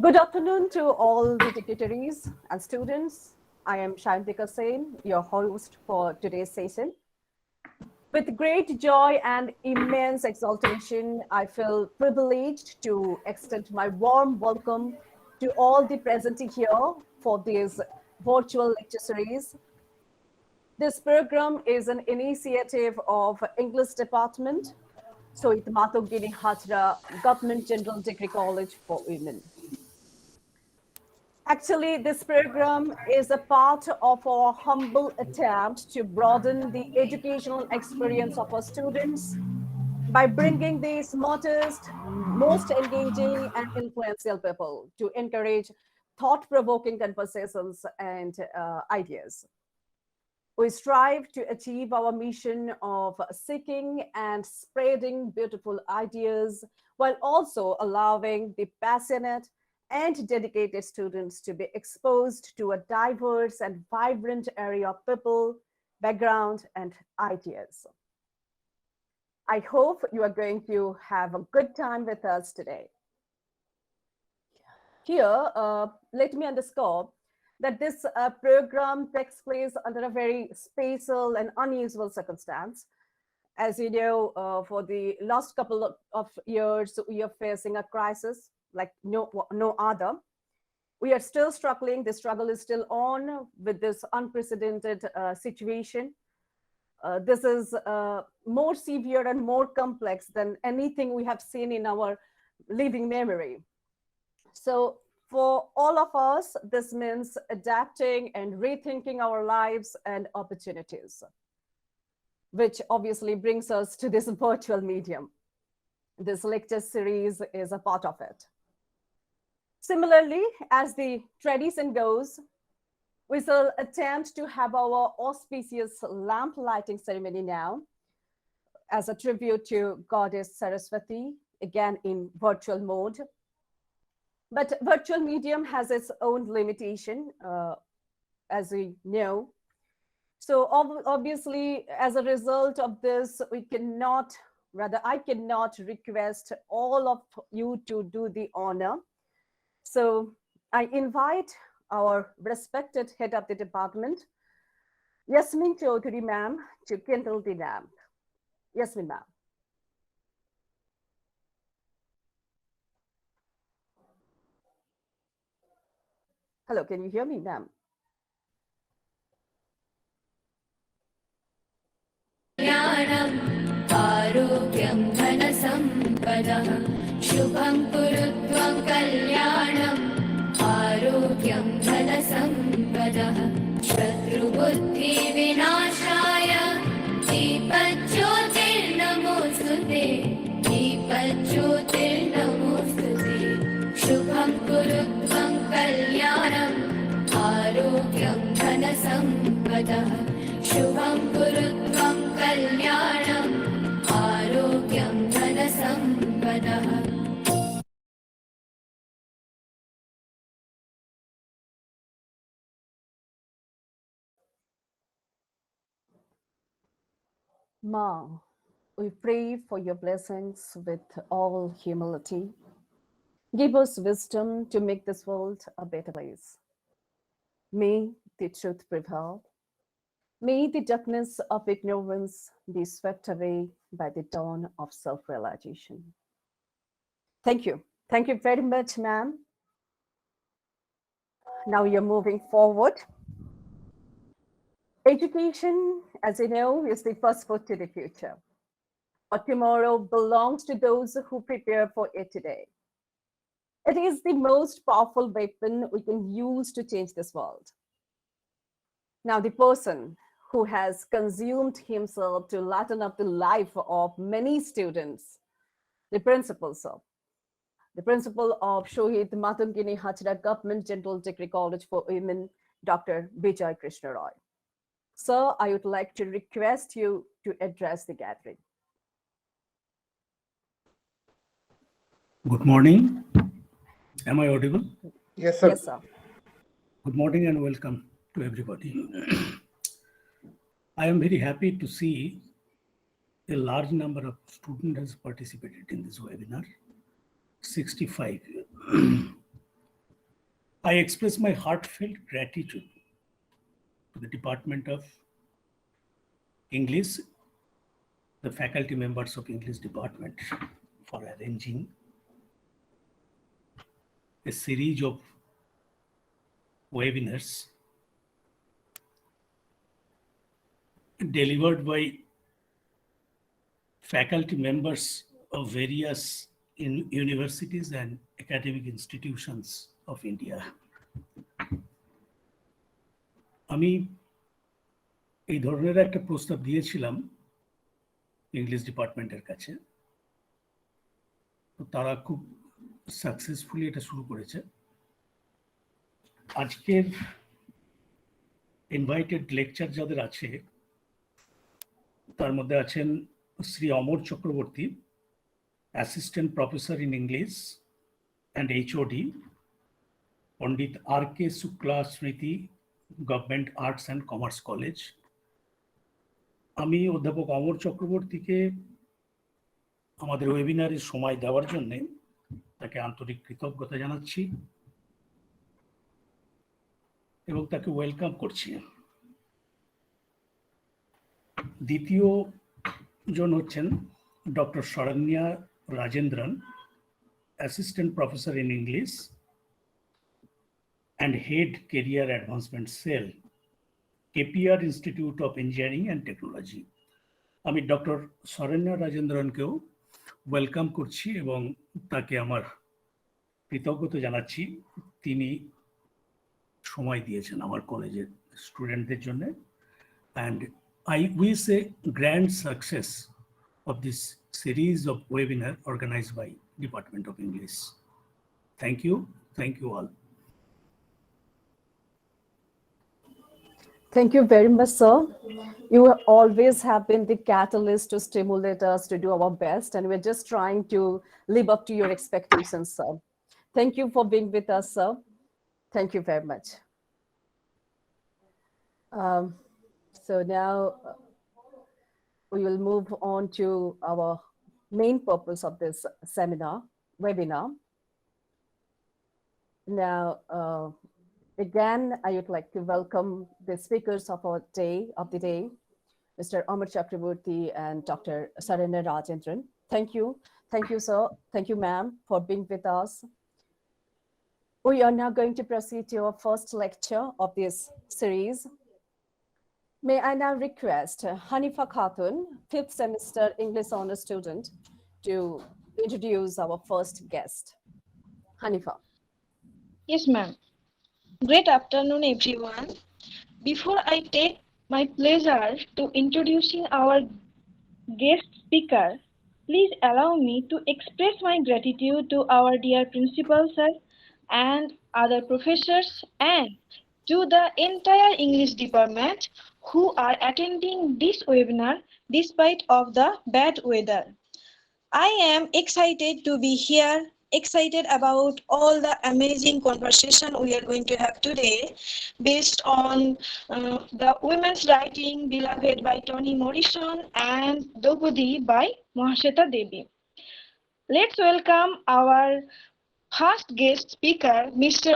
Good afternoon to all the dignitaries and students. I am Shantika Sen, your host for today's session. With great joy and immense exaltation, I feel privileged to extend my warm welcome to all the present here for this virtual lecture series. This program is an initiative of English Department, Soit Matogini Hatra Government General Degree College for Women. Actually, this program is a part of our humble attempt to broaden the educational experience of our students by bringing the smartest, most engaging and influential people to encourage thought-provoking conversations and ideas. We strive to achieve our mission of seeking and spreading beautiful ideas while also allowing the passionate and dedicated students to be exposed to a diverse and vibrant area of people, background, and ideas. I hope you are going to have a good time with us today. Here, let me underscore that this program takes place under a very special and unusual circumstance. As you know, for the last couple of years, we are facing a crisis like no other. We are still struggling. The struggle is still on with this unprecedented situation. This is more severe and more complex than anything we have seen in our living memory. So for all of us, this means adapting and rethinking our lives and opportunities, which obviously brings us to this virtual medium. This lecture series is a part of it. Similarly, as the tradition goes, we shall attempt to have our auspicious lamp lighting ceremony now as a tribute to Goddess Saraswati, again in virtual mode. But virtual medium has its own limitation, as we know. So obviously, as a result of this, I cannot request all of you to do the honor. So I invite our respected head of the department, Yasmin Chaudhary ma'am, to kindle the lamp. Yasmin ma'am. Hello, can you hear me, ma'am? आरोग्यं धनसम्पदः शुभं कुरुत्वं कल्याणम् आरोग्यं धनसम्पदः शत्रुबुद्धिविनाशाय दीपज्योतिर्नमोऽस्तुते दीपज्योतिर्नमोऽस्तुते शुभं कुरुत्वं कल्याणम् आरोग्यं धनसम्पदः शुभं कुरुत्वं कल्याणम् आरोग्यं धनसम्पदः. Ma, we pray for your blessings with all humility. Give us wisdom to make this world a better place. May the truth prevail. May the darkness of ignorance be swept away by the dawn of self-realization. Thank you. Thank you very much, ma'am. Now you're moving forward. Education, as you know, is the first foot to the future. But tomorrow belongs to those who prepare for it today. It is the most powerful weapon we can use to change this world. Now, the person who has consumed himself to lighten up the life of many students, the principal of Shohid Matungini Hachra Government General Degree College for Women, Dr. Vijay Krishna Roy. Sir, I would like to request you to address the gathering. Good morning. Am I audible? Yes, sir. Yes, sir. Good morning and welcome to everybody. I am very happy to see a large number of students has participated in this webinar, 65. I express my heartfelt gratitude to the Department of English, the faculty members of English department for arranging a series of webinars delivered by faculty members of various universities and academic institutions of India. আমি এই ধরনের একটা প্রস্তাব দিয়েছিলাম English ডিপার্টমেন্টের কাছে, তো তারা খুব সাকসেসফুলি এটা শুরু করেছে। আজকের ইনভাইটেড লেকচার যাদের আছে তার মধ্যে আছেন Shri Amar Chakraborty, assistant professor in English and HOD, Pandit R K Shukla Smriti government arts and commerce college. আমি অধ্যাপক অমর চক্রবর্তীকে আমাদের ওয়েবিনারে সময় দেওয়ার জন্যে তাকে আন্তরিক কৃতজ্ঞতা জানাচ্ছি এবং তাকে ওয়েলকাম করছি। দ্বিতীয় জন হচ্ছেন doctor Saranya Rajendran, assistant professor in English and head career advancement cell, KPR institute of engineering and technology. আমি ডক্টর শরণ্যা রাজেন্দ্রনকেও ওয়েলকাম করছি এবং তাকে আমার কৃতজ্ঞতা জানাচ্ছি, তিনি সময় দিয়েছেন আমার কলেজের স্টুডেন্টদের জন্য। And I wish a grand success of this series of webinar organized by Department of English. Thank you all. Thank you very much, sir. You always have been the catalyst to stimulate us to do our best, and we're just trying to live up to your expectations, sir. Thank you for being with us, sir. Thank you very much. So now we will move on to our main purpose of this webinar. Now, again, I would like to welcome the speakers of the day, Mr. Amar Chakraborty and Dr. Shoranya Rajendran. Thank you, sir. Thank you, ma'am, for being with us. We are now going to proceed to our first lecture of this series. May I now request Hanifa Khatun, 5th semester English honors student, to introduce our first guest. Hanifa. Yes, ma'am. Great afternoon, everyone. Before I take my pleasure to introducing our guest speaker, please allow me to express my gratitude to our dear principal sir and other professors and to the entire English department who are attending this webinar despite of the bad weather. I am excited to be here, excited about all the amazing conversation we are going to have today based on the women's writing beloved by Toni Morrison and Draupadi by Mahasweta Devi. Let's welcome our first guest speaker, Mr.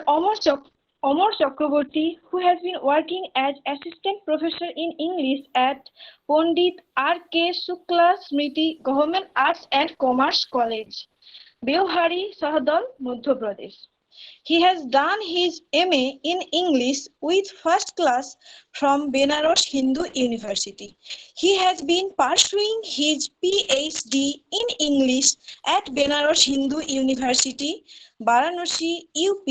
Omar Chakraborty, who has been working as assistant professor in English at Pandit R.K. Shukla Smriti Government Arts and Commerce College, Beuhari, Sahdol, Madhya Pradesh. He has done his MA in English with first class from Benares Hindu University. He has been pursuing his PhD in English at Benares Hindu University, Varanasi, UP,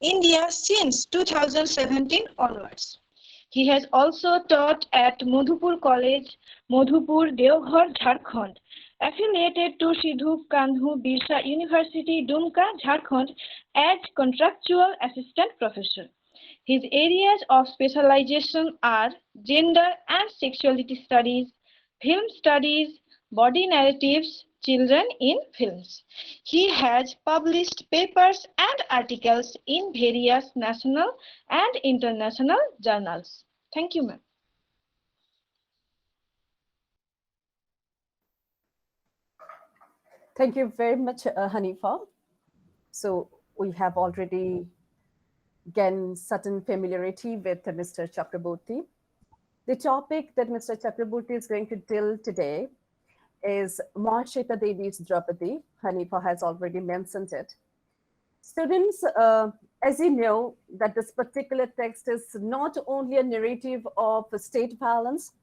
India since 2017 onwards. He has also taught at Madhupur College, Madhupur, Deoghar, Jharkhand, affiliated to Sidhu Kandhu Birsa University, Dumka, Jharkhand, as contractual assistant professor. His areas of specialization are gender and sexuality studies, film studies, body narratives, children in films. He has published papers and articles in various national and international journals. Thank you, ma'am. Thank you very much, Hanifa. So we have already gain certain familiarity with Mr. Chakraborty. The topic that Mr. Chakraborty is going to deal today is Mahasweta Devi's Draupadi. Hanifa has already mentioned it. Students, as you know, that this particular text is not only a narrative of state violence,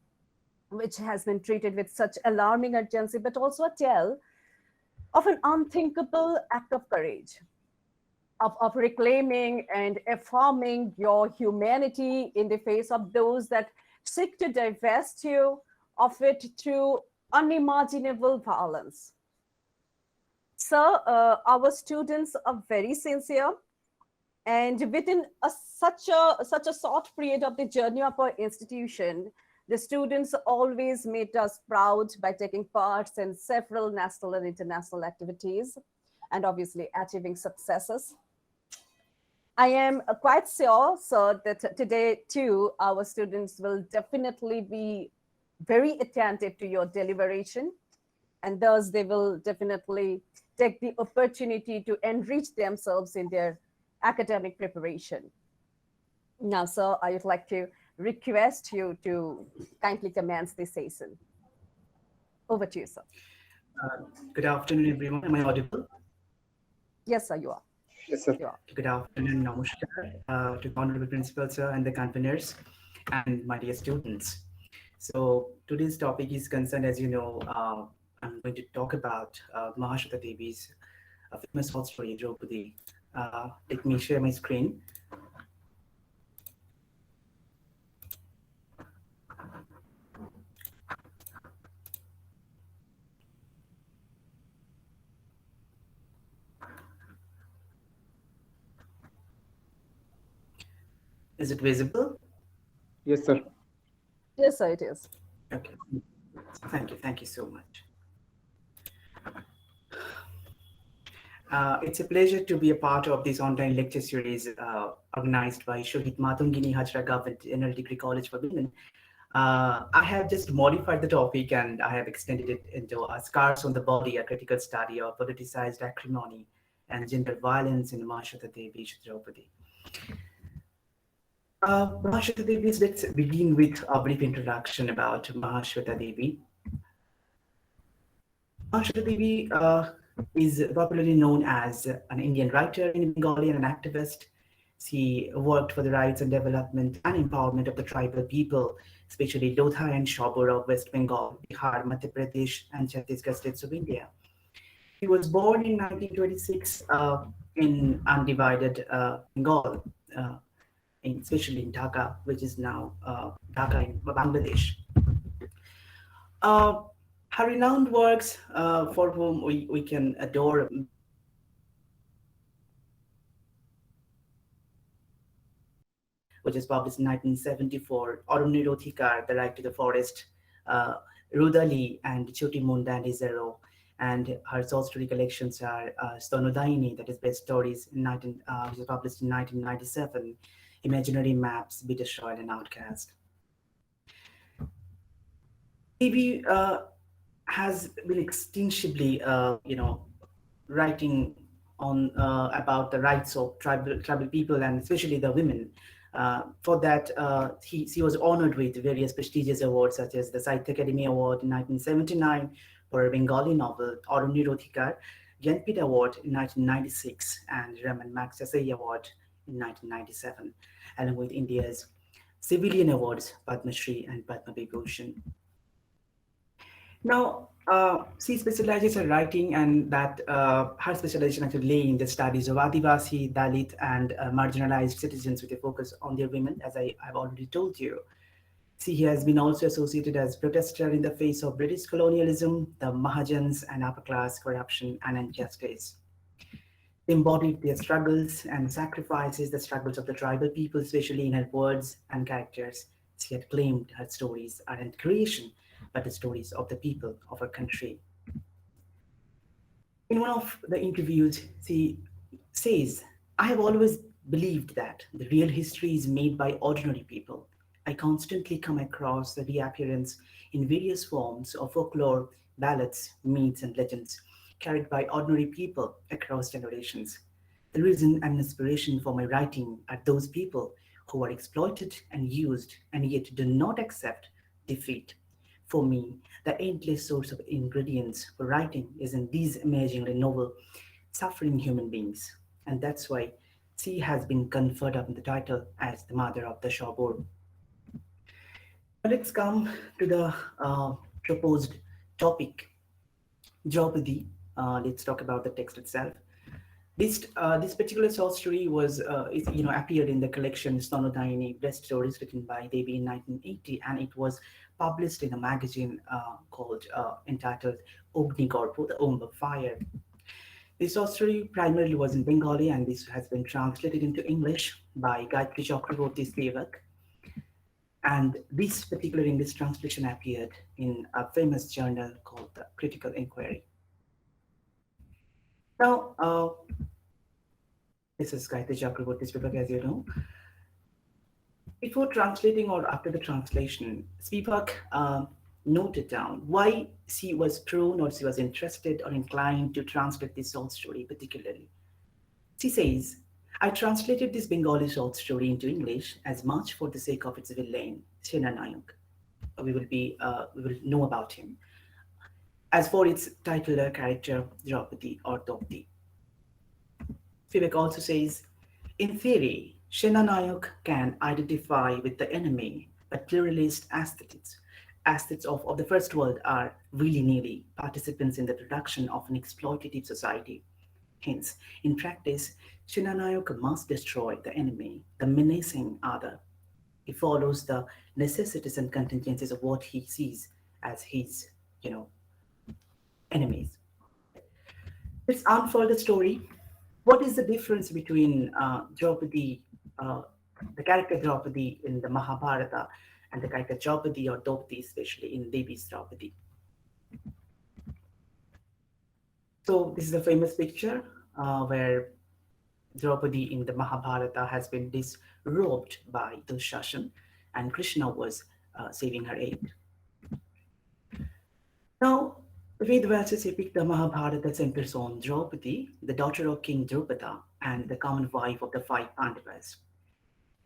which has been treated with such alarming urgency, but also a tale of an unthinkable act of courage, of reclaiming and affirming your humanity in the face of those that seek to divest you of it through unimaginable violence. So our students are very sincere, and within such a short period of the journey of our institution, the students always made us proud by taking part in several national and international activities, and obviously achieving successes. I am quite sure, so that today too, our students will definitely be very attentive to your deliberation, and thus they will definitely take the opportunity to enrich themselves in their academic preparation. Now, sir, I would like to request you to kindly commence this session. Over to you, sir. Good afternoon, everyone. Am I audible? Yes, sir, you are. Yes, sir. You are. Good afternoon, namaskar to the honorable principal, sir, and the conveners, and my dear students. So today's topic is concerned, as you know, I'm going to talk about Mahasweta Devi's famous short story, Draupadi. Let me share my screen. Is it visible? Yes, sir. Yes, sir, it is. Okay. Thank you so much. It's a pleasure to be a part of this online lecture series organized by Shohit Matungini Hajra Government General Degree College for Women. I have just modified the topic and I have extended it into Scars on the Body, a critical study of politicized acrimony and gender violence in Mahasweta Devi Draupadi. Mahasweta Devi, let's begin with a brief introduction about Mahasweta Devi. Mahasweta Devi is popularly known as an Indian writer in Bengali and an activist. She worked for the rights and development and empowerment of the tribal people, especially Lodha and Shabur of West Bengal, Bihar, Madhya Pradesh, and Chhattisgarh states of India. He was born in 1926 in undivided Bengal, especially in Dhaka, which is now Dhaka in Bangladesh. Her renowned works, for whom we can adore, which is published in 1974, Arunni Rothikar, The Right to the Forest, Rudali, and Choti Munda and Izero. And her short story collections are Stonodaini, that is Best Stories, which was published in 1997, Imaginary Maps, Bitter Soil, and Outcast. Devi has been extensively, writing on about the rights of tribal people and especially the women. For that, she was honored with various prestigious awards such as the Sahitya Academy Award in 1979 for her Bengali novel Arunni Rothikar, Jnanpith Award in 1996, and Raman Magsaysay Award in 1997, along with India's civilian awards Padma Shri and Padma Vibhushan. Now, she specializes in writing, and that her specialization actually lay in the studies of Adivasi, Dalit, and marginalized citizens with a focus on their women, as I have already told you. She has been also associated as protester in the face of British colonialism, the Mahajans, and upper class corruption and injustice. She embodied their struggles and sacrifices, the struggles of the tribal people, especially in her words and characters. She had claimed her stories aren't creation, but the stories of the people of her country. In one of the interviews, she says, "I have always believed that the real history is made by ordinary people. I constantly come across the reappearance in various forms of folklore, ballads, myths, and legends carried by ordinary people across generations. The reason and inspiration for my writing are those people who are exploited and used and yet do not accept defeat. For me, the endless source of ingredients for writing is in these amazingly noble, suffering human beings. And that's why she has been conferred upon the title as the mother of the showboard. Let's come to the proposed topic, Draupadi. Let's talk about the text itself. This particular short story was appeared in the collection Sonodayini Best Stories written by Devi in 1980, and it was published in a magazine called entitled Ognigarpo, the Womb of Fire. This short story primarily was in Bengali, and this has been translated into English by Gayatri Chakraborty Sevak. And this particular English translation appeared in a famous journal called the Critical Inquiry. Now, this is Gayatri Chakraborty's paper, as you know. Before translating or after the translation, Spivak noted down why she was prone or she was interested or inclined to translate this short story particularly. She says, I translated this Bengali short story into English as much for the sake of its villain, Sena Nayak. We will know about him. As for its titular character, Draupadi or Draupadi. Spivak also says, in theory, Sena Nayak can identify with the enemy, but pluralist aesthetics of the first world are willy-nilly participants in the production of an exploitative society. Hence, in practice, Sena Nayak must destroy the enemy, the menacing other. He follows the necessities and contingencies of what he sees as his, enemies. Let's unfold the story. What is the difference between Draupadi, the character Draupadi in the Mahabharata, and the character Draupadi or Draupadi, especially in Devi's Draupadi? So this is a famous picture where Draupadi in the Mahabharata has been disrobed by Dushashan, and Krishna was saving her aid. Now, the Vedvyasa's epic, the Mahabharata, centers on Draupadi, the daughter of King Drupada and the common wife of the five Pandavas.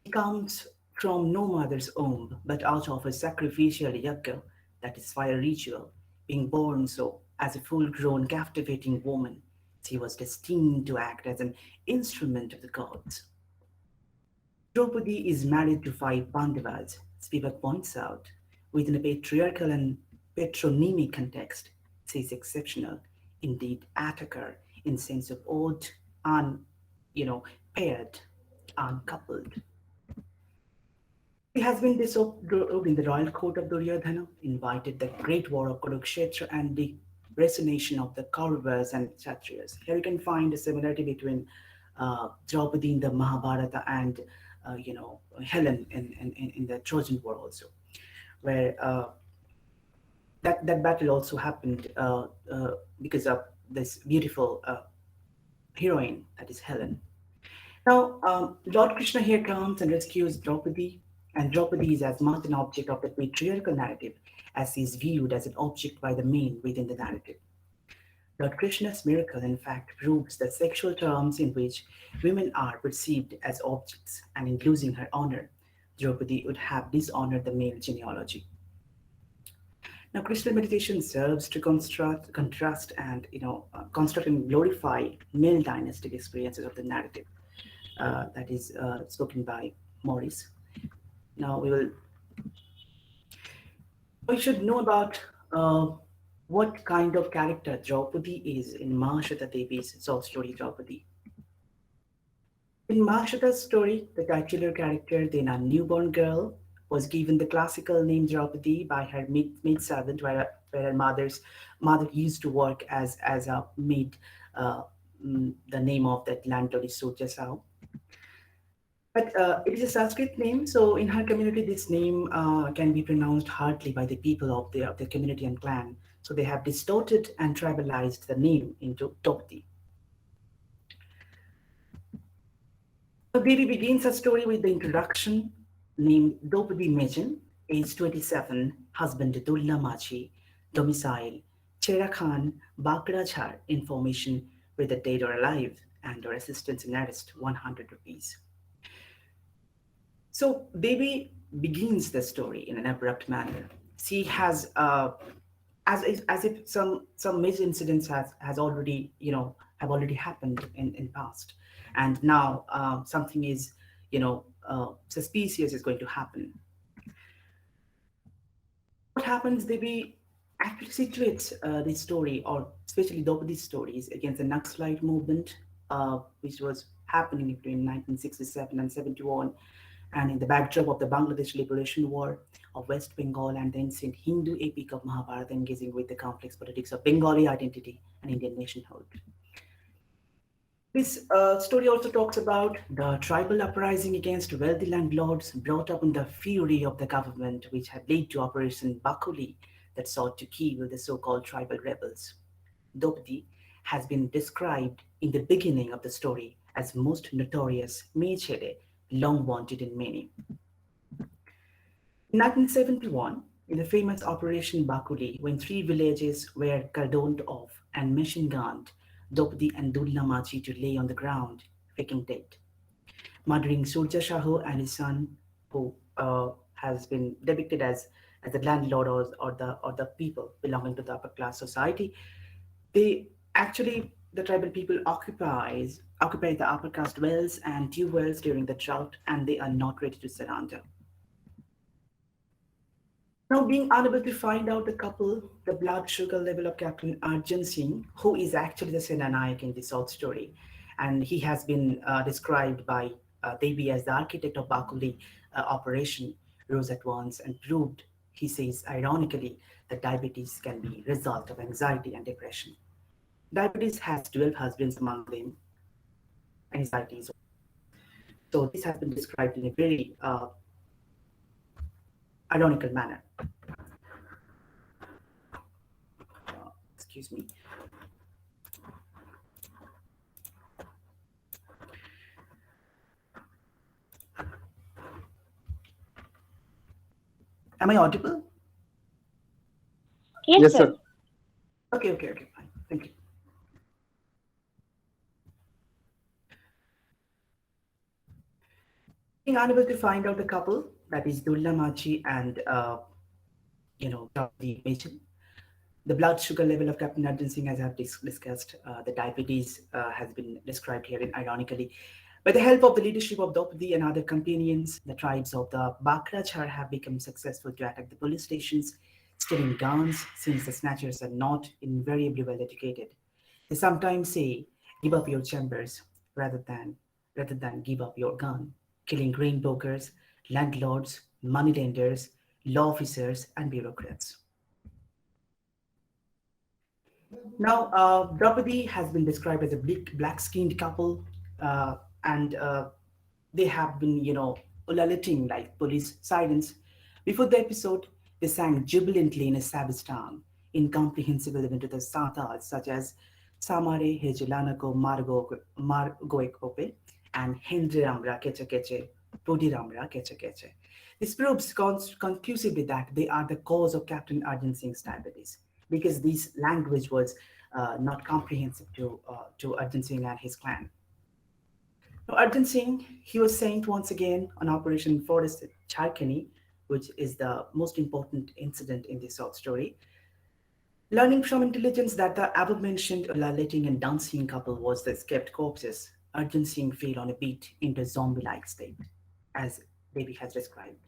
She comes from no mother's womb, but out of a sacrificial yajna, that is fire ritual, being born so as a full-grown, captivating woman. She was destined to act as an instrument of the gods. Draupadi is married to five Pandavas, Spivak points out, within a patriarchal and patronymic context. She is exceptional, indeed attacker, in sense of odd, paired, uncoupled. He has been disobeyed in the royal court of Duryodhana, invited the great war of Kurukshetra and the resonation of the Kauravas and Kshatriyas. Here you can find a similarity between Draupadi in the Mahabharata and Helen in the Trojan War also, where that battle also happened because of this beautiful heroine that is Helen. Now, Lord Krishna here comes and rescues Draupadi, and Draupadi is as much an object of the patriarchal narrative as he is viewed as an object by the men within the narrative. Lord Krishna's miracle, in fact, proves the sexual terms in which women are perceived as objects, and in losing her honor, Draupadi would have dishonored the male genealogy. Now, Krishna meditation serves to contrast and construct and glorify male dynastic experiences of the narrative that is spoken by Morrison. Now we should know about what kind of character Draupadi is in Mahasweta Devi's short story Draupadi. In Mahasweta's story, the titular character, then a newborn girl, was given the classical name Draupadi by her maid servant, where her mother used to work as a maid. The name of that landlord is Sujasao. But it is a Sanskrit name, so in her community, this name can be pronounced hardly by the people of the community and clan. So they have distorted and tribalized the name into Draupadi. So Devi begins her story with the introduction, named Draupadi Mejan, age 27, husband Dulla Machi, domicile Chera Khan, Bakrachar, information whether dead or alive, and or assistance in arrest 100 rupees. So Devi begins the story in an abrupt manner. She has as if some major incidents has already have already happened in past, and now something is suspicious is going to happen. What happens? Devi actually situates this story, or especially Draupadi's stories, against the Naxalite movement, which was happening between 1967 and 71, and in the backdrop of the Bangladesh Liberation War of West Bengal and the ancient Hindu epic of Mahabharata, engaging with the complex politics of Bengali identity and Indian nationhood. This story also talks about the tribal uprising against wealthy landlords brought up in the fury of the government, which had led to Operation Bakuli that sought to kill the so-called tribal rebels. Draupadi has been described in the beginning of the story as most notorious Mechede, long wanted in many. In 1971, in the famous Operation Bakuli, when 3 villages were cordoned off and machine-gunned, Draupadi and Dulna Machi to lay on the ground, faking dead, murdering Surja Shahu and his son, who has been depicted as the landlord or the people belonging to the upper class society. The tribal people occupy the upper caste wells and tube wells during the drought, and they are not ready to surrender. Now, being unable to find out the couple, the blood sugar level of Captain Arjun Singh, who is actually the Sena Nayak in this short story, and he has been described by Devi as the architect of Bakuli operation, rose at once and proved, he says ironically, that diabetes can be a result of anxiety and depression. Diabetes has 12 husbands among them. Anxiety is. So this has been described in a very ironical manner. Excuse me. Am I audible? Yes, sir. Okay, fine. Thank you. Being unable to find out the couple, that is Dulna Machi and the Mitchell. The blood sugar level of Captain Arjun Singh, as I have discussed, the diabetes has been described here ironically. By the help of the leadership of Draupadi and other companions, the tribes of the Bakrachar have become successful to attack the police stations, stealing guns, since the snatchers are not invariably well educated. They sometimes say, "Give up your chambers," rather than give up your gun, killing grain brokers, landlords, moneylenders, law officers, and bureaucrats. Now, Draupadi has been described as a black-skinned couple, and they have been, ululating like police sirens. Before the episode, they sang jubilantly in a savage tongue, incomprehensible even to the Santals, such as Samare Hejilanako Margoekope and Hendre Ramra Keche Keche, Podi Ramra Keche Keche. This proves conclusively that they are the cause of Captain Arjun Singh's diabetes, because this language was not comprehensive to Arjun Singh and his clan. Now, Arjun Singh, he was sent once again on Operation Forest Charkani, which is the most important incident in this short story. Learning from intelligence that the above-mentioned ululating and dancing couple was the escaped corpses, Arjun Singh fell on a beat into a zombie-like state, as Devi has described.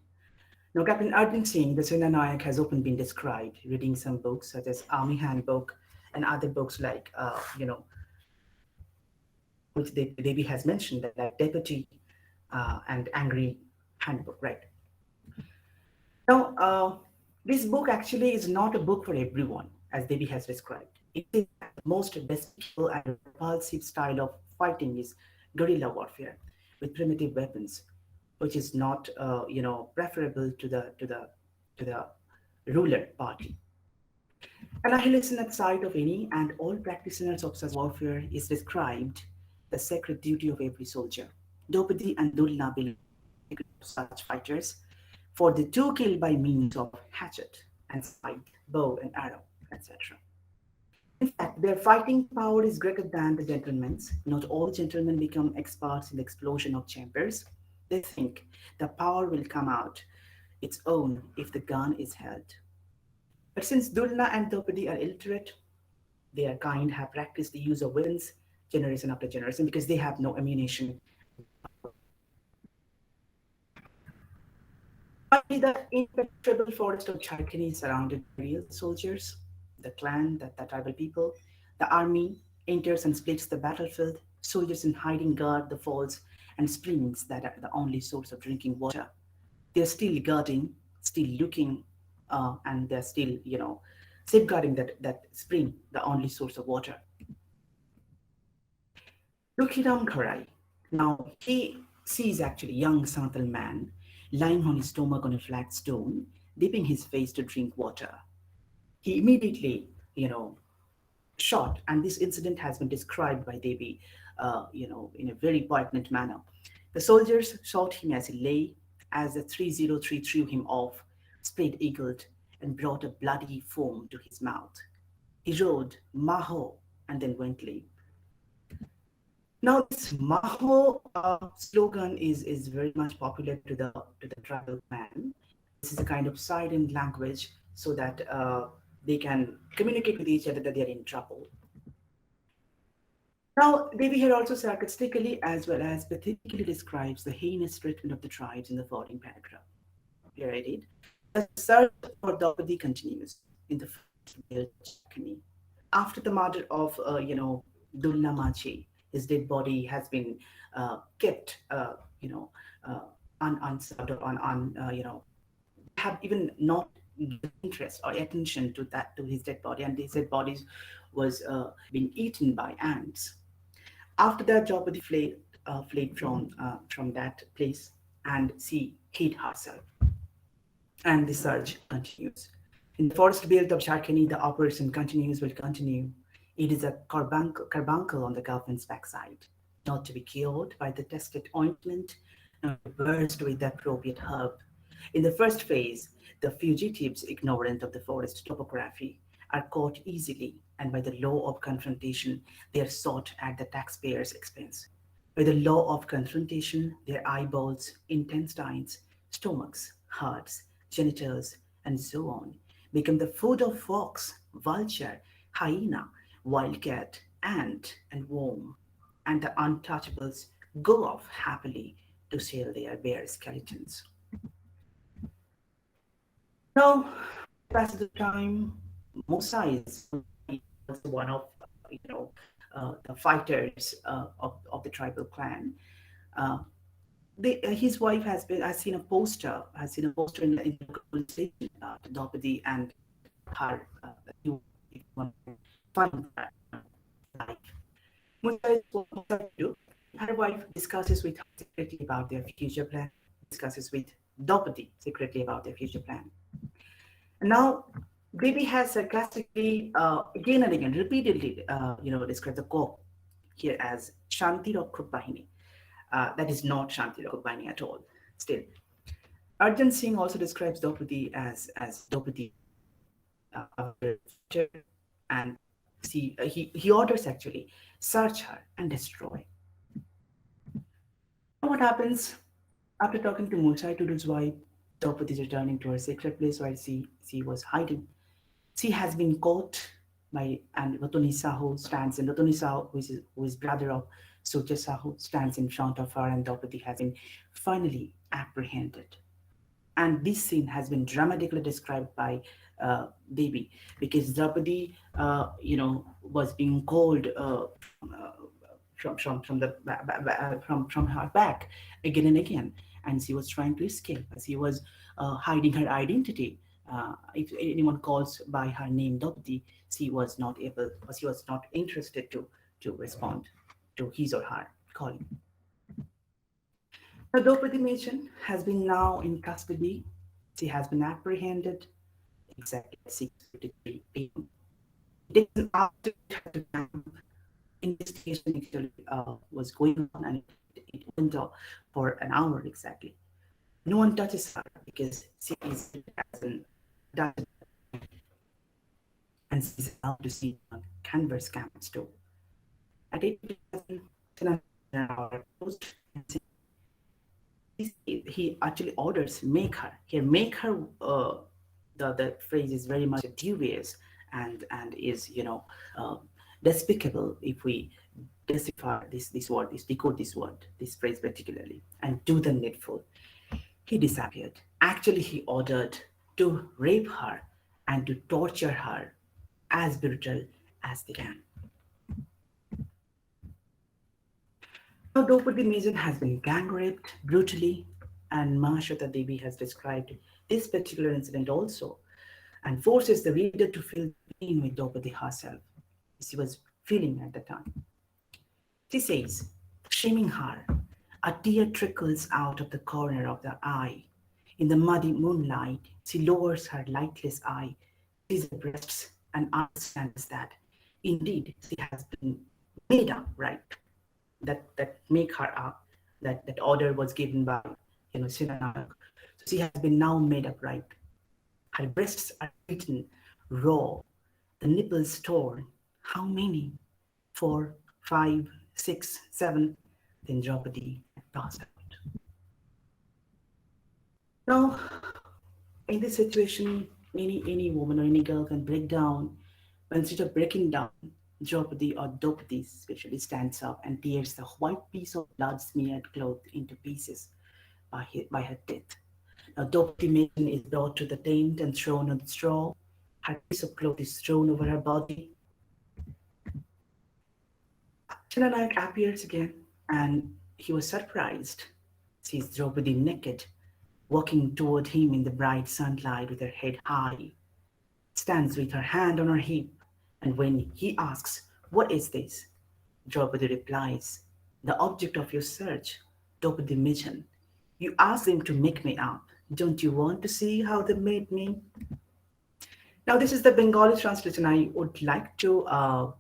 Now, Captain Arjun Singh, the Sena Nayak, has often been described reading some books such as Army Handbook and other books like, which Devi has mentioned, like Deputy and Angry Handbook, right? Now, this book actually is not a book for everyone, as Devi has described. It is the most despicable and repulsive style of fighting is guerrilla warfare with primitive weapons, which is not, preferable to the ruler party. Annihilation at sight of any and all practitioners of such warfare is described the sacred duty of every soldier. Draupadi and Dulna belong to such fighters, for the two kill by means of hatchet and spike, bow and arrow, etc. In fact, their fighting power is greater than the gentlemen's. Not all gentlemen become experts in the explosion of chambers. They think the power will come out its own if the gun is held. But since Dulna and Draupadi are illiterate, their kind have practiced the use of weapons generation after generation because they have no ammunition. Finally, the impenetrable forest of Jharkhand is surrounded by real soldiers, the clan, the tribal people. The army enters and splits the battlefield. Soldiers in hiding guard the falls and springs that are the only source of drinking water. They're still guarding, still looking, and they're still, safeguarding that spring, the only source of water. Lukiram Kharai. Now he sees actually young Santal man lying on his stomach on a flat stone, dipping his face to drink water. He immediately, shot, and this incident has been described by Devi, in a very poignant manner. The soldiers shot him as he lay, as the 303 threw him off, spread-eagled, and brought a bloody foam to his mouth. He roared, Maho, and then went lame. Now, this Maho slogan is very much popular to the tribal clan. This is a kind of silent language so that they can communicate with each other that they are in trouble. Now, Devi here also sarcastically as well as pathetically describes the heinous treatment of the tribes in the following paragraph. Here I read. The search for Draupadi continues in the first Jharkhand. After the murder of, Dulna Machi, his dead body has been kept, unserved or have even not given interest or attention to his dead body, and his dead body was being eaten by ants. After that, Draupadi fled from that place, and she hid herself. And the search continues. In the forest belt of Jharkhand, the operation will continue. It is a carbuncle on the government's backside, not to be cured by the tested ointment, not to burst with the appropriate herb. In the first phase, the fugitives, ignorant of the forest topography, are caught easily, and by the law of confrontation, they are sought at the taxpayer's expense. By the law of confrontation, their eyeballs, intestines, stomachs, hearts, genitals, and so on become the food of fox, vulture, hyena, wildcat, ant, and worm, and the untouchables go off happily to sell their bare skeletons. Now, passage of time, Musa is also one of the fighters of the tribal clan. His wife has seen a poster in the police station, Draupadi and her find that life. Musa is what Musa do. Her wife discusses with her secretly about their future plan, discusses with Draupadi secretly about their future plan. And now, Devi has sarcastically, again and again, repeatedly, described the cook here as Shanti Rakshak Bahini. That is not Shanti Rakshak Bahini at all. Still, Arjun Singh also describes Draupadi as Draupadi, and he orders actually search her and destroy. What happens after talking to Musa Tudu's wife? Draupadi is returning to her secret place where she was hiding. She has been caught and Toni Sahu stands in. Toni Sahu, who is brother of Surya Sahu, stands in front of her, and Draupadi has been finally apprehended. And this scene has been dramatically described by Devi, because Draupadi, was being called from her back again and again, and she was trying to escape. She was hiding her identity. If anyone calls by her name Draupadi, she was not interested to respond to his or her calling. The Draupadi Maiden has been now in custody. She has been apprehended exactly at 6:53 p.m. It is after the investigation actually was going on, and it went on for an hour exactly. No one touches her because she is as an and she's allowed to see on canvas camps too. At 8,000 post, he actually orders make her. Here, make her. The phrase is very much dubious and is despicable if we decipher this word, decode this word, this phrase particularly, and do the needful. He disappeared. Actually, he ordered to rape her and to torture her as brutal as they can. Now, Draupadi Maiden has been gang raped brutally, and Mahasweta Devi has described this particular incident also and forces the reader to feel pain with Draupadi herself. She was feeling at the time. She says, shaming her, a tear trickles out of the corner of the eye. In the muddy moonlight, she lowers her lightless eye, sees her breasts, and understands that indeed she has been made up, right? That make her up, that order was given by Sinanayak. So she has been now made up, right? Her breasts are eaten raw, the nipples torn. How many? 4, 5, 6, 7. Then Draupadi passed out. Now, in this situation, any woman or any girl can break down. But instead of breaking down, Draupadi or Draupadi especially stands up and tears the white piece of blood-smeared cloth into pieces by her death. Now, Draupadi Maiden is brought to the tent and thrown on the straw. Her piece of cloth is thrown over her body. Sinanayak appears again, and he was surprised. Sees Draupadi naked, walking toward him in the bright sunlight with her head high, stands with her hand on her hip, and when he asks, "What is this?" Draupadi replies, "The object of your search, Draupadi Maiden. You asked them to make me up. Don't you want to see how they made me?" Now, this is the Bengali translation. I would like to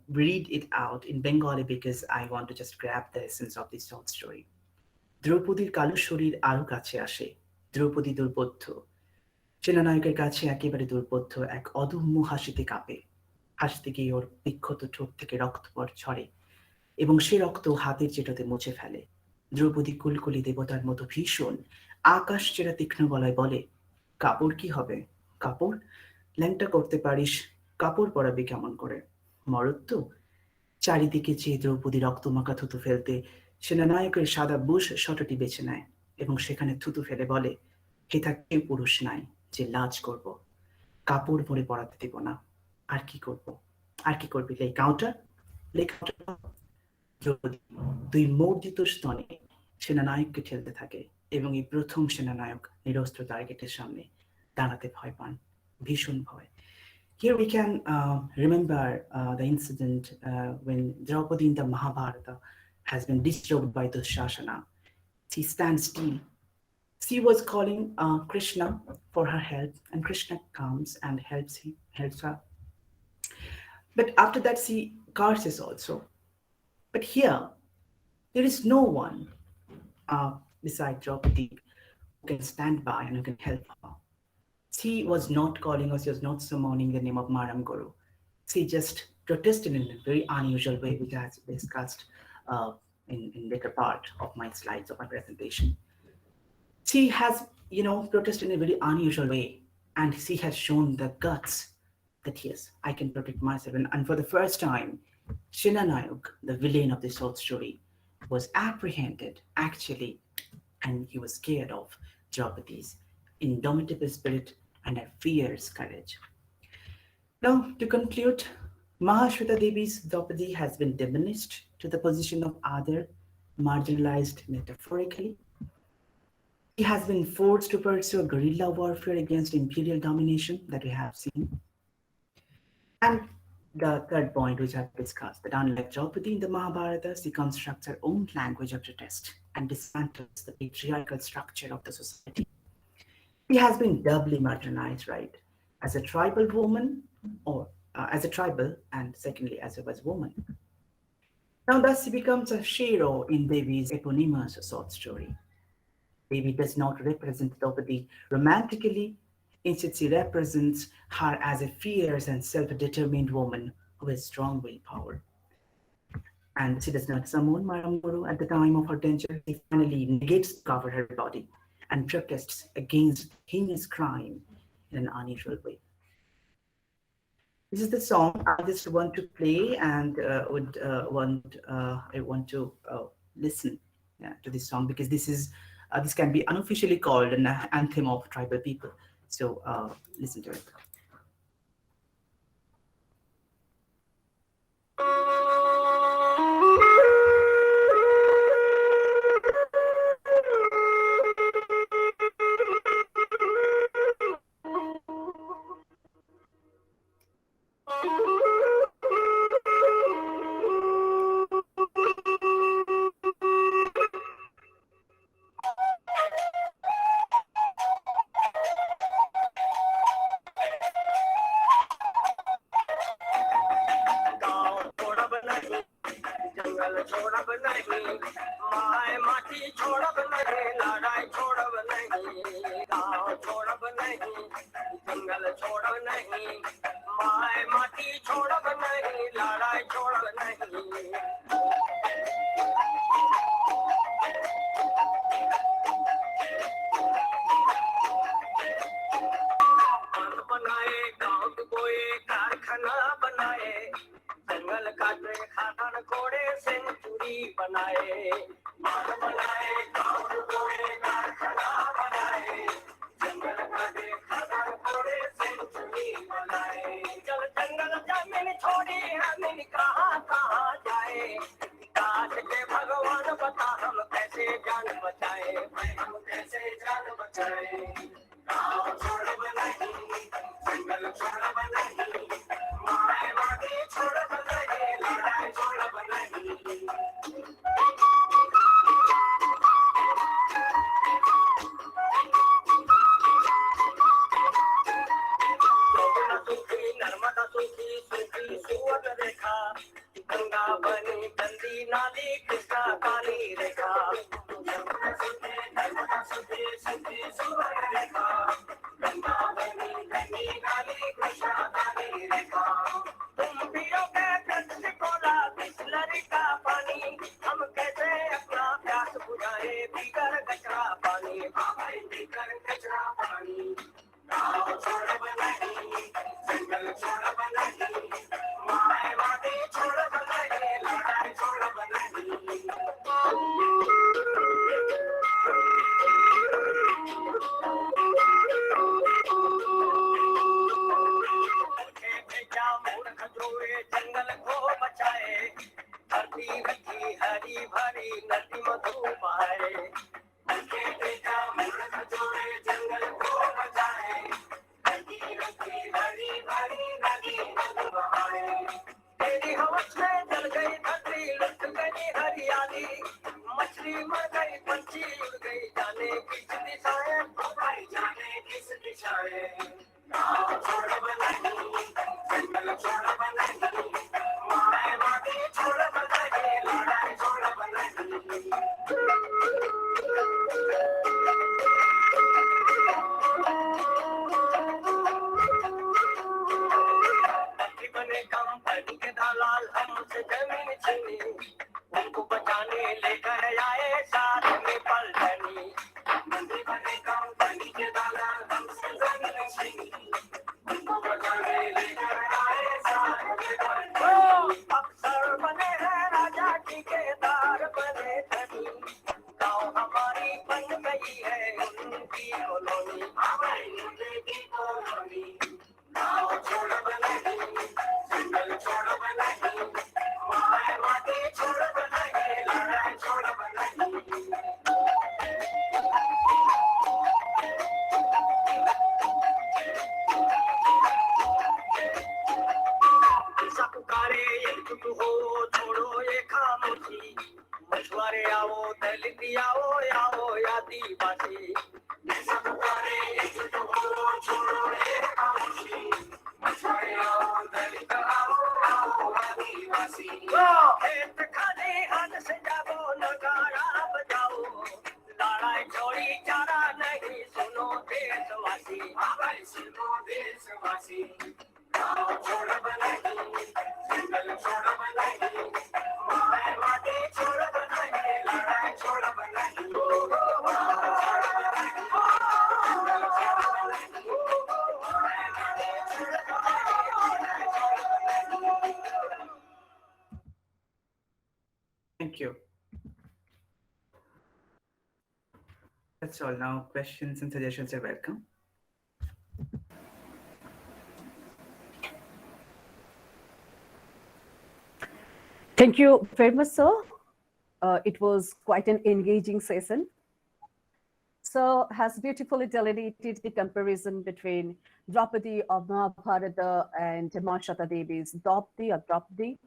read it out in Bengali because I want to just grab the essence of this short story. দ্রৌপদীর কালো শরীর আরো কাছে আসে, দ্রৌপদী দুর্বোধ্য, সেনানায়কের কাছে একেবারে দুর্বোধ্য, এক অদম্য হাসিতে কাঁপে। হাসতে গিয়ে ওর বিক্ষত ঠোঁট থেকে রক্তপট ঝরে এবং সে রক্ত হাতের চেটোতে মুছে ফেলে। দ্রৌপদী কুলকুলি দেবতার মতো ভীষণ আকাশ চেরা তীক্ষ্ণ গলায় বলে, কাপড় কি হবে? কাপড় ল্যাংটা করতে পারিস, কাপড় পরাবি কেমন করে? মরদ তো। চারিদিকে চেয়ে দ্রৌপদী রক্তমাখা থুতু ফেলতে সেনানায়কের সাদা বুশ শটটি বেছে নেয় এবং সেখানে থুতু ফেলে বলে, হেথা কেউ পুরুষ নাই যে লাজ করব, কাপড় পরে পরাতে দেব না। আর কি করব? আর কি করবি? লে কাউন্টার, লে কাউন্টার। দ্রৌপদী দুই মর্জিত স্তনে সেনানায়ককে ঠেলতে থাকে এবং এই প্রথম সেনানায়ক নিরস্ত্র টার্গেটের সামনে দাঁড়াতে ভয় পান, ভীষণ ভয়। Here we can remember the incident when Draupadi in the Mahabharata has been disturbed by Dushasana. She stands still. She was calling Krishna for her help, and Krishna comes and helps her. But after that, she curses also. But here, there is no one beside Draupadi who can stand by and who can help her. She was not calling or she was not summoning the name of Maram Guru. She just protested in a very unusual way, which I have discussed in later part of my slides of my presentation. She has, protested in a very unusual way, and she has shown the guts that yes, I can protect myself. And for the first time, Sinanayak, the villain of this short story, was apprehended actually, and he was scared of Draupadi's indomitable spirit and her fierce courage. Now, to conclude, Mahasweta Devi's Draupadi has been diminished to the position of other, marginalized metaphorically. He has been forced to pursue guerrilla warfare against imperial domination that we have seen. And the third point, which I've discussed, that unlike Draupadi in the Mahabharata, she constructs her own language of protest and dismantles the patriarchal structure of the society. He has been doubly marginalized, right? As a tribal woman, or as a tribal, and secondly, as a woman. Now, thus he becomes a hero in Devi's eponymous short story. Devi does not represent Draupadi romantically. Instead, she represents her as a fierce and self-determined woman who has strong willpower. And she does not summon Maramoro at the time of her danger. She finally negates to cover her body and protests against heinous crime in an unusual way. This is the song I just want to play and I want to listen to this song because this can be unofficially called an anthem of tribal people. So listen to it. That's all. Now, questions and suggestions are welcome. Thank you very much, sir. It was quite an engaging session. So has beautifully delineated the comparison between Draupadi of Mahabharata and Mahasweta Devi's Draupadi.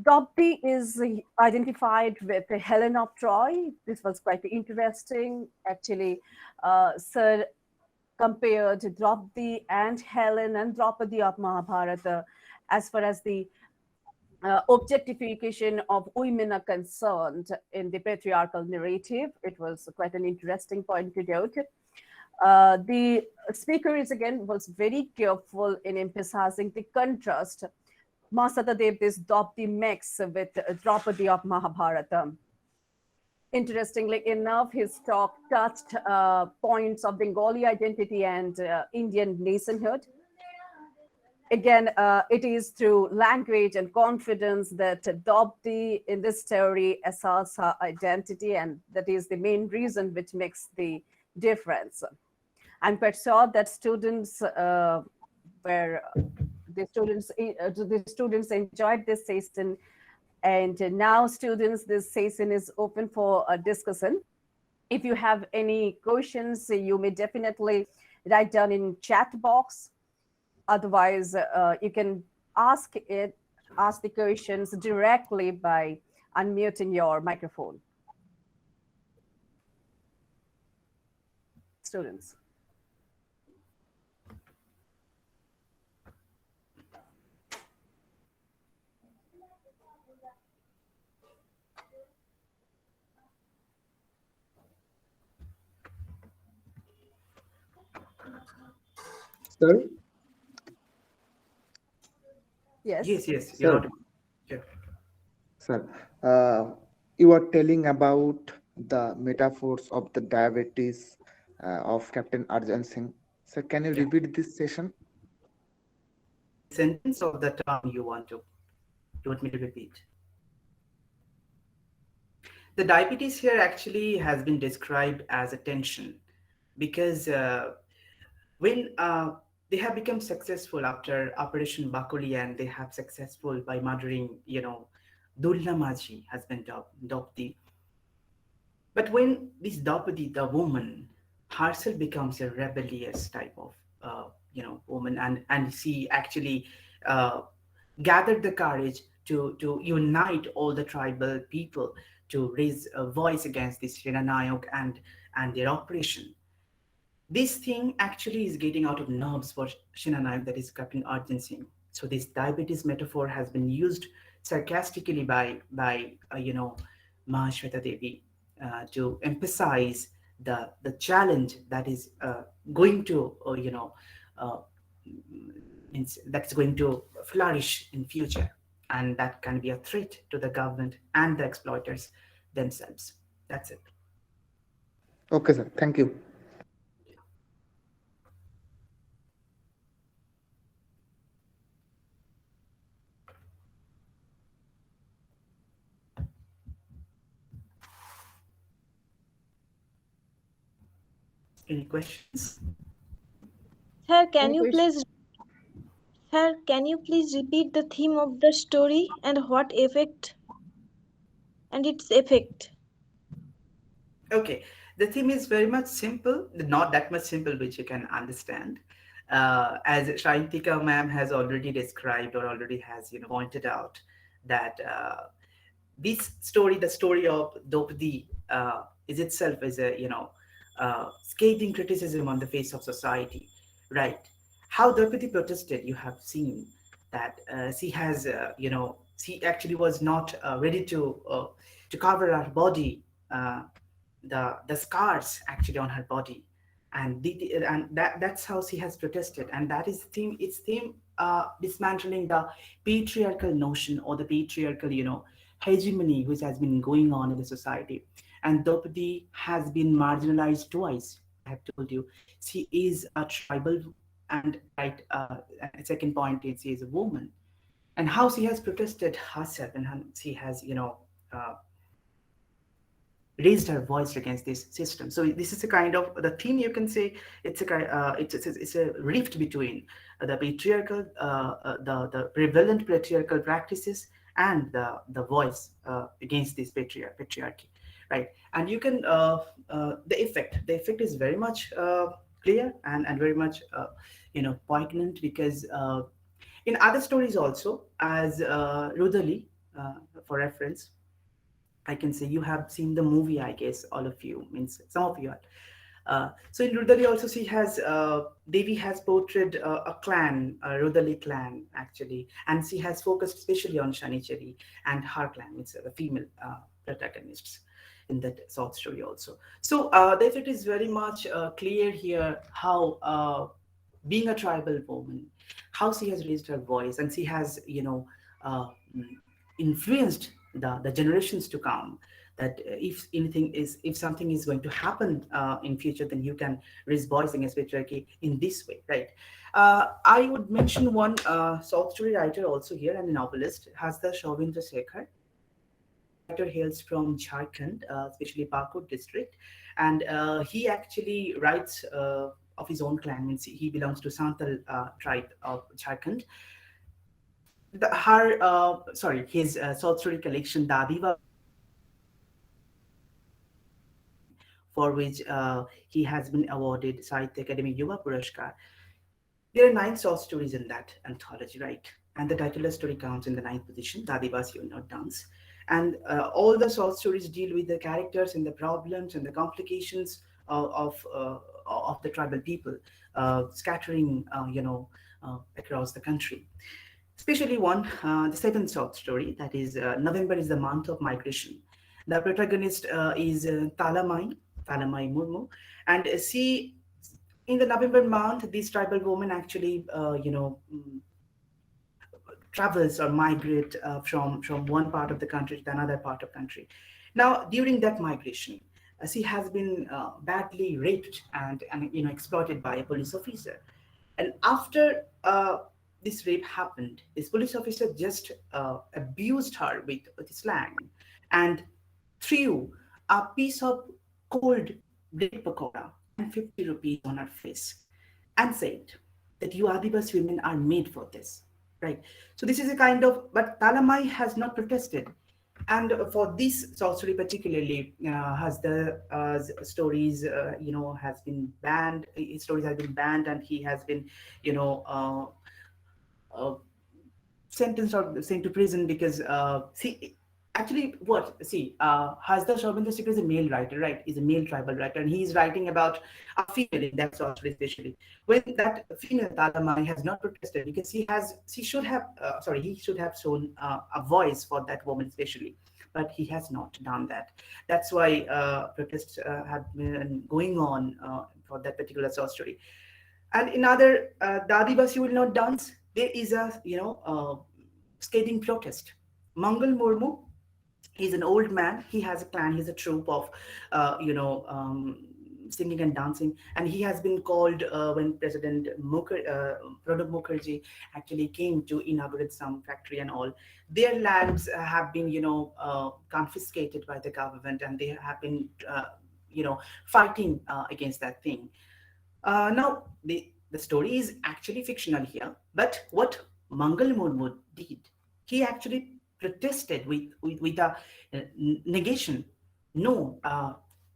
Draupadi is identified with Helen of Troy. This was quite interesting. Actually, Sir compared Draupadi and Helen and Draupadi of Mahabharata as far as the objectification of women are concerned in the patriarchal narrative. It was quite an interesting point to note. The speaker was very careful in emphasizing the contrast Mahasweta Devi's Draupadi makes with Draupadi of Mahabharata. Interestingly enough, his talk touched points of Bengali identity and Indian nationhood. Again, it is through language and confidence that Draupadi in this story asserts her identity, and that is the main reason which makes the difference. I'm quite sure that students enjoyed this session, and now students, this session is open for a discussion. If you have any questions, you may definitely write down in chat box. Otherwise, you can ask the questions directly by unmuting your microphone. Students. Sir? Yes. Yes. Sir. You're yeah. Sir, you are telling about the metaphors of the diabetes of Captain Arjan Singh. Sir, can you repeat this session? Sentence of the term you want me to repeat? The diabetes here actually has been described as a tension, because when they have become successful after Operation Bakuli, and they have successful by murdering, Dulna Maji, husband of Draupadi. But when this Draupadi, the woman herself, becomes a rebellious type of, woman, and she actually gathered the courage to unite all the tribal people to raise a voice against this Shenanayok and their operation. This thing actually is getting out of nerves for Shenanayok, that is Captain Arjan Singh. So this diabetes metaphor has been used sarcastically by Mahasweta Devi to emphasize the challenge that is going to that's going to flourish in future, and that can be a threat to the government and the exploiters themselves. That's it. Okay, sir. Thank you. Any questions? Sir, can you please repeat the theme of the story and its effect? Okay, the theme is very much simple, not that much simple, which you can understand. As Shaintika ma'am has already described, or already has pointed out, that this story, the story of Draupadi, is itself is a scathing criticism on the face of society, right? How Draupadi protested, you have seen that she has, she actually was not ready to cover her body, the scars actually on her body, and that's how she has protested, and that is theme. Its theme, dismantling the patriarchal notion, or the patriarchal hegemony which has been going on in the society. And Draupadi has been marginalized twice. I have told you, she is a tribal, and right. Second point is she is a woman, and how she has protested herself, and how she has uh, raised her voice against this system. So this is a kind of the theme, you can say. It's a kind it's a rift between the patriarchal the prevalent patriarchal practices and the voice against this patriarchy, right? And you can the effect is very much clear and very much poignant, because in other stories also, as Rudali, for reference, I can say you have seen the movie, I guess, all of you, means some of you are. So in Rudali also, she has, Devi has portrayed a clan, a Rudali clan actually, and she has focused especially on Shanichari and her clan, it's the female protagonists in that short story also. So the effect is very much clear here, how being a tribal woman, how she has raised her voice, and she has, uh, influenced the generations to come, that if something is going to happen in future, then you can raise voice against patriarchy in this way, right? I would mention one short story writer also here, and a novelist, Hasda Shovindra Shekhar. This writer hails from Jharkhand, especially Pakur district, and he actually writes of his own clan, means he belongs to Santal tribe of Jharkhand. His short story collection, Dadiva, for which he has been awarded Sahitya Academy Yuva Purashkar. There are 9 short stories in that anthology, right? And the titular story counts in the 9th position, Dadivas You Not Dance. And all the short stories deal with the characters and the problems and the complications of the tribal people scattering, across the country. Especially one, the 7th short story, that is November is the month of migration. The protagonist is Talamai Murmu, and she, in the November month, this tribal woman actually, travels or migrate from one part of the country to another part of country. Now, during that migration, she has been badly raped and exploited by a police officer. And after this rape happened, this police officer just abused her with slang and threw a piece of cold bread pakora and 50 rupees on her face and said that you Adivasi women are made for this, right? So this is a kind of, but Talamai has not protested. And for this sorcery particularly, has the stories, has been banned, his stories have been banned, and he has been, sentenced or sent to prison because, Hasda Shovindra Shekhar is a male writer, right? He's a male tribal writer, and he's writing about a female in that sorcery, especially. When that female Talamai has not protested, because he should have shown a voice for that woman, especially, but he has not done that. That's why protests have been going on for that particular sorcery. And in other Dadivas You Will Not Dance, there is a scathing protest. Mangal Murmu, he's an old man. He has a clan. He's a troupe of, singing and dancing. And he has been called when President Pranab Mukherjee actually came to inaugurate some factory and all. Their lands have been, confiscated by the government, and they have been, fighting against that thing. Now, the story is actually fictional here, but what Mangal Murmu did, he actually protested with a negation. No,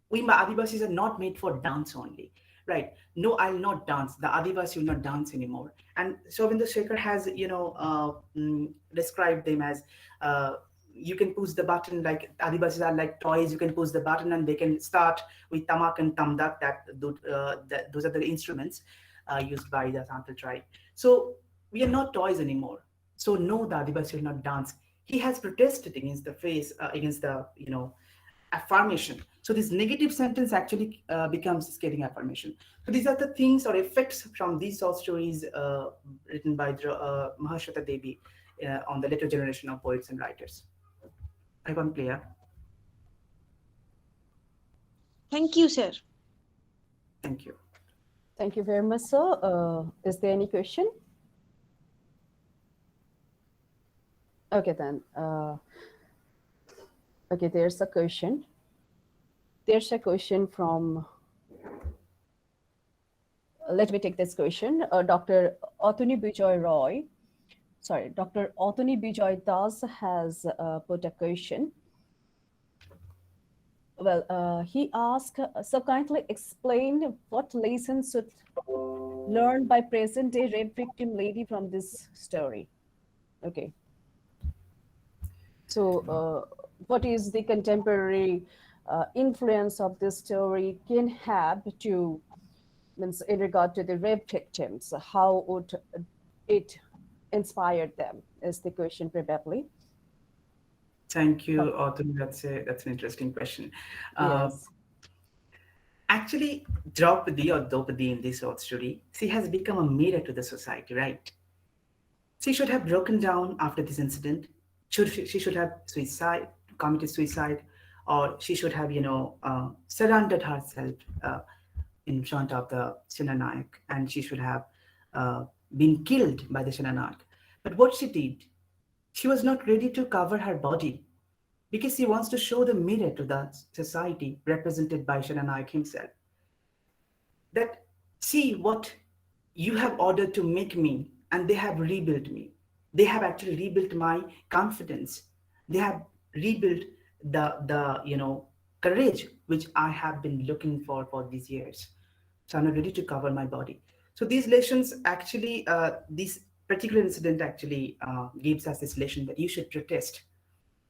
we Adivasis are not made for dance only, right? No, I'll not dance. The Adivasi will not dance anymore. And Shovindra Shekhar has, described them as, you can push the button, like Adivasis are like toys. You can push the button and they can start with tamak and tamdak. Those are the instruments used by the Santal tribe. So we are not toys anymore. So no, the Adivasi will not dance. He has protested against the affirmation. So this negative sentence actually becomes scathing affirmation. So these are the things or effects from these short stories written by Mahasweta Devi on the later generation of poets and writers. I can clear. Thank you, sir. Thank you. Thank you very much, sir. Is there any question? Okay, then. Okay, there's a question. There's a question from, let me take this question. Dr. Otuni Bijoy Roy, sorry, Dr. Otuni Bijoy Das has put a question. Well, he asked, so kindly explain what lessons should learn by present day rape victim lady from this story. Okay. So what is the contemporary influence of this story can have to, means in regard to the rape victims, how would it inspire them is the question probably. Thank you, Autumn. That's an interesting question. Yes. Actually, Draupadi in this short story, she has become a mirror to the society, right? She should have broken down after this incident. She should have committed suicide, or she should have, surrendered herself in front of the Senanayak, and she should have been killed by the Senanayak. But what she did, she was not ready to cover her body because she wants to show the mirror to the society represented by Senanayak himself. That, see what you have ordered to make me, and they have rebuilt me. They have actually rebuilt my confidence. They have rebuilt the courage which I have been looking for these years. So I'm not ready to cover my body. So these lessons actually, this particular incident actually gives us this lesson that you should protest.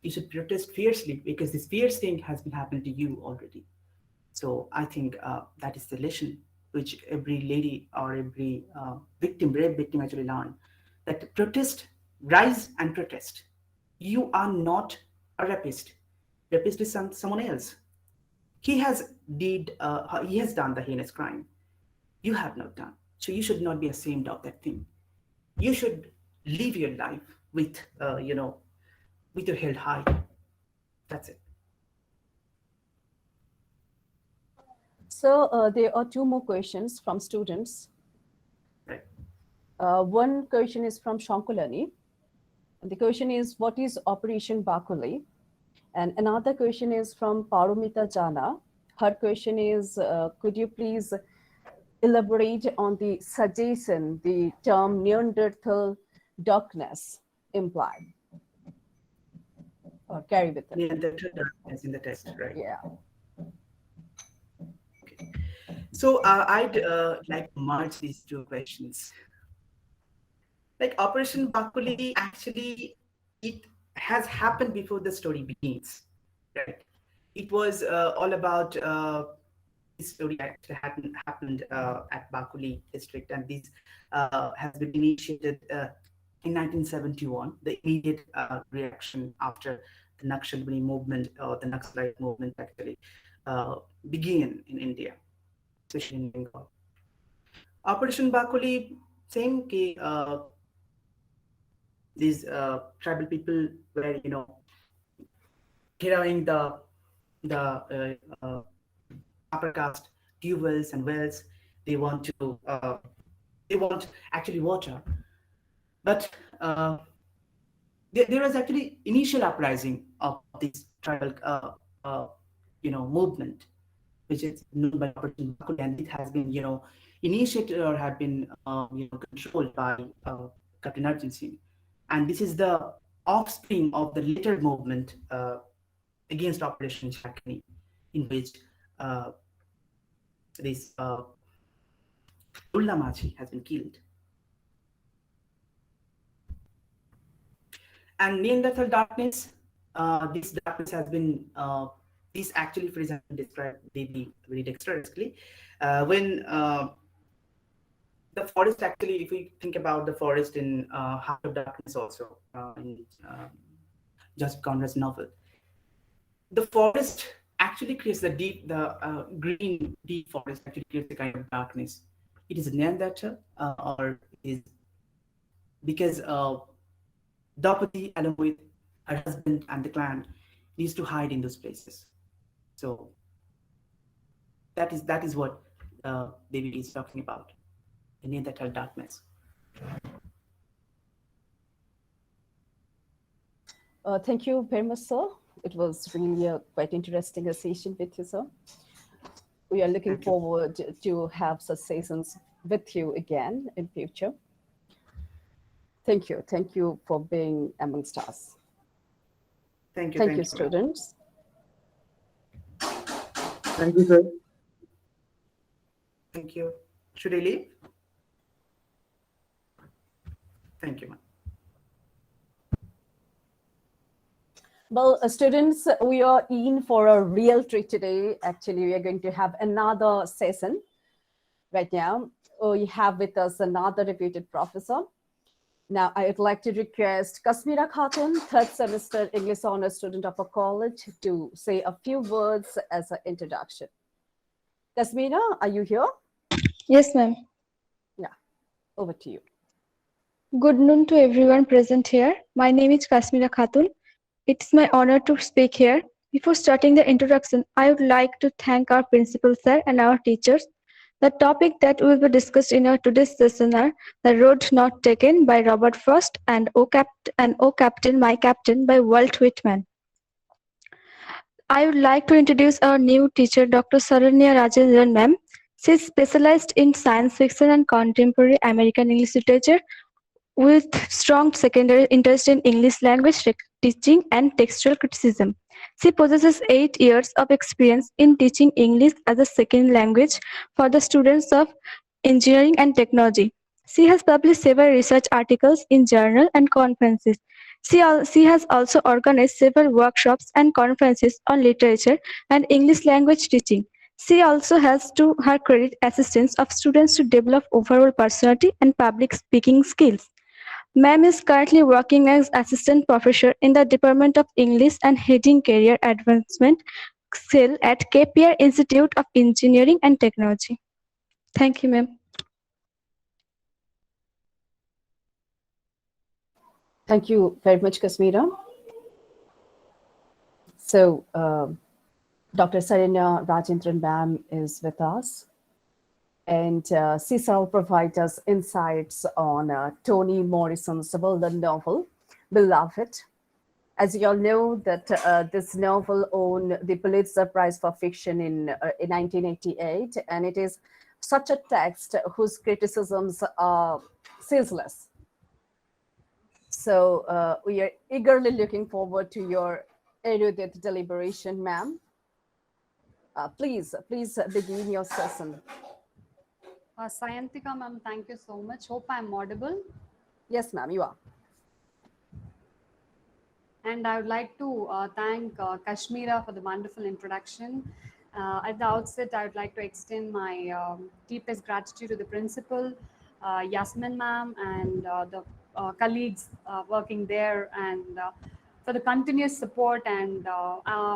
You should protest fiercely because this fierce thing has been happened to you already. So I think that is the lesson which every lady or every rape victim actually learn. That protest, rise and protest. You are not a rapist. Rapist is someone else. He has done the heinous crime. You have not done. So you should not be ashamed of that thing. You should live your life with with your head high. That's it. So there are two more questions from students. Right. One question is from Shankulani. The question is, what is Operation Bakuli? And another question is from Paromita Jana. Her question is, could you please elaborate on the suggestion the term Neanderthal darkness implied or carry with it? Neanderthal darkness in the text, right? Yeah. Okay. So I'd like to merge these two questions. Like Operation Bakuli, actually, it has happened before the story begins, right? It was all about this story actually happened at Bakuli district, and this has been initiated in 1971, the immediate reaction after the Naxalbari movement, or the Naxalite movement actually began in India, especially in Bengal. Operation Bakuli, same ki, these tribal people were, carrying the upper caste tubewells and wells. They want actually water, but there was actually initial uprising of this tribal movement, which is known by Operation Bakuli, and it has been initiated or have been controlled by Captain Arjun Singh. And this is the offspring of the later movement against Operation Shakni, in which this Ulla Machi has been killed. And Neanderthal darkness, this darkness has been, this actually, for example, described Devi very dexterously. When the forest actually, if we think about the forest in Heart of Darkness also, in Joseph Conrad's novel, the forest actually creates the green deep forest actually creates a kind of darkness. It is Neanderthal, or is because Draupadi, along with her husband and the clan, needs to hide in those places. So that is what Devi is talking about, the Neanderthal darkness. Thank you very much, sir, It was really a quite interesting session with you, sir. We are looking Thank you. forward to have such sessions with you again in future. Thank you. Thank you for being amongst us. Thank you. Thank you, Thank you, ma'am. students. Thank you, sir. Thank you. Should I leave? Thank you, ma'am. Well, students, we are in for a real treat today. Actually, we are going to have another session right now. We have with us another reputed professor. Now, I would like to request Kasmira Khatun, third semester English honors student of a college, to say a few words as an introduction. Kasmira, are you here? Yes, ma'am. Over to you. Good noon to everyone present here. My name is Kasmira Khatun. It's my honor to speak here. Before starting the introduction, I would like to thank our principal sir and our teachers. The topic that will be discussed in our today's session are The Road Not Taken by Robert Frost and O Captain, My Captain by Walt Whitman. I would like to introduce our new teacher, Dr. Saranya Rajendran ma'am. She is specialized in science fiction and contemporary American English literature with strong secondary interest in English language teaching and textual criticism. She possesses 8 years of experience in teaching English as a second language for the students of engineering and technology. She has published several research articles in journals and conferences. She has also organized several workshops and conferences on literature and English language teaching. She also has to her credit assistance of students to develop overall personality and public speaking skills. Ma'am is currently working as assistant professor in the Department of English and heading career advancement cell at KPR Institute of Engineering and Technology. Thank you, ma'am. Thank you very much, Kasmira. So, Dr. Saranya Rajendran ma'am is with us, and she shall provide us insights on Toni Morrison's well-known novel, Beloved. As you all know, that this novel won the Pulitzer Prize for Fiction in 1988, and it is such a text whose criticisms are ceaseless. So we are eagerly looking forward to your erudite deliberation, ma'am. Please begin your session. Sayantika ma'am, thank you so much. Hope I'm audible. Yes, ma'am, you are. And I would like to thank Kashmira for the wonderful introduction. At the outset, I would like to extend my deepest gratitude to the principal, Yasmin ma'am, and the colleagues working there, and for the continuous support and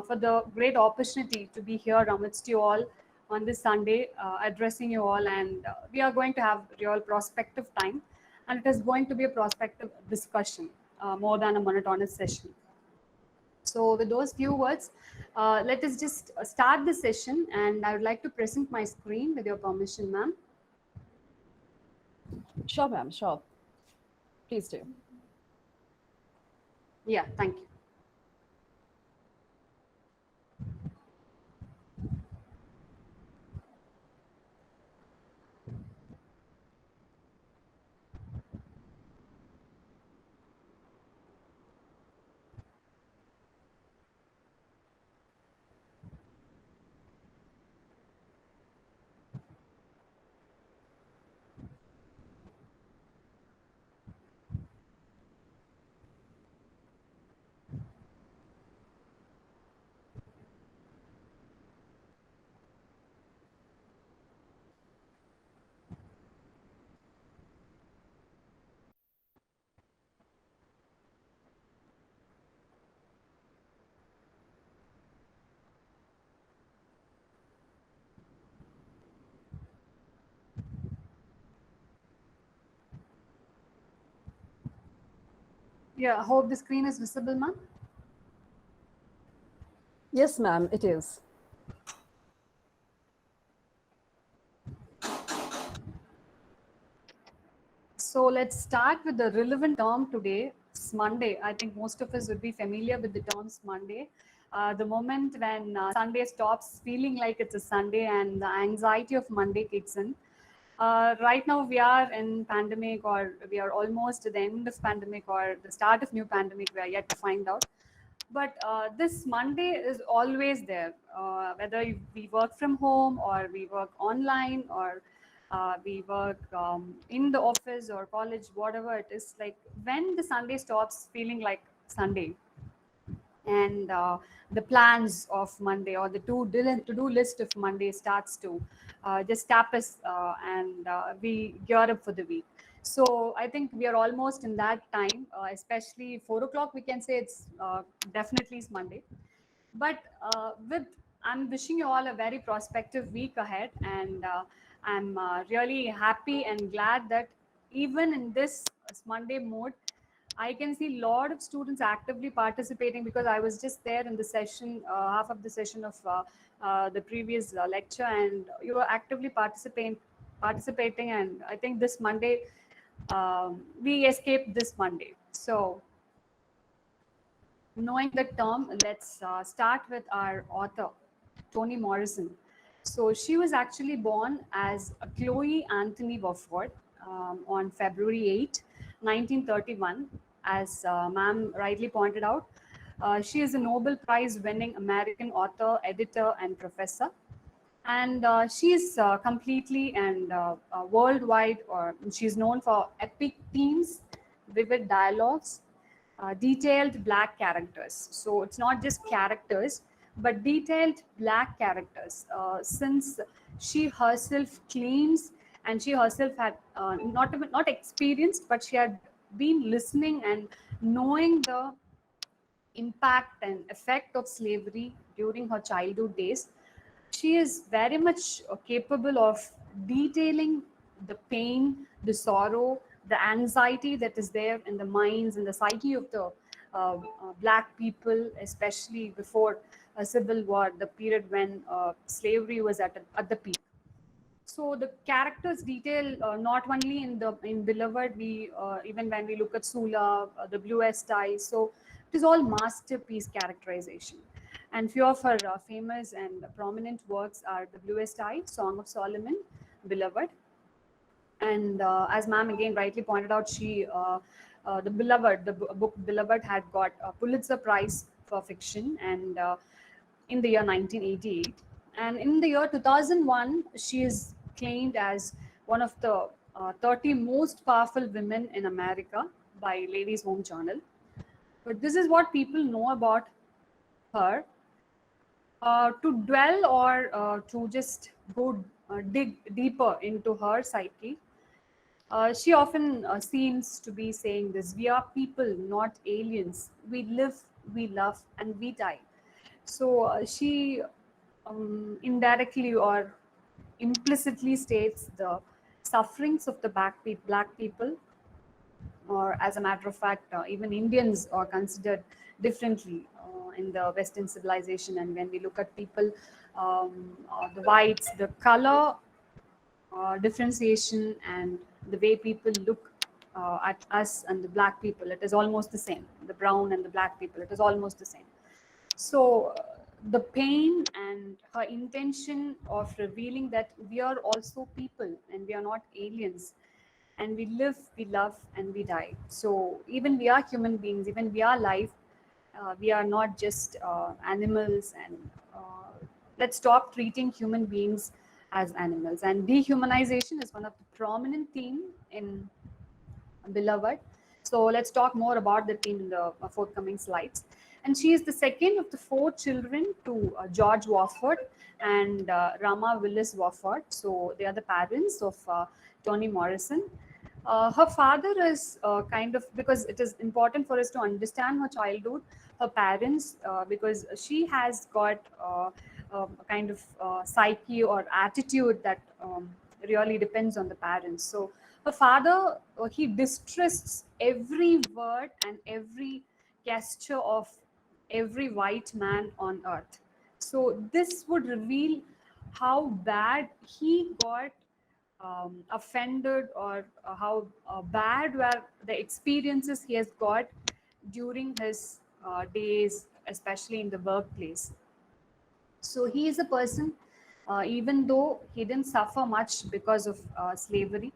for the great opportunity to be here amidst you all on this Sunday, addressing you all. And we are going to have real prospective time, and it is going to be a prospective discussion more than a monotonous session. So with those few words, let us just start the session, and I would like to present my screen with your permission, ma'am. Sure, ma'am, sure. Please do. Yeah, thank you. Yeah, I hope the screen is visible, ma'am. Yes, ma'am, it is. So let's start with the relevant term today, it's Monday. I think most of us would be familiar with the terms Monday. The moment when Sunday stops feeling like it's a Sunday and the anxiety of Monday kicks in. Right now we are in pandemic, or we are almost at the end of pandemic or the start of new pandemic. We are yet to find out. But this Monday is always there, whether we work from home or we work online or we work in the office or college, whatever it is. Like when the Sunday stops feeling like Sunday, and the plans of Monday or the to-do list of Monday starts to just tap us, and we gear up for the week. So I think we are almost in that time, especially 4 o'clock. We can say it's definitely is Monday. But I'm wishing you all a very prospective week ahead, and I'm really happy and glad that even in this Monday mode, I can see a lot of students actively participating, because I was just there in the session, half of the session of the previous lecture, and you were actively participating. And I think this Monday, we escaped this Monday. So knowing the term, let's start with our author, Toni Morrison. So she was actually born as Chloe Anthony Wofford on February 8, 1931. As ma'am rightly pointed out, she is a Nobel Prize winning American author, editor, and professor. And she is completely and worldwide, or she's known for epic themes, vivid dialogues, detailed black characters. So it's not just characters, but detailed black characters. Since she herself claims, and she herself had not experienced, but she had been listening and knowing the impact and effect of slavery during her childhood days, she is very much capable of detailing the pain, the sorrow, the anxiety that is there in the minds and the psyche of the black people, especially before a civil war, the period when slavery was at the peak. So the characters detail not only in Beloved, we even when we look at Sula, the Bluest Eyes, so it is all masterpiece characterization. And few of her famous and prominent works are The Bluest Eye, Song of Solomon, Beloved. And as ma'am again rightly pointed out, she the Beloved, the book Beloved had got a Pulitzer Prize for fiction, and in the year 1988. And in the year 2001, she is claimed as one of the 30 most powerful women in America by Ladies' Home Journal. But this is what people know about her. To dwell or to just go dig deeper into her psyche, she often seems to be saying this: we are people, not aliens. We live, we love, and we die. So she indirectly or implicitly states the sufferings of the black people, or as a matter of fact, even Indians are considered differently in the Western civilization. And when we look at people, the whites, the color differentiation and the way people look at us and the black people, it is almost the same. The brown and the black people, it is almost the same. So the pain and her intention of revealing that we are also people and we are not aliens, and we live, we love, and we die. So even we are human beings, even we are life. We are not just animals, and let's stop treating human beings as animals. And dehumanization is one of the prominent theme in Beloved. So let's talk more about the theme in the forthcoming slides. And she is the second of the 4 children to George Wofford and Rama Willis Wofford. So they are the parents of Toni Morrison. Her father is kind of, because it is important for us to understand her childhood, her parents, because she has got a kind of psyche or attitude that really depends on the parents. So her father, he distrusts every word and every gesture of every white man on earth. So this would reveal how bad he got offended, or how bad were the experiences he has got during his days, especially in the workplace. So he is a person, even though he didn't suffer much because of slavery,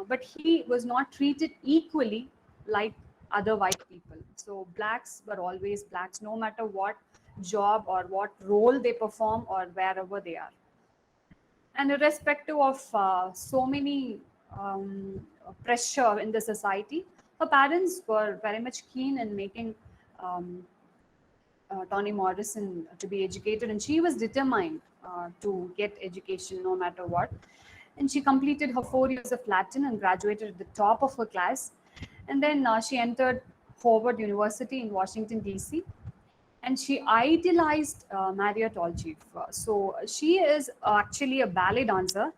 but he was not treated equally like other white people. So blacks were always blacks, no matter what job or what role they perform or wherever they are. And irrespective of so many pressure in the society, her parents were very much keen in making um, Toni Morrison to be educated, and she was determined to get education no matter what. And she completed her 4 years of Latin and graduated at the top of her class. And then she entered Howard University in Washington, D.C. And she idolized Maria Tolchief. So she is actually a ballet dancer.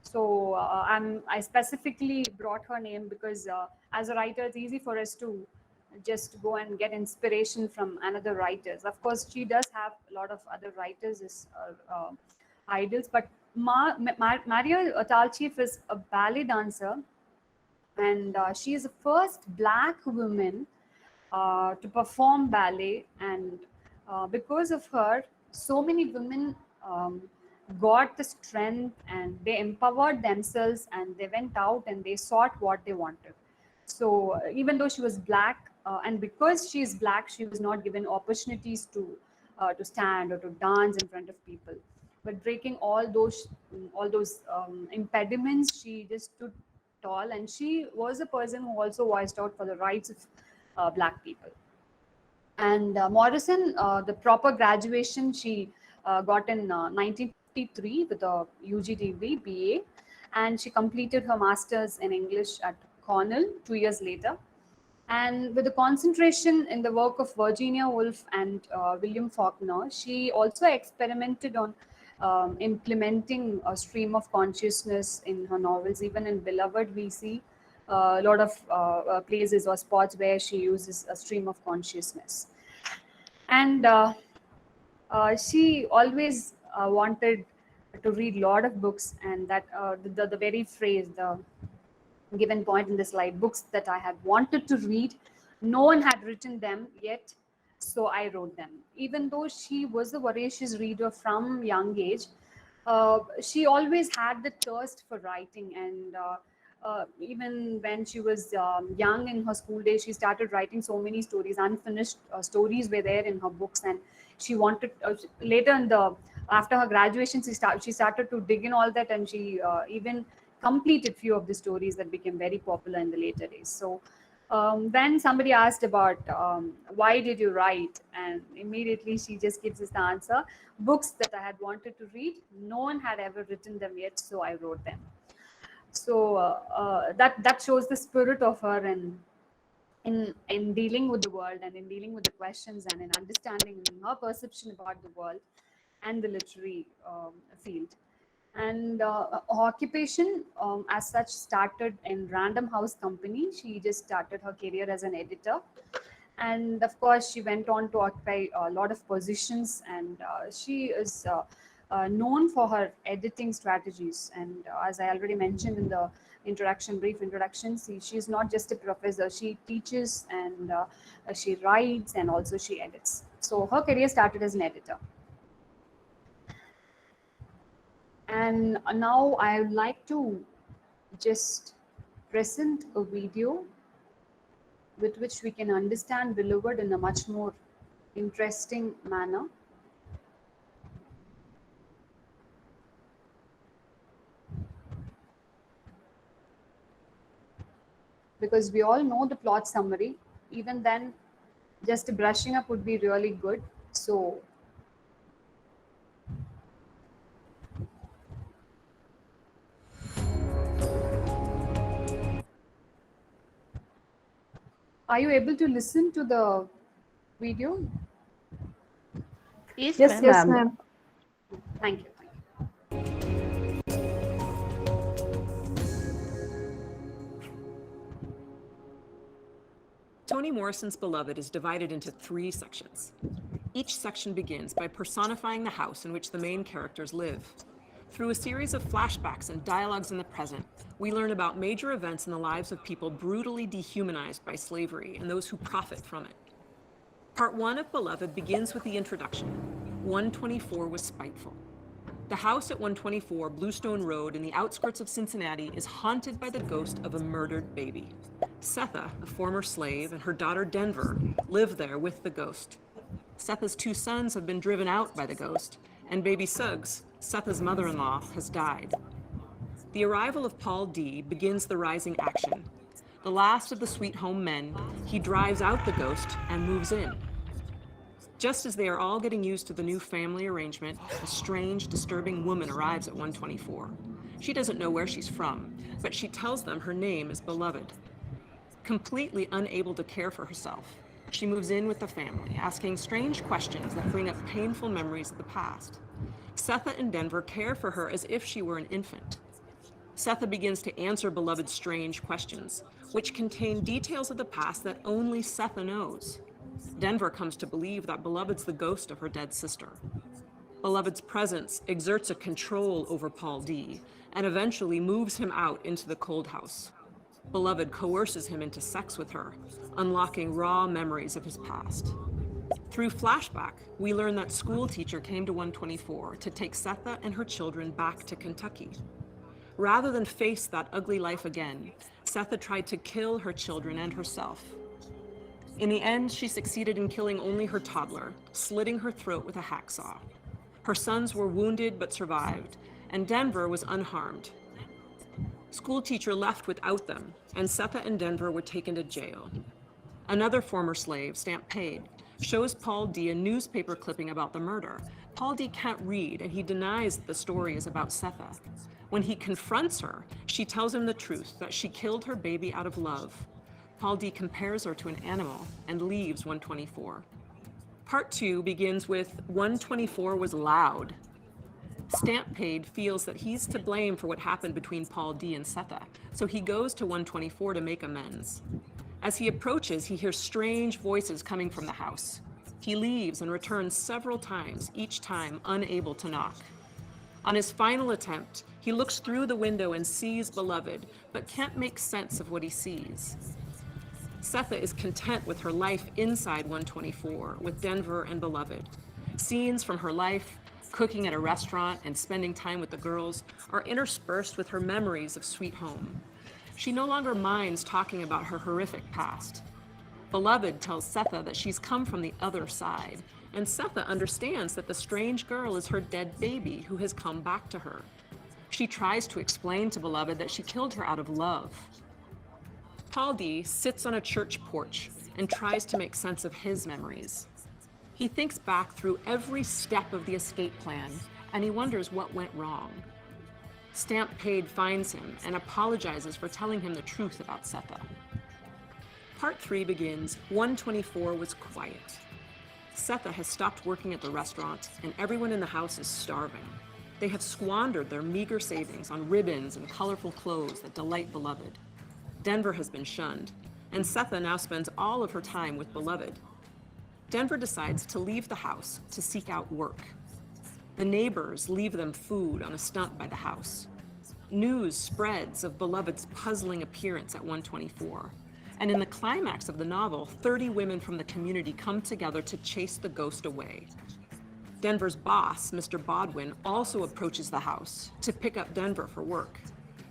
So I specifically brought her name because as a writer, it's easy for us to just go and get inspiration from another writers. Of course, she does have a lot of other writers as idols, but Maria Tolchief is a ballet dancer, and she is the first black woman to perform ballet. And because of her, so many women got the strength and they empowered themselves and they went out and they sought what they wanted. So even though she was black, and because she is black, she was not given opportunities to stand or to dance in front of people. But breaking all those impediments, she just stood tall, and she was a person who also voiced out for the rights of black people. And Morrison, the proper graduation she got in 1953 with a UG BA, and she completed her master's in English at Cornell 2 years later. And with the concentration in the work of Virginia Woolf and William Faulkner, she also experimented on implementing a stream of consciousness in her novels. Even in Beloved, we see a lot of places or spots where she uses a stream of consciousness. And she always wanted to read a lot of books, and that the very phrase, the given point in the slide, books that I had wanted to read, no one had written them yet, so I wrote them. Even though she was a voracious reader from young age, she always had the thirst for writing. And even when she was young in her school days, she started writing so many stories. Unfinished stories were there in her books, and she wanted later in the after her graduation, she started to dig in all that, and she even completed few of the stories that became very popular in the later days. So when somebody asked about why did you write, and immediately she just gives us the answer: books that I had wanted to read, no one had ever written them yet, so I wrote them. So that shows the spirit of her, and in dealing with the world, and in dealing with the questions, and in understanding her perception about the world and the literary field. And her occupation as such started in Random House Company. She just started her career as an editor, and of course she went on to occupy a lot of positions, and she is known for her editing strategies. And as I already mentioned in the brief introduction, she is not just a professor, she teaches, and she writes, and also she edits. So her career started as an editor. And now I would like to just present a video with which we can understand Beloved in a much more interesting manner. Because we all know the plot summary, even then just brushing up would be really good. So are you able to listen to the video? Yes, Yes, ma'am. ma'am. Thank you. Toni Morrison's Beloved is divided into 3 sections. Each section begins by personifying the house in which the main characters live. Through a series of flashbacks and dialogues in the present, we learn about major events in the lives of people brutally dehumanized by slavery and those who profit from it. Part 1 of Beloved begins with the introduction. 124 was spiteful. The house at 124 Bluestone Road in the outskirts of Cincinnati is haunted by the ghost of a murdered baby. Setha, a former slave, and her daughter Denver live there with the ghost. Setha's 2 sons have been driven out by the ghost, and baby Suggs, Setha's mother-in-law, has died. The arrival of Paul D begins the rising action. The last of the Sweet Home men, he drives out the ghost and moves in. Just as they are all getting used to the new family arrangement, a strange, disturbing woman arrives at 124. She doesn't know where she's from, but she tells them her name is Beloved. Completely unable to care for herself, she moves in with the family, asking strange questions that bring up painful memories of the past. Setha and Denver care for her as if she were an infant. Setha begins to answer Beloved's strange questions, which contain details of the past that only Setha knows. Denver comes to believe that Beloved's the ghost of her dead sister. Beloved's presence exerts a control over Paul D and eventually moves him out into the cold house. Beloved coerces him into sex with her, unlocking raw memories of his past. Through flashback, we learn that school teacher came to 124 to take Setha and her children back to Kentucky. Rather than face that ugly life again, Setha tried to kill her children and herself. In the end, she succeeded in killing only her toddler, slitting her throat with a hacksaw. Her sons were wounded but survived, and Denver was unharmed. School teacher left without them, and Setha and Denver were taken to jail. Another former slave, Stamp Paid, shows Paul D a newspaper clipping about the murder. Paul D can't read, and he denies that the story is about Setha. When he confronts her, she tells him the truth, that she killed her baby out of love. Paul D compares her to an animal and leaves 124. Part 2 begins with 124 was loud. Stamp Paid feels that he's to blame for what happened between Paul D and Setha, so he goes to 124 to make amends. As he approaches, he hears strange voices coming from the house. He leaves and returns several times, each time unable to knock. On his final attempt, he looks through the window and sees Beloved, but can't make sense of what he sees. Setha is content with her life inside 124, with Denver and Beloved. Scenes from her life, cooking at a restaurant and spending time with the girls, are interspersed with her memories of Sweet Home. She no longer minds talking about her horrific past. Beloved tells Setha that she's come from the other side, and Setha understands that the strange girl is her dead baby who has come back to her. She tries to explain to Beloved that she killed her out of love. Paul D sits on a church porch and tries to make sense of his memories. He thinks back through every step of the escape plan, and he wonders what went wrong. Stamp Paid finds him and apologizes for telling him the truth about Setha. Part 3 begins, 124 was quiet. Setha has stopped working at the restaurant, and everyone in the house is starving. They have squandered their meager savings on ribbons and colorful clothes that delight Beloved. Denver has been shunned, and Setha now spends all of her time with Beloved. Denver decides to leave the house to seek out work. The neighbors leave them food on a stump by the house. News spreads of Beloved's puzzling appearance at 124. And in the climax of the novel, 30 women from the community come together to chase the ghost away. Denver's boss, Mr. Bodwin, also approaches the house to pick up Denver for work.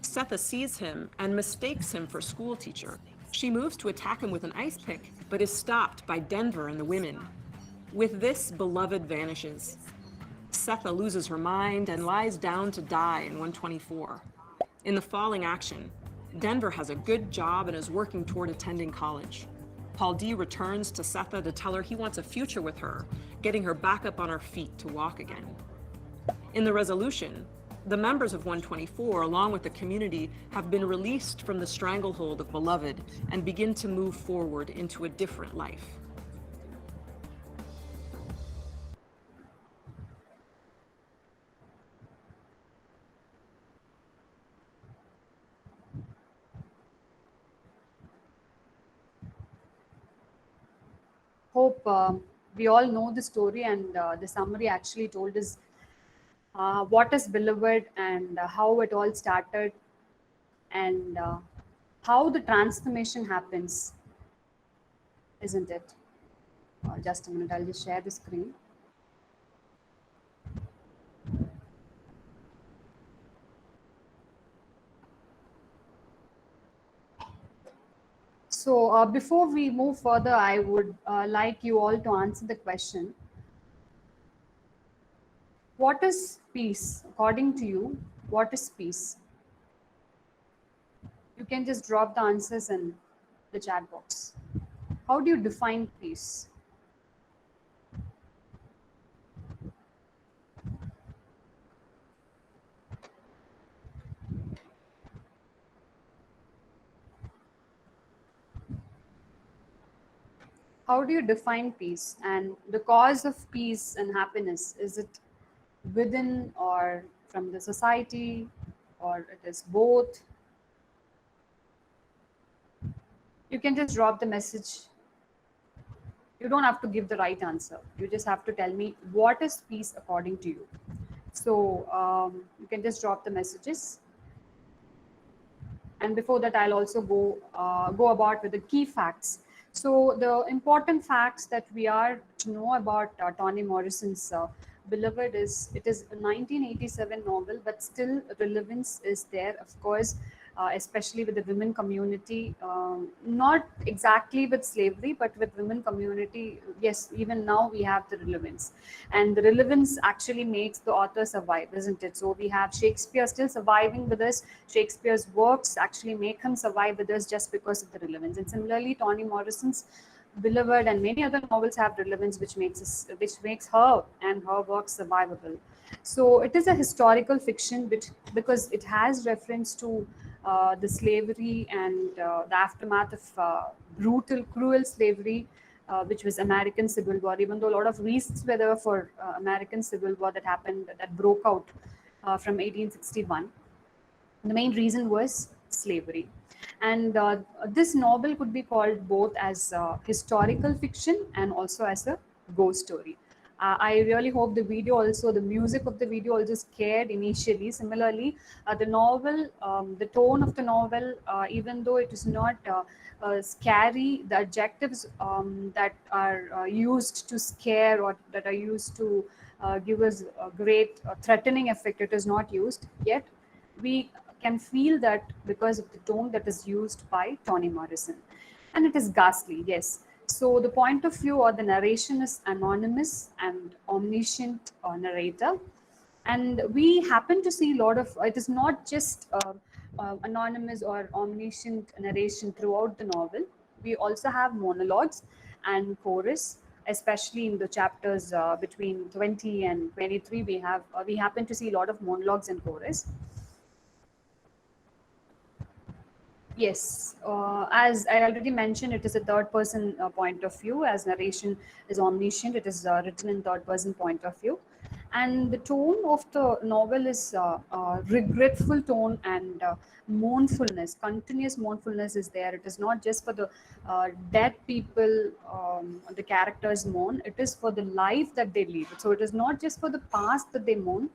Setha sees him and mistakes him for school teacher. She moves to attack him with an ice pick, but is stopped by Denver and the women. With this, Beloved vanishes. Setha loses her mind and lies down to die in 124. In the falling action, Denver has a good job and is working toward attending college. Paul D returns to Setha to tell her he wants a future with her, getting her back up on her feet to walk again. In the resolution, the members of 124, along with the community, have been released from the stranglehold of Beloved and begin to move forward into a different life. Hope we all know the story, and the summary actually told us what is Beloved and how it all started, and how the transformation happens, isn't it? Just a minute, I'll just share the screen. So before we move further, I would like you all to answer the question. What is peace? According to you, what is peace? You can just drop the answers in the chat box. How do you define peace? How do you define peace? And the cause of peace and happiness, is it within or from the society, or it is both? You can just drop the message. You don't have to give the right answer. You just have to tell me what is peace according to you. So you can just drop the messages. And before that, I'll also go about with the key facts. So the important facts that we are to know about Toni Morrison's Beloved is, it is a 1987 novel, but still relevance is there, of course, especially with the women community, not exactly with slavery, but with women community. Yes, even now we have the relevance, and the relevance actually makes the author survive, isn't it? So we have Shakespeare still surviving with us. Shakespeare's works actually make him survive with us just because of the relevance. And similarly, Toni Morrison's Beloved and many other novels have relevance, which makes her and her work survivable. So it is a historical fiction, because it has reference to the slavery and the aftermath of brutal, cruel slavery, which was American Civil War. Even though a lot of reasons were there for American Civil War that broke out from 1861, the main reason was slavery. And this novel could be called both as historical fiction and also as a ghost story. I really hope the music of the video also scared initially. Similarly, the novel, the tone of the novel, even though it is not scary, the adjectives that are used to scare, or that are used to give us a great threatening effect, it is not used yet. We can feel that because of the tone that is used by Toni Morrison. And it is ghastly, yes. So the point of view or the narration is anonymous and omniscient narrator. And we happen to see a lot of, it is not just anonymous or omniscient narration throughout the novel. We also have monologues and chorus, especially in the chapters between 20 and 23. We happen to see a lot of monologues and chorus. Yes, as I already mentioned, it is a third person point of view. As narration is omniscient, it is written in third person point of view. And the tone of the novel is regretful tone and mournfulness, continuous mournfulness is there. It is not just for the dead people, the characters mourn, it is for the life that they live. So it is not just for the past that they mourn,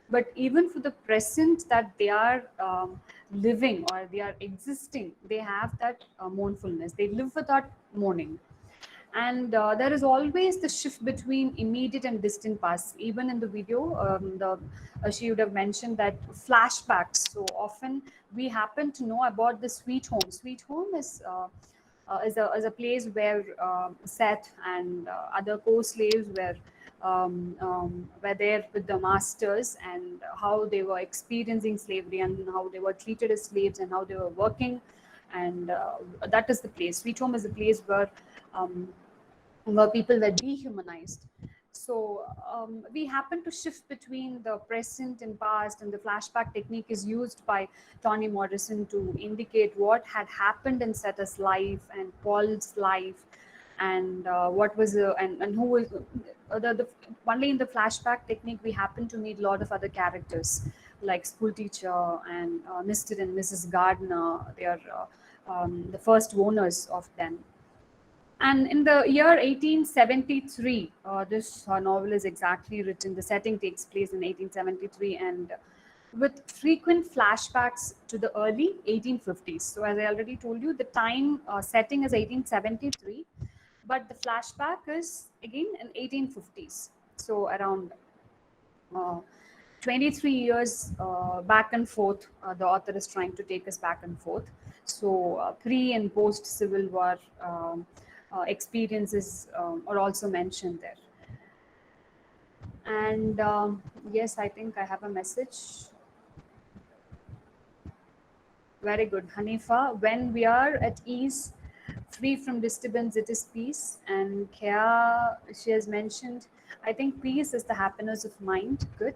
but even for the present that they are living or they are existing, they have that mournfulness. They live without mourning. And there is always the shift between immediate and distant past. Even in the video, she would have mentioned that flashbacks. So often we happen to know about the Sweet Home. Sweet Home is a place where Seth and other co-slaves were there with the masters, and how they were experiencing slavery and how they were treated as slaves and how they were working. And that is the place. Sweet Home is a place where people were dehumanized. So we happen to shift between the present and past, and the flashback technique is used by Toni Morrison to indicate what had happened in Seth's life and Paul's life, and what was and who was only in the flashback technique we happen to meet a lot of other characters like school teacher and Mr. and Mrs. Gardner. They are the first owners of them. And in the year 1873, this novel is exactly written. The setting takes place in 1873, and with frequent flashbacks to the early 1850s. So, as I already told you, the time setting is 1873, but the flashback is again in 1850s. So, around uh, 23 years back and forth, the author is trying to take us back and forth. So pre and post Civil War experiences are also mentioned there. And yes, I think I have a message. Very good, Hanifa. When we are at ease, free from disturbance, it is peace. And Kya, she has mentioned, I think peace is the happiness of mind. Good.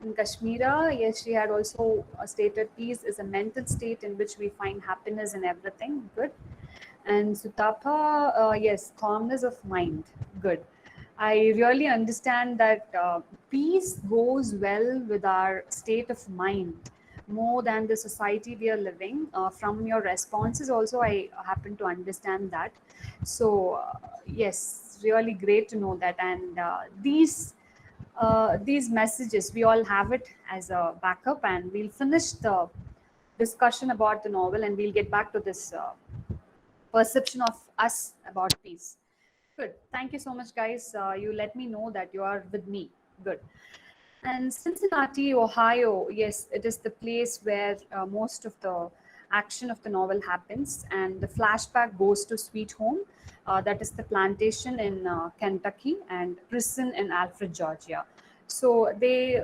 In Kashmira, yes, she had also stated peace is a mental state in which we find happiness in everything. Good. And Sutapa, yes, calmness of mind. Good. I really understand that peace goes well with our state of mind more than the society we are living. From your responses, also, I happen to understand that. So, yes, really great to know that. And these messages, we all have it as a backup, and we'll finish the discussion about the novel and we'll get back to this perception of us about peace. Good. Thank you so much, guys. You let me know that you are with me. Good. And Cincinnati, Ohio, yes, it is the place where most of the action of the novel happens, and the flashback goes to Sweet Home, that is the plantation in Kentucky, and prison in Alfred, Georgia. So they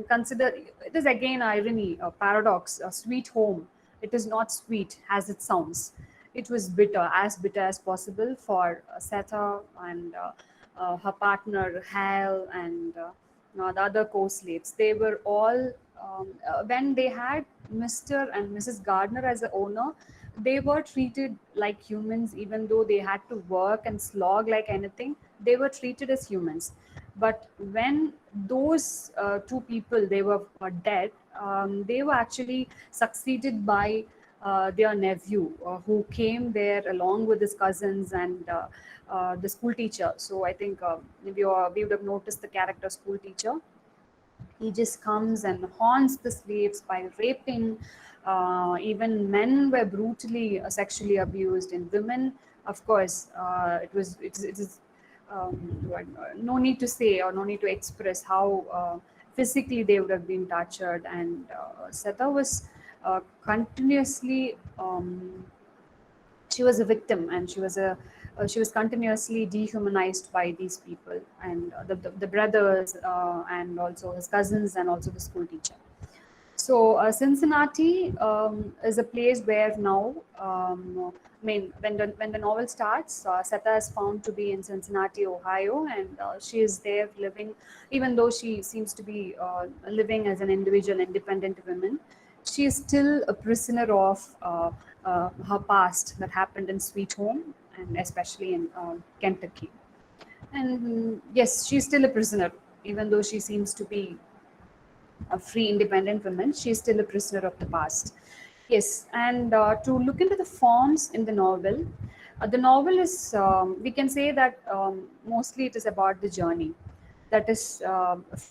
consider it is again irony, a paradox. Sweet Home, it is not sweet as it sounds. It was bitter as possible for Seta and her partner Hal and the other co-slaves. They were all, when they had Mr. and Mrs. Gardner as the owner, they were treated like humans, even though they had to work and slog like anything. They were treated as humans. But when those two people, they were dead, they were actually succeeded by their nephew, who came there along with his cousins and the school teacher. So I think we would have noticed the character school teacher. He just comes and haunts the slaves by raping. Even men were brutally sexually abused, and women, of course, it is no need to say or no need to express how physically they would have been tortured. And Seta was continuously she was a victim, and she was continuously dehumanized by these people, and the brothers and also his cousins and also the school teacher. So Cincinnati is a place where now, I mean, when the novel starts, Seta is found to be in Cincinnati, Ohio, and she is there living, even though she seems to be living as an individual, independent woman. She is still a prisoner of her past that happened in Sweet Home, and especially in Kentucky. And yes, she's still a prisoner, even though she seems to be a free, independent woman. She's still a prisoner of the past. Yes, and to look into the forms in the novel is, we can say that mostly it is about the journey. That is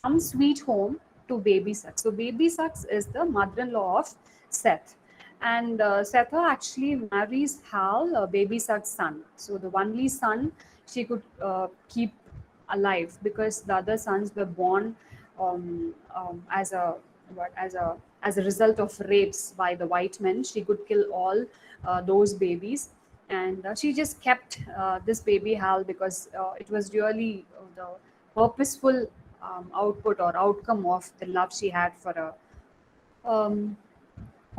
from Sweet Home to Baby Sucks. So Baby Sucks is the mother-in-law of Seth. And Seth actually marries Hal, Baby Suck's son. So the only son she could keep alive, because the other sons were born as a result of rapes by the white men. She could kill all those babies, and she just kept this baby Hal because it was really the purposeful output or outcome of the love she had for a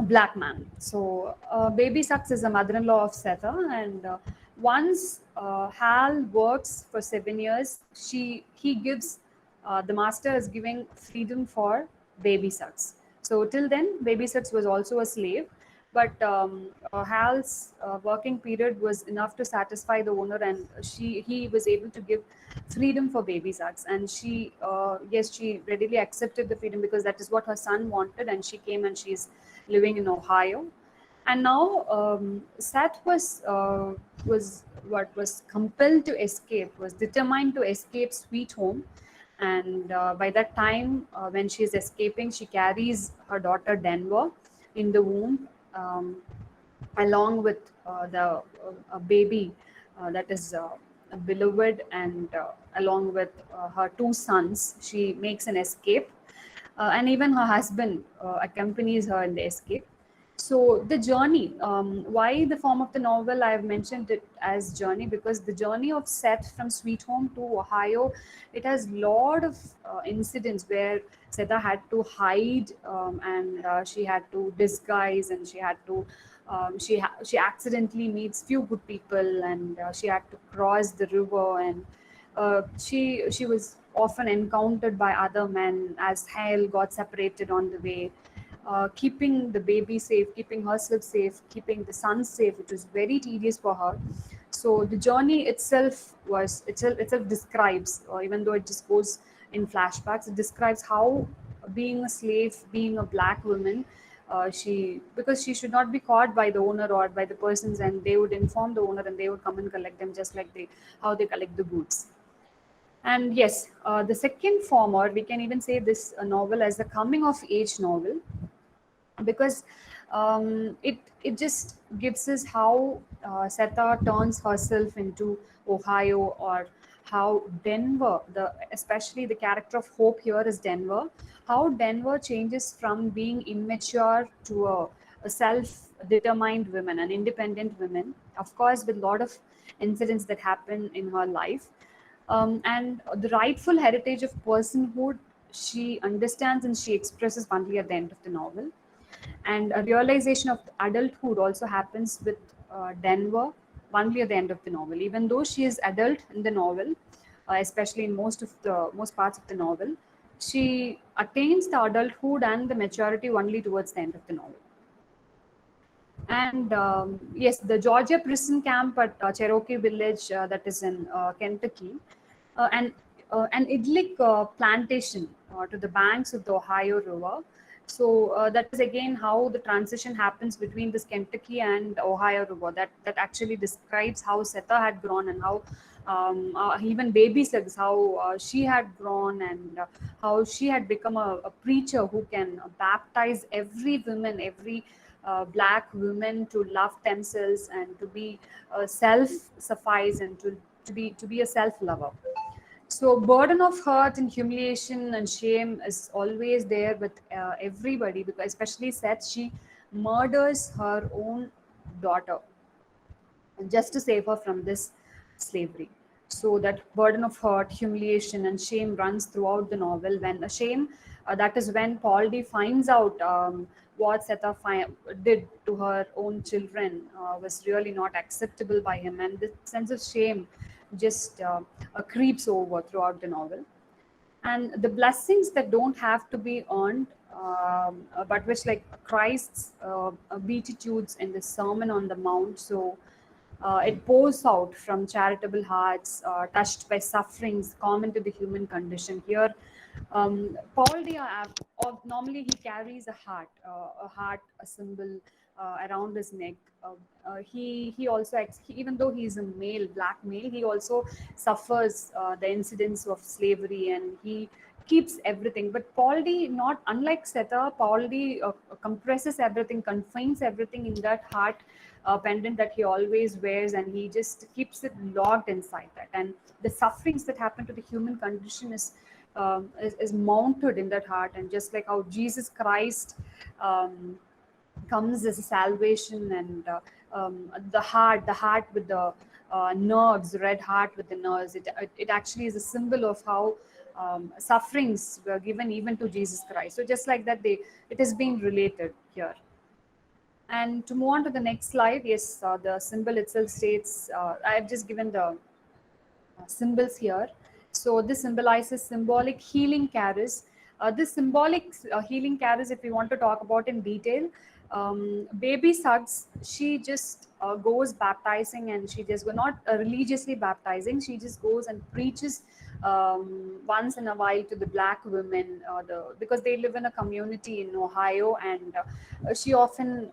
black man. So Baby Sucks is a mother-in-law of Setha, and once Hal works for 7 years, he gives the master is giving freedom for Baby Sucks. So till then, Baby Sucks was also a slave, but Hal's working period was enough to satisfy the owner, and he was able to give freedom for Baby Sucks. And she readily accepted the freedom because that is what her son wanted, and she came and she's living in Ohio. And now Seth was compelled to escape, was determined to escape sweet home. And by that time, when she is escaping, she carries her daughter Denver in the womb, along with a baby that is beloved, and along with her two sons. She makes an escape, and even her husband accompanies her in the escape. So the journey, why the form of the novel, I have mentioned it as journey, because the journey of Seth from Sweet Home to Ohio, it has lot of incidents where Seta had to hide, and she had to disguise, and she had to she accidentally meets few good people, and she had to cross the river, and she was often encountered by other men, as hell got separated on the way. Keeping the baby safe, keeping herself safe, keeping the son safe, which was very tedious for her. So the journey itself describes, even though it just goes in flashbacks, it describes how being a slave, being a black woman, because she should not be caught by the owner or by the persons, and they would inform the owner, and they would come and collect them, just like how they collect the goods. And yes, the second form, or we can even say this novel as a coming of age novel, because it just gives us how Seta turns herself into Ohio, or how Denver, especially the character of Hope here is Denver, how Denver changes from being immature to a self-determined woman, an independent woman, of course, with a lot of incidents that happen in her life. And the rightful heritage of personhood she understands and she expresses only at the end of the novel. And a realization of adulthood also happens with Denver only at the end of the novel. Even though she is adult in the novel, especially in most parts of the novel, she attains the adulthood and the maturity only towards the end of the novel. And yes, the Georgia prison camp at Cherokee Village, that is in Kentucky, and an idyllic plantation to the banks of the Ohio River. So that is again how the transition happens between this Kentucky and Ohio River. That actually describes how Seta had grown, and how even baby Suggs, how she had grown, and how she had become a preacher who can baptize every woman, every black women, to love themselves and to be self-suffice, and to be a self-lover. So burden of hurt and humiliation and shame is always there with everybody, because especially Seth, she murders her own daughter just to save her from this slavery. So that burden of hurt, humiliation, and shame runs throughout the novel. When a shame, that is when Paul D finds out what Seta did to her own children was really not acceptable by him, and the sense of shame just creeps over throughout the novel. And the blessings that don't have to be earned, but which, like Christ's beatitudes in the Sermon on the Mount, so it pours out from charitable hearts touched by sufferings common to the human condition. Here, Paul normally he carries a heart, a symbol around his neck. He also, even though he's a male, black male, he also suffers the incidents of slavery, and he keeps everything. But Paul D, not unlike Seta, Paul D compresses everything, confines everything in that heart pendant that he always wears, and he just keeps it locked inside that. And the sufferings that happen to the human condition is mounted in that heart. And just like how Jesus Christ comes as a salvation, and the heart with the nerves, red heart with the nerves, it actually is a symbol of how sufferings were given even to Jesus Christ. So just like that, it is being related here. And to move on to the next slide, yes, the symbol itself states, I have just given the symbols here. So this symbolizes symbolic healing charis. This symbolic healing charis, if we want to talk about in detail, baby Suggs, she just goes baptizing, and she just not religiously baptizing, she just goes and preaches once in a while to the black women, because they live in a community in Ohio, and she often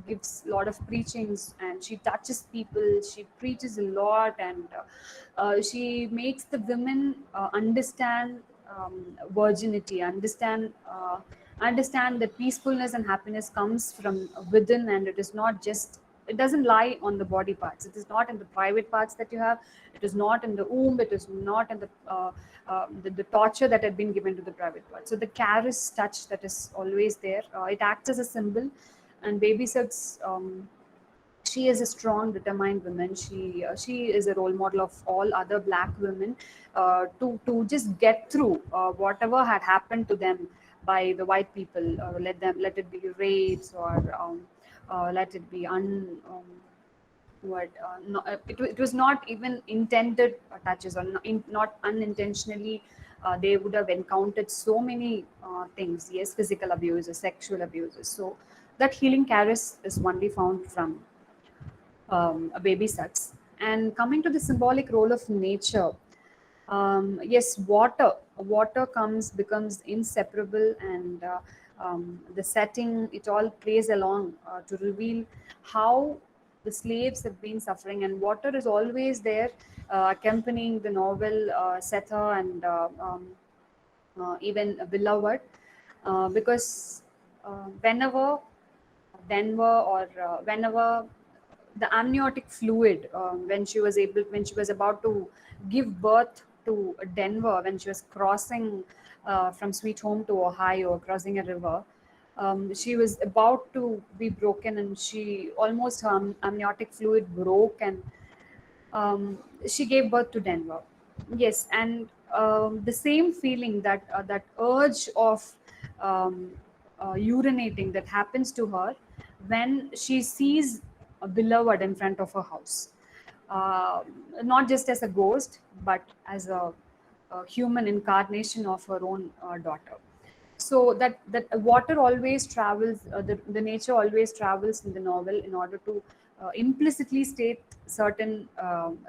gives a lot of preachings, and she touches people, she preaches a lot, and she makes the women understand virginity, understand that peacefulness and happiness comes from within, and it is not just, it doesn't lie on the body parts, it is not in the private parts that you have, it is not in the womb, it is not in the torture that had been given to the private part. So the caress touch that is always there, it acts as a symbol. And baby Suggs, she is a strong, determined woman. She is a role model of all other black women, to just get through whatever had happened to them by the white people. Let it be rapes, or let it be it was not even intended touches, or not unintentionally. They would have encountered so many things. Yes, physical abuses, sexual abuses. So that healing caress is only found from a baby Suggs. And coming to the symbolic role of nature, yes, water becomes inseparable, and the setting, it all plays along to reveal how the slaves have been suffering, and water is always there accompanying the novel, Setha, and even Beloved, because whenever whenever the amniotic fluid, when she was about to give birth to Denver, when she was crossing from Sweet Home to Ohio, crossing a river, she was about to be broken, and she almost, her amniotic fluid broke, and she gave birth to Denver. Yes, and the same feeling, that urge of urinating that happens to her when she sees a beloved in front of her house, not just as a ghost, but as a human incarnation of her own daughter. So that water always travels, the nature always travels in the novel in order to implicitly state certain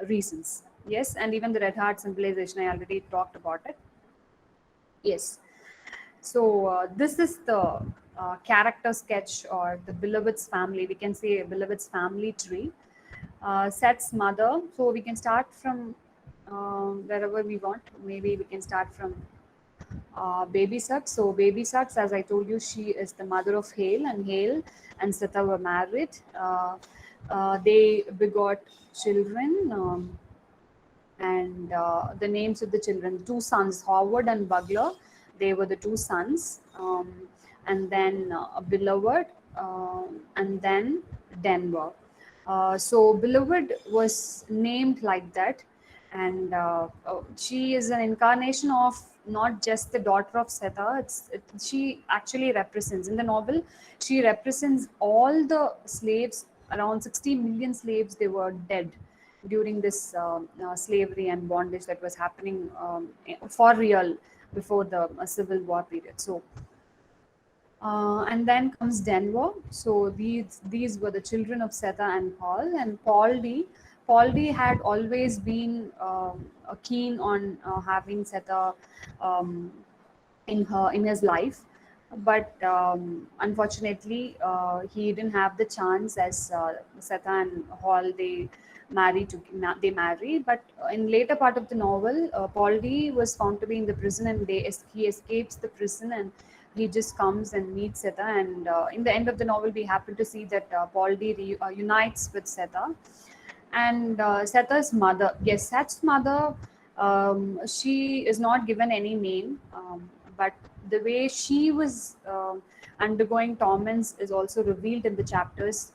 reasons. Yes, and even the red heart symbolization, I already talked about it. Yes. So this is the character sketch, or the beloved's family. We can say a beloved's family tree. Seth's mother. So we can start from wherever we want. Maybe we can start from Baby Suggs. So Baby Suggs, as I told you, she is the mother of Hale, and Hale and Setha were married. They begot children, and the names of the children, two sons, Howard and Bugler, they were the two sons, and then Beloved, and then Denver. So Beloved was named like that, and she is an incarnation of not just the daughter of Setha. She actually represents, in the novel, she represents all the slaves, around 60 million slaves. They were dead during this slavery and bondage that was happening for real before the Civil War period. So and then comes Denver. So these were the children of Setha and Paul. And Paul D had always been keen on having Setha in his life, but unfortunately he didn't have the chance, as Setha and Hall, they marry. But in later part of the novel, Paul D was found to be in the prison, and he escapes the prison, and he just comes and meets Setha. And in the end of the novel, we happen to see that Paul D unites with Setha. And Setha's mother, yes, Seth's mother, she is not given any name, but the way she was undergoing torments is also revealed in the chapters.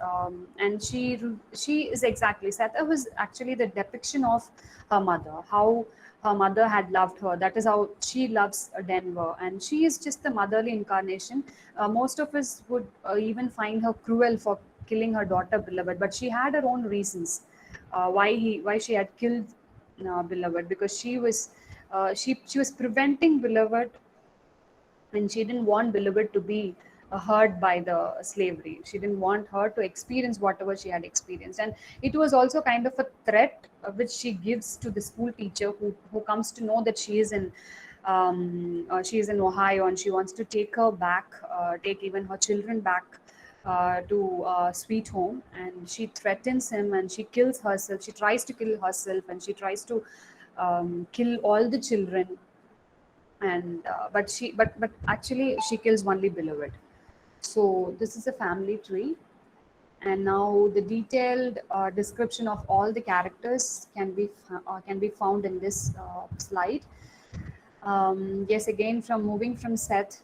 And she is exactly, Setha was actually the depiction of her mother, how her mother had loved her. That is how she loves Denver, and she is just the motherly incarnation. Most of us would even find her cruel for killing her daughter Beloved, but she had her own reasons why she had killed Beloved, because she was preventing Beloved, and she didn't want Beloved to be hurt by the slavery. She didn't want her to experience whatever she had experienced, and it was also kind of a threat which she gives to the school teacher who comes to know that she is in Ohio, and she wants to take her back, take even her children back to Sweet Home, and she threatens him and she kills herself. She tries to kill herself, and she tries to kill all the children, and but actually she kills only beloved. So this is a family tree, and now the detailed description of all the characters can be found in this slide. Yes, again, from moving from Seth,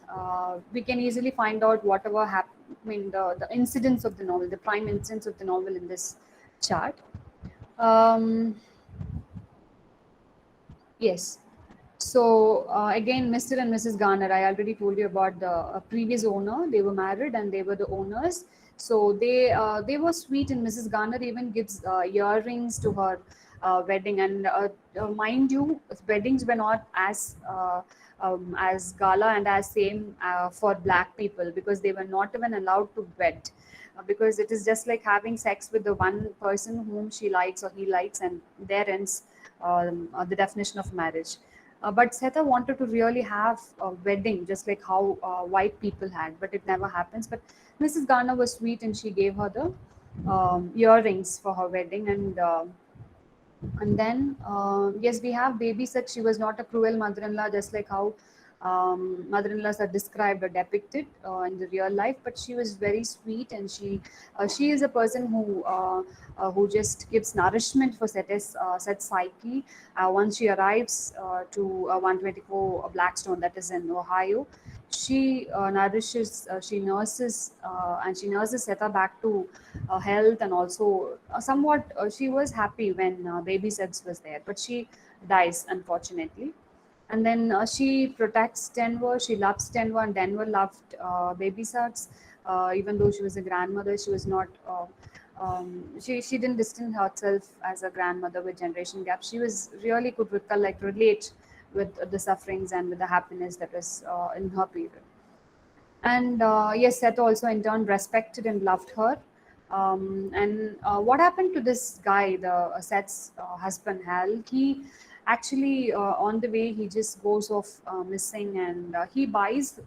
we can easily find out whatever happened. I mean, the incidents of the novel, the prime incidents of the novel in this chart. Yes. So again, Mr. and Mrs. Garner, I already told you about the previous owner. They were married and they were the owners. So they were sweet, and Mrs. Garner even gives earrings to her wedding. And mind you, weddings were not as gala and as same for black people, because they were not even allowed to wed. Because it is just like having sex with the one person whom she likes or he likes, and there ends the definition of marriage. But Setha wanted to really have a wedding, just like how white people had, but it never happens. But Mrs. Garner was sweet, and she gave her the earrings for her wedding. And then yes, we have baby Sat. She was not a cruel mother-in-law, just like how mother-in-laws are described or depicted in the real life. But she was very sweet, and she is a person who just gives nourishment for Set's psyche. Once she arrives to 124 Blackstone, that is in Ohio, she she nurses, and she nurses Setha back to health, and also somewhat she was happy when baby Seth was there, but she dies unfortunately. And then she protects Denver. She loves Denver, and Denver loved baby Sets. Even though she was a grandmother, she was not. She didn't distance herself as a grandmother with generation gap. She was really could relate with the sufferings and with the happiness that was in her period. And yes, Seth also in turn respected and loved her. And what happened to this guy, the Seth's husband Hal? He actually on the way he just goes off missing, and he buys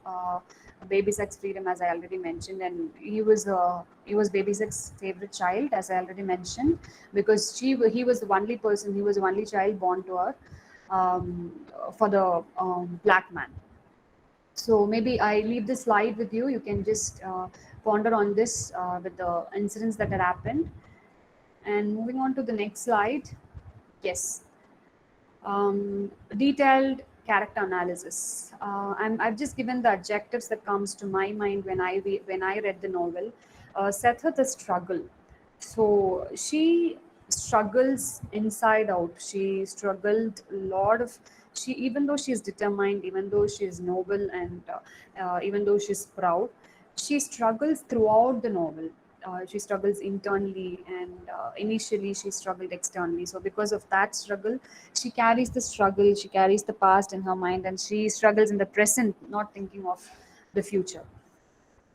baby Seth's freedom, as I already mentioned. And he was baby Seth's favorite child, as I already mentioned, because he was the only person, he was the only child born to her for the black man. So maybe I leave this slide with you. You can just ponder on this with the incidents that had happened. And moving on to the next slide. Yes. Detailed character analysis. I've just given the adjectives that comes to my mind when I read the novel. Setha, the struggle. So she struggles inside out. She struggled a lot of. She, even though she is determined, even though she is noble, and even though she's proud, she struggles throughout the novel. She struggles internally, and initially she struggled externally. So because of that struggle, she carries the struggle, she carries the past in her mind, and she struggles in the present, not thinking of the future.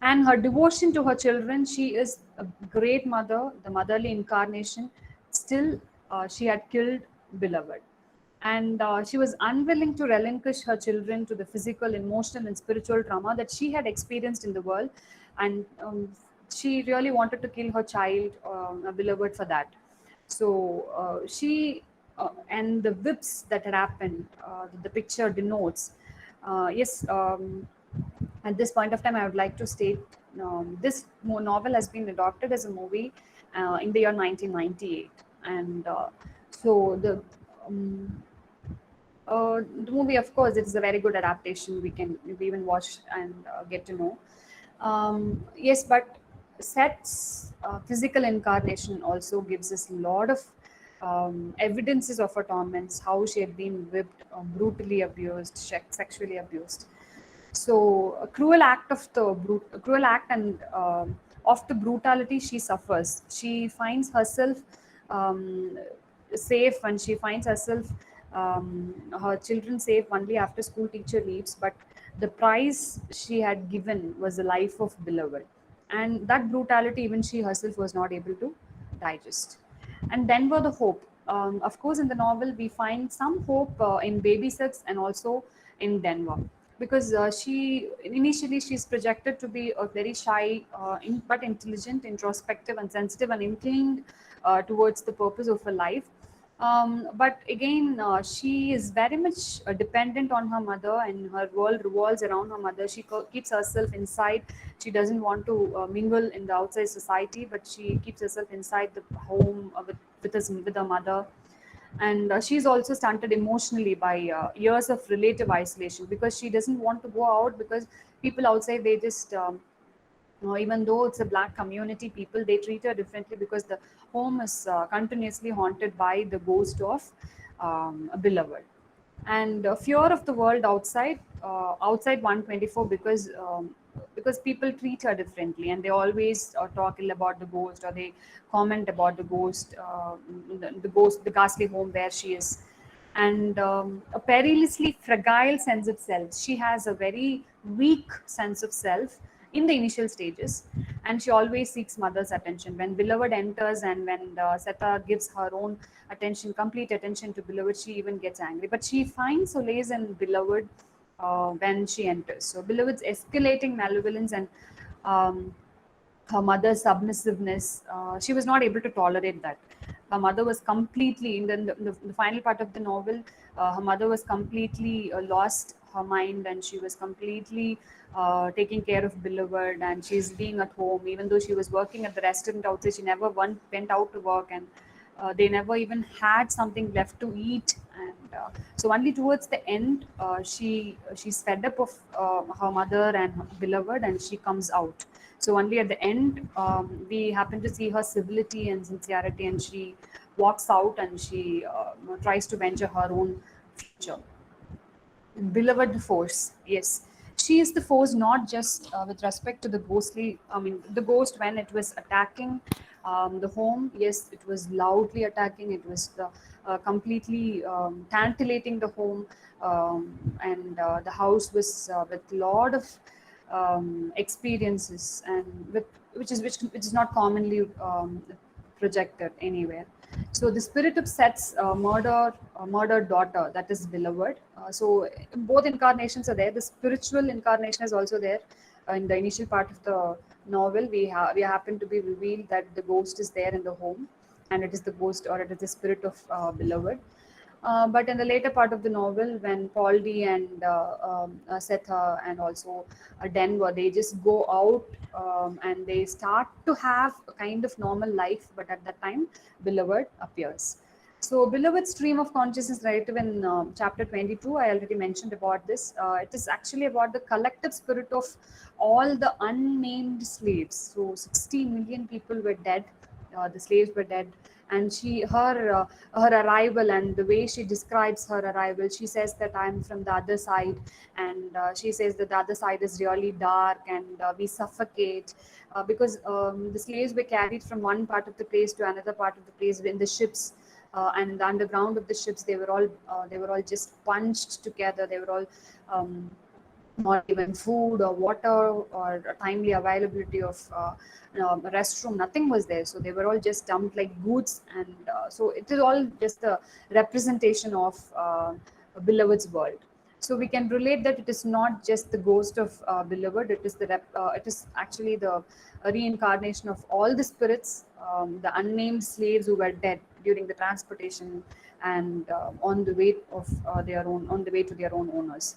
And her devotion to her children, she is a great mother, the motherly incarnation. Still, she had killed beloved, and she was unwilling to relinquish her children to the physical, emotional, and spiritual trauma that she had experienced in the world. And she really wanted to kill her child, a beloved, for that. So she and the whips that had happened, the picture denotes. Yes, at this point of time, I would like to state this novel has been adopted as a movie in the year 1998, and so the movie, of course, it's a very good adaptation. We even watch and get to know. Yes, but Set's physical incarnation also gives us a lot of evidences of her torments, how she had been whipped, brutally abused, sexually abused. So a cruel act and of the brutality she suffers. She finds herself safe, and she finds herself her children safe only after school teacher leaves. But the price she had given was the life of beloved, and that brutality even she herself was not able to digest. And Denver the hope. Of course, in the novel we find some hope in Baby Six and also in Denver, because she initially she's projected to be a very shy, but intelligent, introspective, and sensitive, and inclined towards the purpose of her life. But again, she is very much dependent on her mother, and her world revolves around her mother. She keeps herself inside. She doesn't want to mingle in the outside society, but she keeps herself inside the home with her mother. And she's also stunted emotionally by years of relative isolation, because she doesn't want to go out, because people outside, they just even though it's a black community, people, they treat her differently, because the home is continuously haunted by the ghost of a beloved. And fear of the world outside 124, because people treat her differently, and they always talk ill about the ghost, or they comment about the ghost, the ghastly home where she is. And a perilously fragile sense of self. She has a very weak sense of self in the initial stages, and she always seeks mother's attention. When beloved enters, and when Seta gives her own attention, complete attention to beloved, she even gets angry. But she finds solace in beloved when she enters. So beloved's escalating malevolence and her mother's submissiveness, she was not able to tolerate that. Her mother was completely, in the final part of the novel, her mother was completely lost her mind, and she was completely taking care of beloved, and she's being at home. Even though she was working at the restaurant outside, she never went out to work, and they never even had something left to eat. And so only towards the end, she's fed up of her mother and her beloved, and she comes out. So only at the end, we happen to see her civility and sincerity, and she walks out, and she tries to venture her own future. Beloved force, yes, she is the force, not just with respect to the ghostly, I mean the ghost when it was attacking the home. Yes, it was loudly attacking, it was completely tantalating the home, and the house was with lot of experiences, and with which is not commonly projected anywhere. So the spirit of Seth's murdered daughter, that is beloved. So both incarnations are there. The spiritual incarnation is also there. In the initial part of the novel, we happen to be revealed that the ghost is there in the home, and it is the ghost, or it is the spirit of beloved. But in the later part of the novel, when Poldy and Setha and also Denver, they just go out, and they start to have a kind of normal life. But at that time, Beloved appears. So, Beloved's stream of consciousness narrative in chapter 22, I already mentioned about this. It is actually about the collective spirit of all the unnamed slaves. So, 60 million people were dead. The slaves were dead, and her arrival, and the way she describes her arrival, she says that I'm from the other side, and she says that the other side is really dark, and we suffocate, because the slaves were carried from one part of the place to another part of the place in the ships, and the underground of the ships, they were all just punched together. They were all not even food or water or a timely availability of restroom, nothing was there. So they were all just dumped like goods, and so it is all just a representation of Beloved's world. So we can relate that it is not just the ghost of Beloved, it is it is actually the reincarnation of all the spirits, the unnamed slaves who were dead during the transportation, and on the way to their own owners.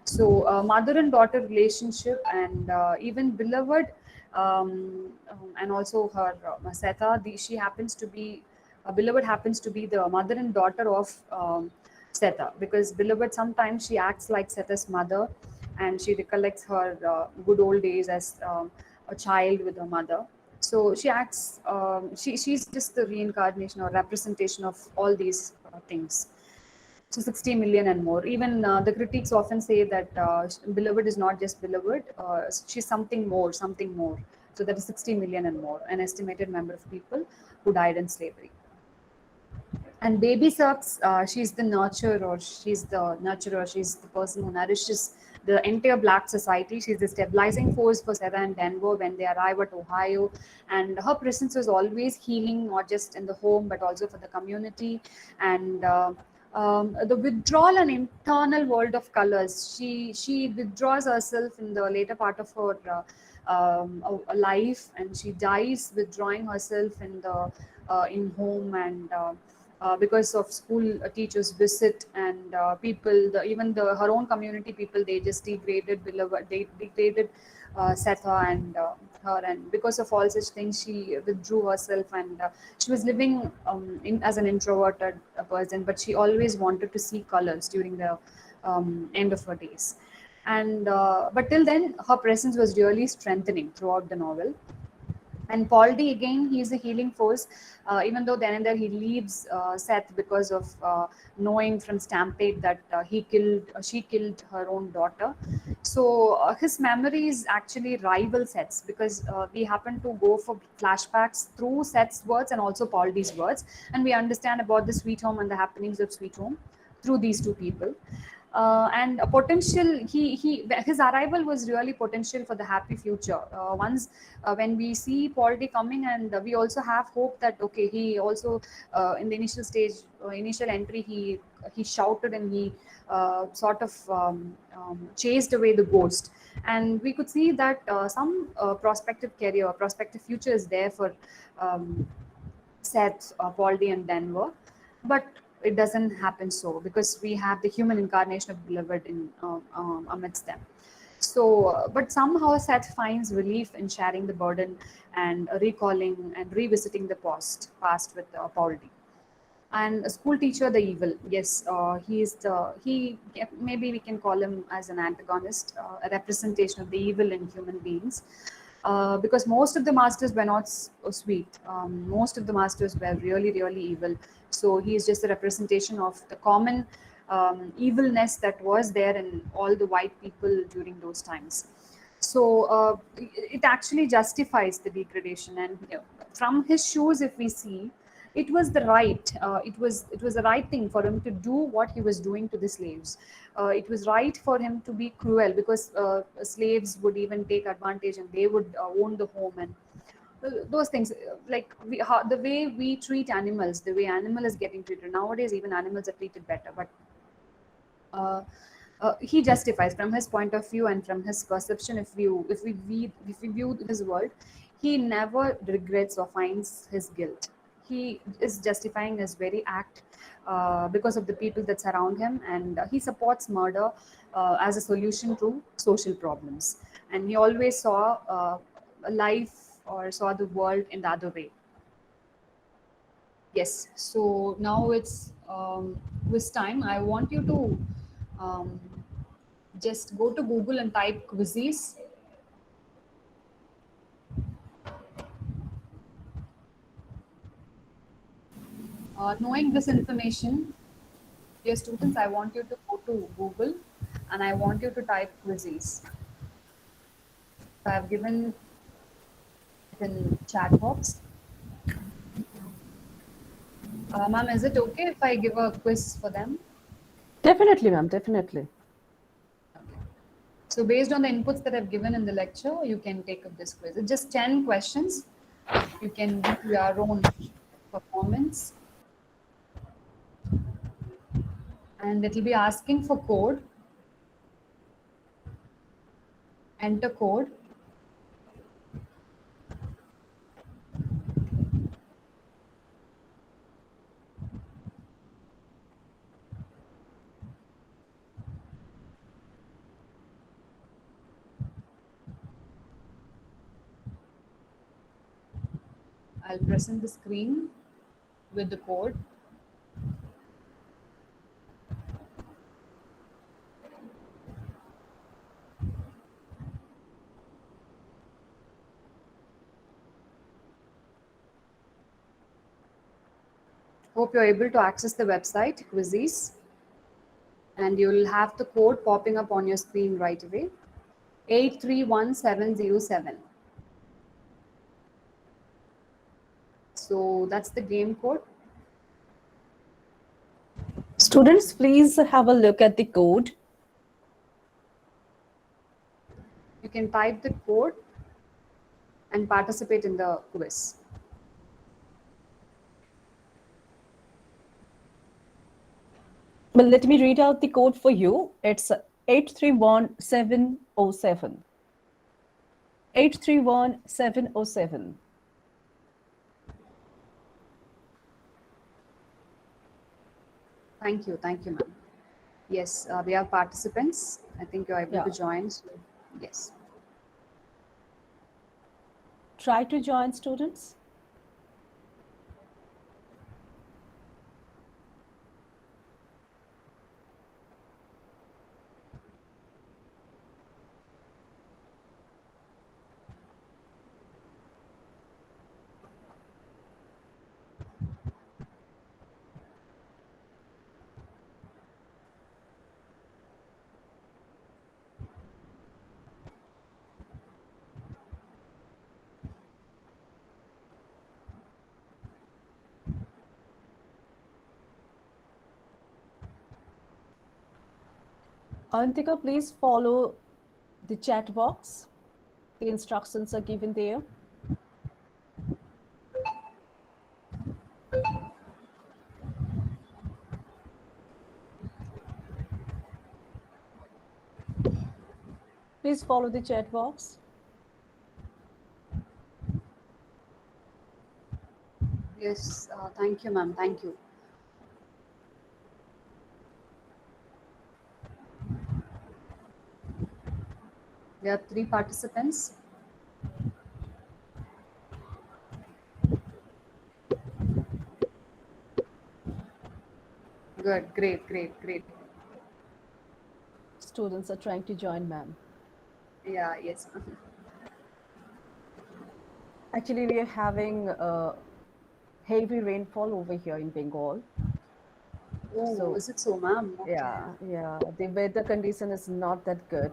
So mother and daughter relationship, and even Beloved, and also her Setha, she happens to be Beloved happens to be the mother and daughter of Setha, because Beloved sometimes she acts like Setha's mother, and she recollects her good old days as a child with her mother. So she acts, she's just the reincarnation or representation of all these things. So 60 million and more. Even the critics often say that Beloved is not just Beloved, she's something more, something more. So that is 60 million and more, an estimated number of people who died in slavery. And Baby Sucks, she's the nurturer, she's the person who nourishes the entire Black society. She's the stabilizing force for Seth and Denver when they arrive at Ohio, and her presence was always healing, not just in the home but also for the community. And the withdrawal and internal world of colors. She withdraws herself in the later part of her life, and she dies withdrawing herself in the in home, and because of school teachers visit, and people, even her own community people, they just degraded beloved, they degraded Setha and her, and because of all such things she withdrew herself, and she was living as an introverted person, but she always wanted to see colors during the end of her days. And but till then her presence was really strengthening throughout the novel. And Paul D, again, he is a healing force, even though then and there he leaves Seth because of knowing from Stampede that she killed her own daughter. So his memories actually rival Seth's, because we happen to go for flashbacks through Seth's words and also Paul D's words, and we understand about the Sweet Home and the happenings of Sweet Home through these two people. And a potential, his arrival was really potential for the happy future. Once when we see Paul D coming, and we also have hope that okay, he also in the initial stage, initial entry, he shouted and he sort of chased away the ghost, and we could see that some prospective career, prospective future is there for Seth, Paul D, and Denver, but it doesn't happen so, because we have the human incarnation of beloved in amidst them. So but somehow Seth finds relief in sharing the burden and recalling and revisiting the past with Paul D. And a school teacher, the evil, yes, he maybe we can call him as an antagonist, a representation of the evil in human beings. Because most of the masters were not sweet. Most of the masters were really, really evil. So he is just a representation of the common evilness that was there in all the white people during those times. So it actually justifies the degradation. And from his shoes, if we see, it was the right. It was the right thing for him to do what he was doing to the slaves. It was right for him to be cruel, because slaves would even take advantage, and they would own the home, and those things, like the way we treat animals, the way animal is getting treated nowadays, even animals are treated better. But he justifies from his point of view and from his perception. If we view his world, he never regrets or finds his guilt. He is justifying his very act because of the people that surround him, and he supports murder as a solution to social problems. And he always saw life, or saw the world in the other way. Yes, so now it's quiz time. I want you to just go to Google and type quizzes. Knowing this information, dear students, I want you to go to Google and I want you to type quizzes. I have given it in chat box. Ma'am, is it okay if I give a quiz for them? Definitely, ma'am, definitely. Okay. So based on the inputs that I've given in the lecture, you can take up this quiz. It's just 10 questions. You can give your own performance. And it will be asking for code. Enter code. I'll present the screen with the code. Hope you're able to access the website, quizzes, and you'll have the code popping up on your screen right away. 831707. So that's the game code. Students, please have a look at the code. can type the code and participate in the quiz. Well, let me read out the code for you. It's 831707. 831707. Thank you, ma'am. Yes, we have participants. I think you're able to join. So, yes. Try to join, students. Antika, please follow the chat box. The instructions are given there. Please follow the chat box. Yes, thank you, ma'am. Thank you. We have 3 participants. Good, great. Students are trying to join, ma'am. Yeah, yes. Actually, we are having heavy rainfall over here in Bengal. Oh, So, is it so, ma'am? Okay. yeah. The weather condition is not that good.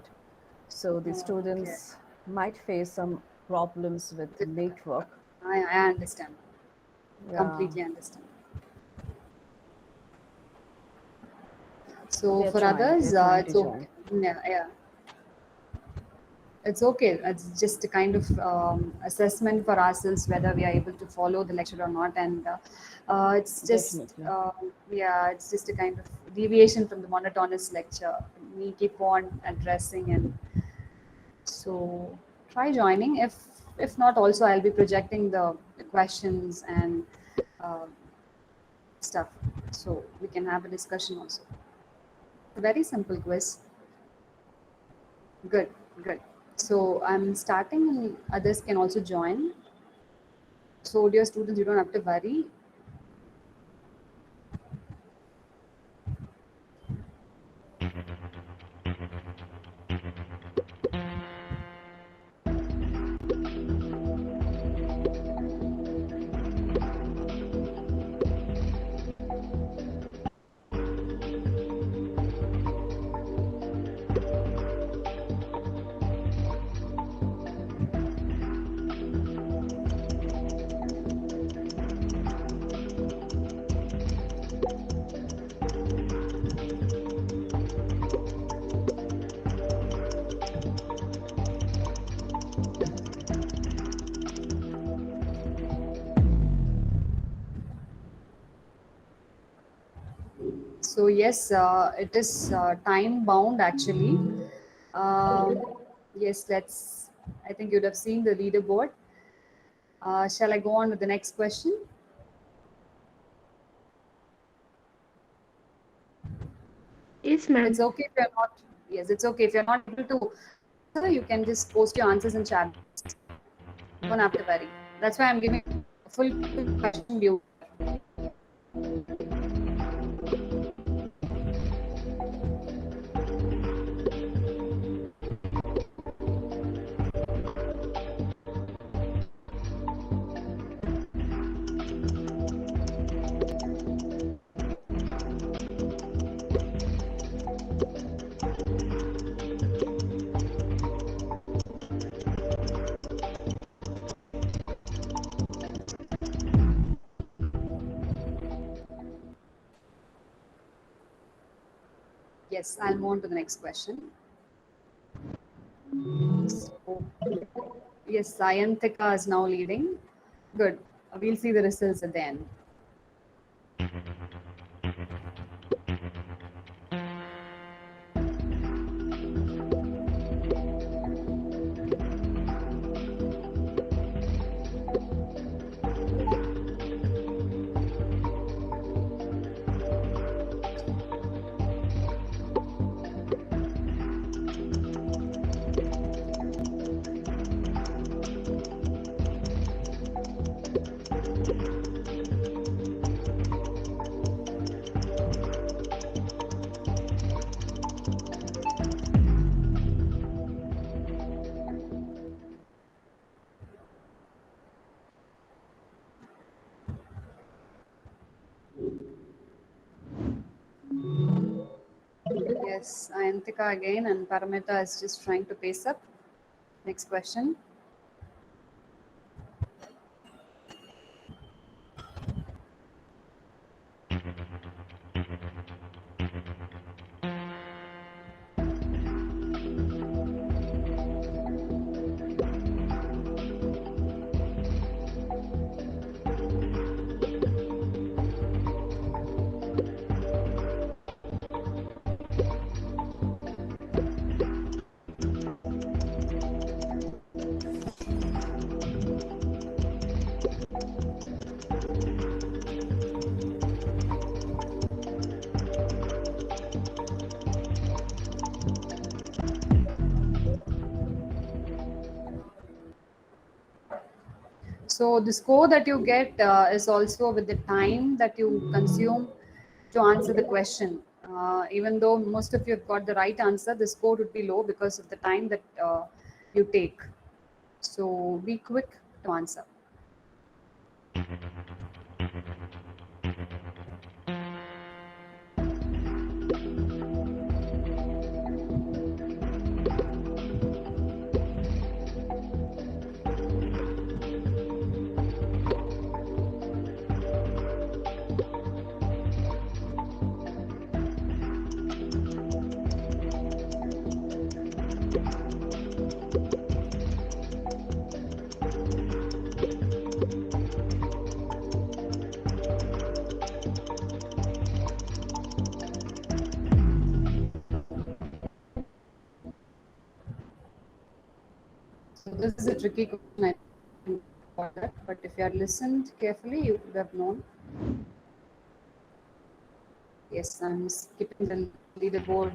So the Okay. students might face some problems with network. I understand. Yeah. Completely understand. So They're for trying others, to it's okay. join. Yeah. It's okay. It's just a kind of assessment for ourselves whether we are able to follow the lecture or not, and it's just Definitely. it's just a kind of deviation from the monotonous lecture. We keep on addressing, and so try joining. If not, also I'll be projecting the questions and uh, stuff, so we can have a discussion also. A very simple quiz. Good. So I'm starting and others can also join. So dear students, you don't have to worry. So yes, it is time bound actually. Yes, let's. I think you'd have seen the leaderboard. Shall I go on with the next question? Yes, ma'am. It's okay if you're not. Yes, it's okay if you're not able to answer. You can just post your answers in chat. Don't have to worry. That's why I'm giving a full question view. Yes, I'll move on to the next question. So, yes, Sayantika is now leading. Good. We'll see the results at the end. Yes, Ayantika again, and Paramita is just trying to pace up. Next question. So the score that you get is also with the time that you consume to answer the question. Even though most of you have got the right answer, the score would be low because of the time that you take. So be quick to answer. So this is a tricky question, I think, for that. But if you had listened carefully, you would have known. Yes, I'm skipping the leaderboard.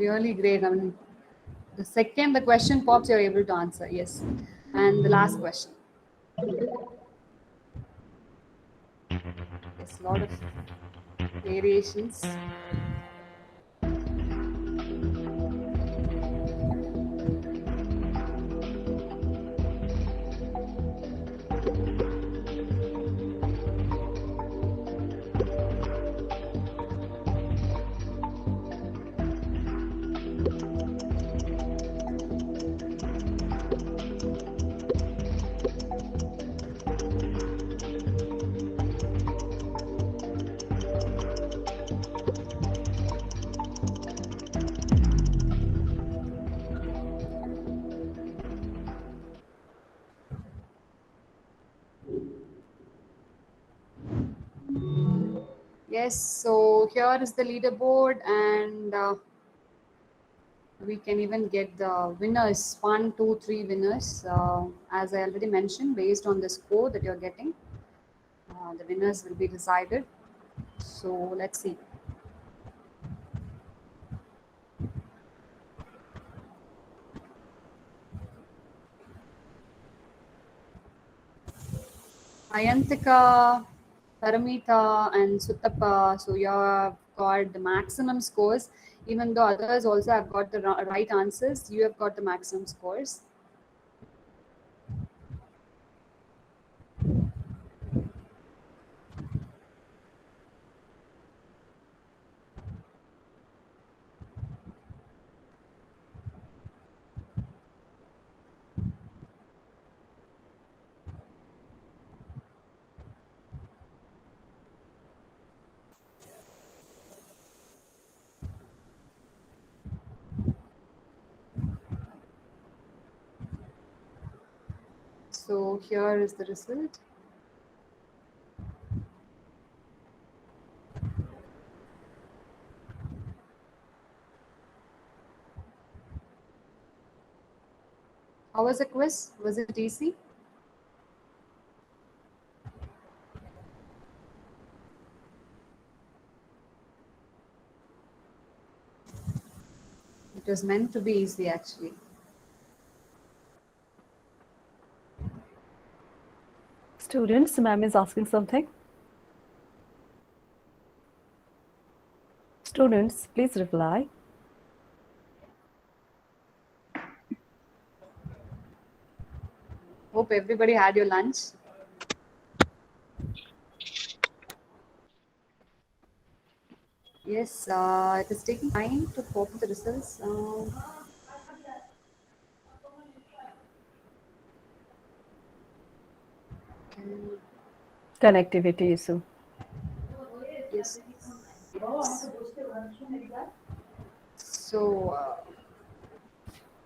really great. I mean, the second the question pops, you're able to answer. Yes. And the last question. Yes, a lot of variations. Yes, so here is the leaderboard, and we can even get the winners, 1, 2, 3 winners. As I already mentioned, based on the score that you're getting, the winners will be decided. So let's see. Ayantika, Paramita, and Suttappa. So you have got the maximum scores. Even though others also have got the right answers, you have got the maximum scores. So here is the result. How was the quiz? Was it easy? It was meant to be easy, actually. Students, ma'am is asking something. Students, please reply. Hope everybody had your lunch. Yes, it is taking time to pop the results. Connectivity issue. Yes. So,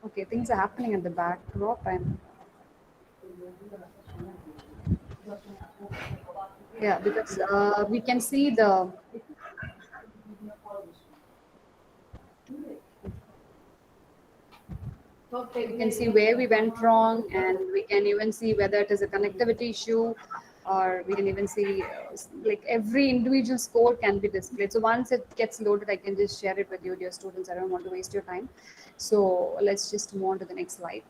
okay, things are happening at the backdrop, and yeah, because we can see the where we went wrong, and we can even see whether it is a connectivity issue, or we can even see like every individual score can be displayed. So once it gets loaded, I can just share it with you, dear students. I don't want to waste your time. So let's just move on to the next slide.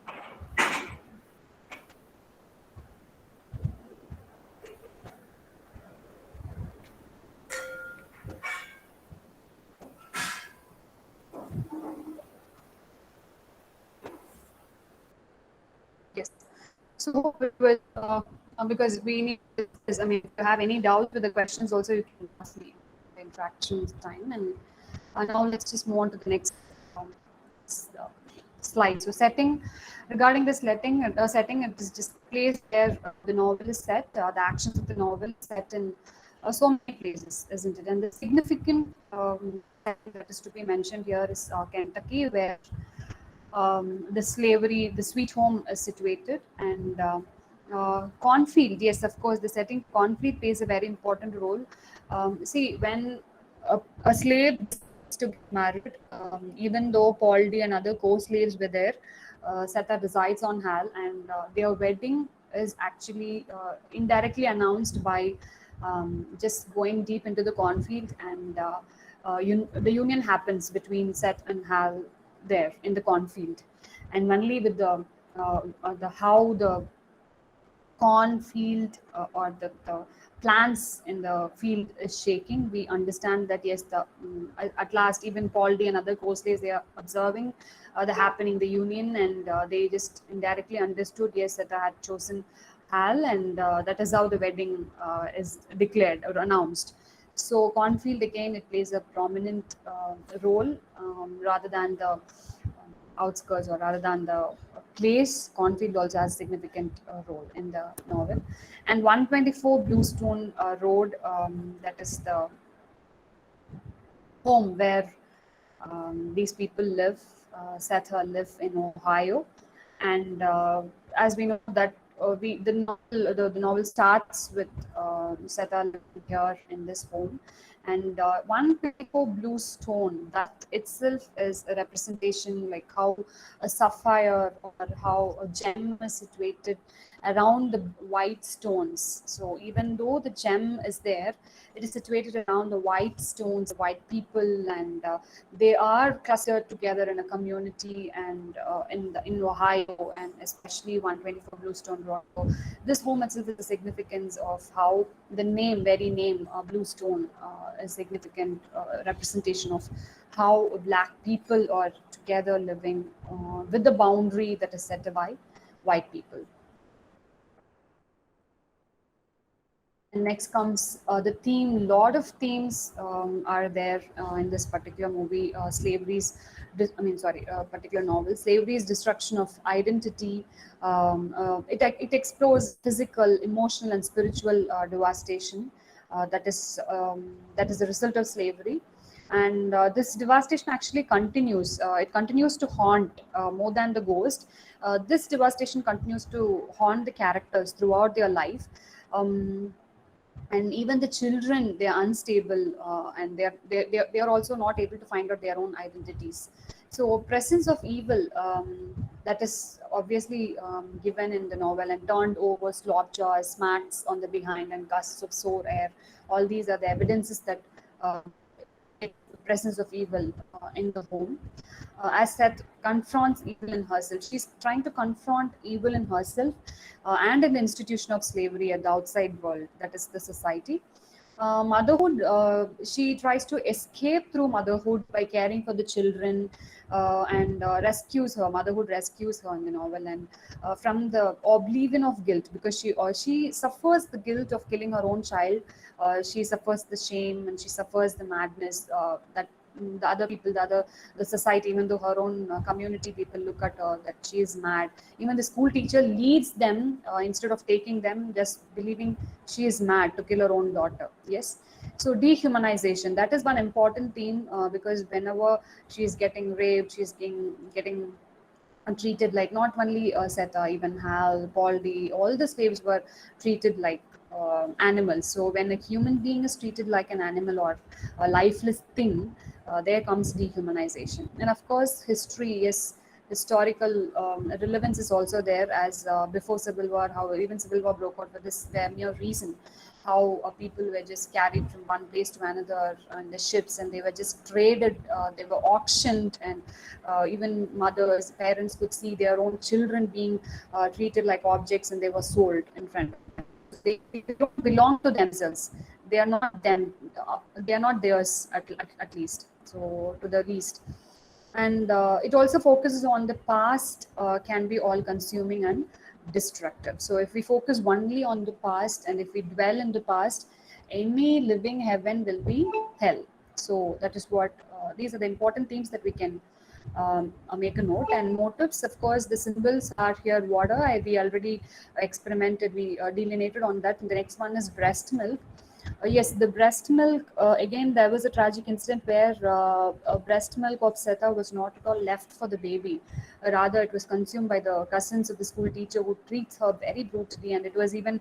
Yes. So because we need this, I mean, if you have any doubt with the questions, also you can ask me the interactions time. And now let's just move on to the next slide. So regarding this setting, it is displays where the novel is set, the actions of the novel is set in so many places, isn't it? And the significant setting that is to be mentioned here is Kentucky, where the sweet home is situated, and cornfield. Yes, of course, the setting cornfield plays a very important role. See, when a slave to get married, even though Paul D and other co-slaves were there, Seta resides on Hal, and their wedding is actually indirectly announced by just going deep into the cornfield and the union happens between Set and Hal there in the cornfield, and only with the how the cornfield or the plants in the field is shaking, we understand that yes, at last even Paul D and other co-slaves, they are observing the happening, the union, and they just indirectly understood yes that I had chosen Hal, and that is how the wedding is declared or announced. So cornfield again, it plays a prominent role rather than the outskirts or rather than the place. Cornfield also has significant role in the novel. And 124 Bluestone Road, that is the home where these people live. Setha live in Ohio, and as we know that the novel starts with Setha living here in this home, and 124 Bluestone, that itself is a representation like how a sapphire or how a gem is situated around the white stones. So even though the gem is there, it is situated around the white stones, the white people, and they are clustered together in a community, and in Ohio, and especially 124 Bluestone Road. So this home itself is the significance of how the very name Bluestone is significant representation of how black people are together living with the boundary that is set by white people. And next comes the theme. Lot of themes are there in this particular movie. Particular novel. Slavery's destruction of identity. It explores physical, emotional, and spiritual devastation that is the result of slavery. And this devastation actually continues. It continues to haunt more than the ghost. This devastation continues to haunt the characters throughout their life. And even the children, they are unstable, and they are also not able to find out their own identities. So presence of evil, that is obviously given in the novel, and turned over, lockjaws, smacks on the behind, and gusts of sore air. All these are the evidences that presence of evil in the home. As Seth confronts evil in herself, she's trying to confront evil in herself and in the institution of slavery at the outside world, that is the society. Motherhood, she tries to escape through motherhood by caring for the children, and rescues her. Motherhood rescues her in the novel, and from the oblivion of guilt, because she suffers the guilt of killing her own child. She suffers the shame, and she suffers the madness that the other people, the society, even though her own community people look at her that she is mad. Even the school teacher leads them instead of taking them, just believing she is mad to kill her own daughter. Yes. So dehumanization, that is one important theme, because whenever she is getting raped, she is getting treated like, not only Seta, even Hal, Baldy, all the slaves were treated like animals. So when a human being is treated like an animal or a lifeless thing, there comes dehumanization. And of course, history is historical relevance is also there, as before Civil War, how even Civil War broke out for this very mere reason, how people were just carried from one place to another on the ships, and they were just traded, they were auctioned, and even mothers, parents could see their own children being treated like objects, and they were sold in front of them. They don't belong to themselves. They are not them. They are not theirs, at least. So to the least. And it also focuses on the past can be all consuming and destructive. So if we focus only on the past, and if we dwell in the past, any living heaven will be hell. So that is what these are the important themes that we can make a note. And motifs, of course, the symbols are here water. We already experimented, we delineated on that. And the next one is breast milk. Yes, the breast milk, again, there was a tragic incident where breast milk of Seta was not at all left for the baby. Rather, it was consumed by the cousins of the school teacher, who treats her very brutally. And it was even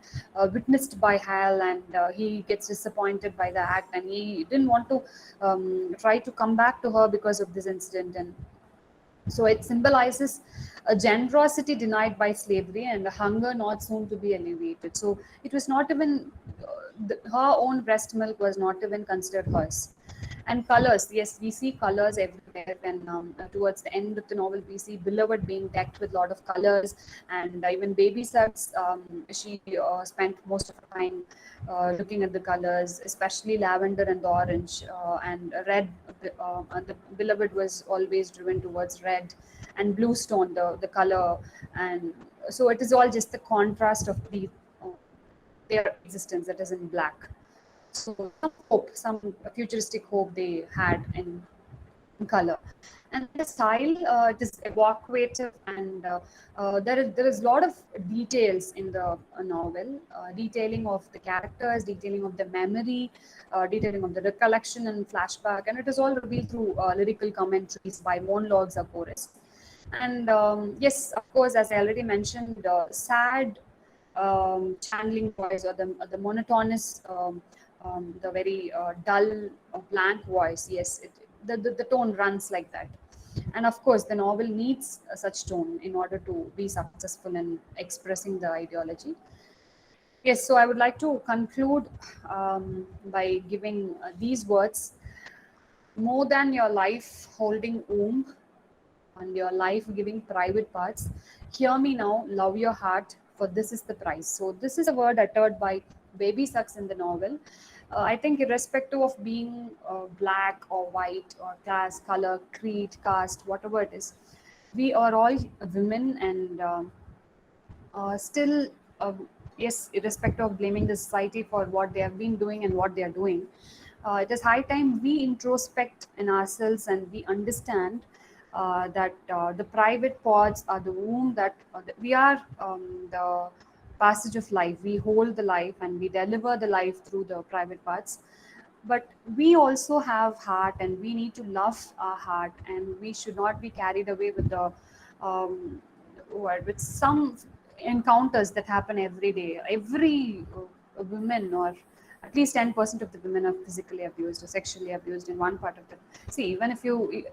witnessed by Hal, and he gets disappointed by the act, and he didn't want to try to come back to her because of this incident. And so it symbolizes a generosity denied by slavery, and a hunger not soon to be alleviated. So it was not even, her own breast milk was not even considered hers. And colors, yes, we see colors everywhere. When towards the end of the novel, we see Beloved being decked with a lot of colors, and even Baby Sucks, she spent most of her time looking at the colors, especially lavender and orange and red. The Beloved was always driven towards red, and blue stone, the color. And so it is all just the contrast of their existence that is in black. So some hope, some futuristic hope they had in color. And the style, it is evocative, and there is a lot of details in the novel, detailing of the characters, detailing of the memory, detailing of the recollection and flashback, and it is all revealed through lyrical commentaries by monologues or chorus. And yes, of course, as I already mentioned, sad channeling voice, or the monotonous, the very dull, blank voice. Yes, the tone runs like that. And of course, the novel needs such tone in order to be successful in expressing the ideology. Yes, so I would like to conclude by giving these words: more than your life holding womb and your life giving private parts, hear me now, love your heart, for this is the price. So this is a word uttered by Baby Sucks in the novel. I think irrespective of being black or white or class, color, creed, caste, whatever it is, we are all women, and still, yes, irrespective of blaming the society for what they have been doing and what they are doing, it is high time we introspect in ourselves and we understand that the private parts are the womb, that we are the passage of life. We hold the life and we deliver the life through the private parts. But we also have heart, and we need to love our heart, and we should not be carried away with the with some encounters that happen every day. Every woman, or at least 10% of the women, are physically abused or sexually abused in one part of the. See, even if you,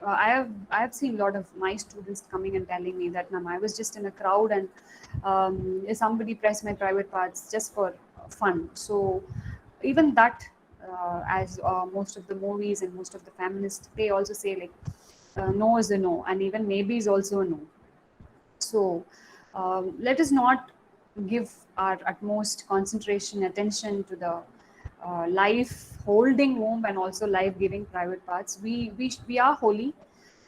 I have seen a lot of my students coming and telling me that, ma'am, I was just in a crowd and somebody pressed my private parts just for fun. So even that, as most of the movies and most of the feminists, they also say like no is a no, and even maybe is also a no. So let us not give our utmost concentration, attention to the life holding womb and also life giving private parts. We are holy,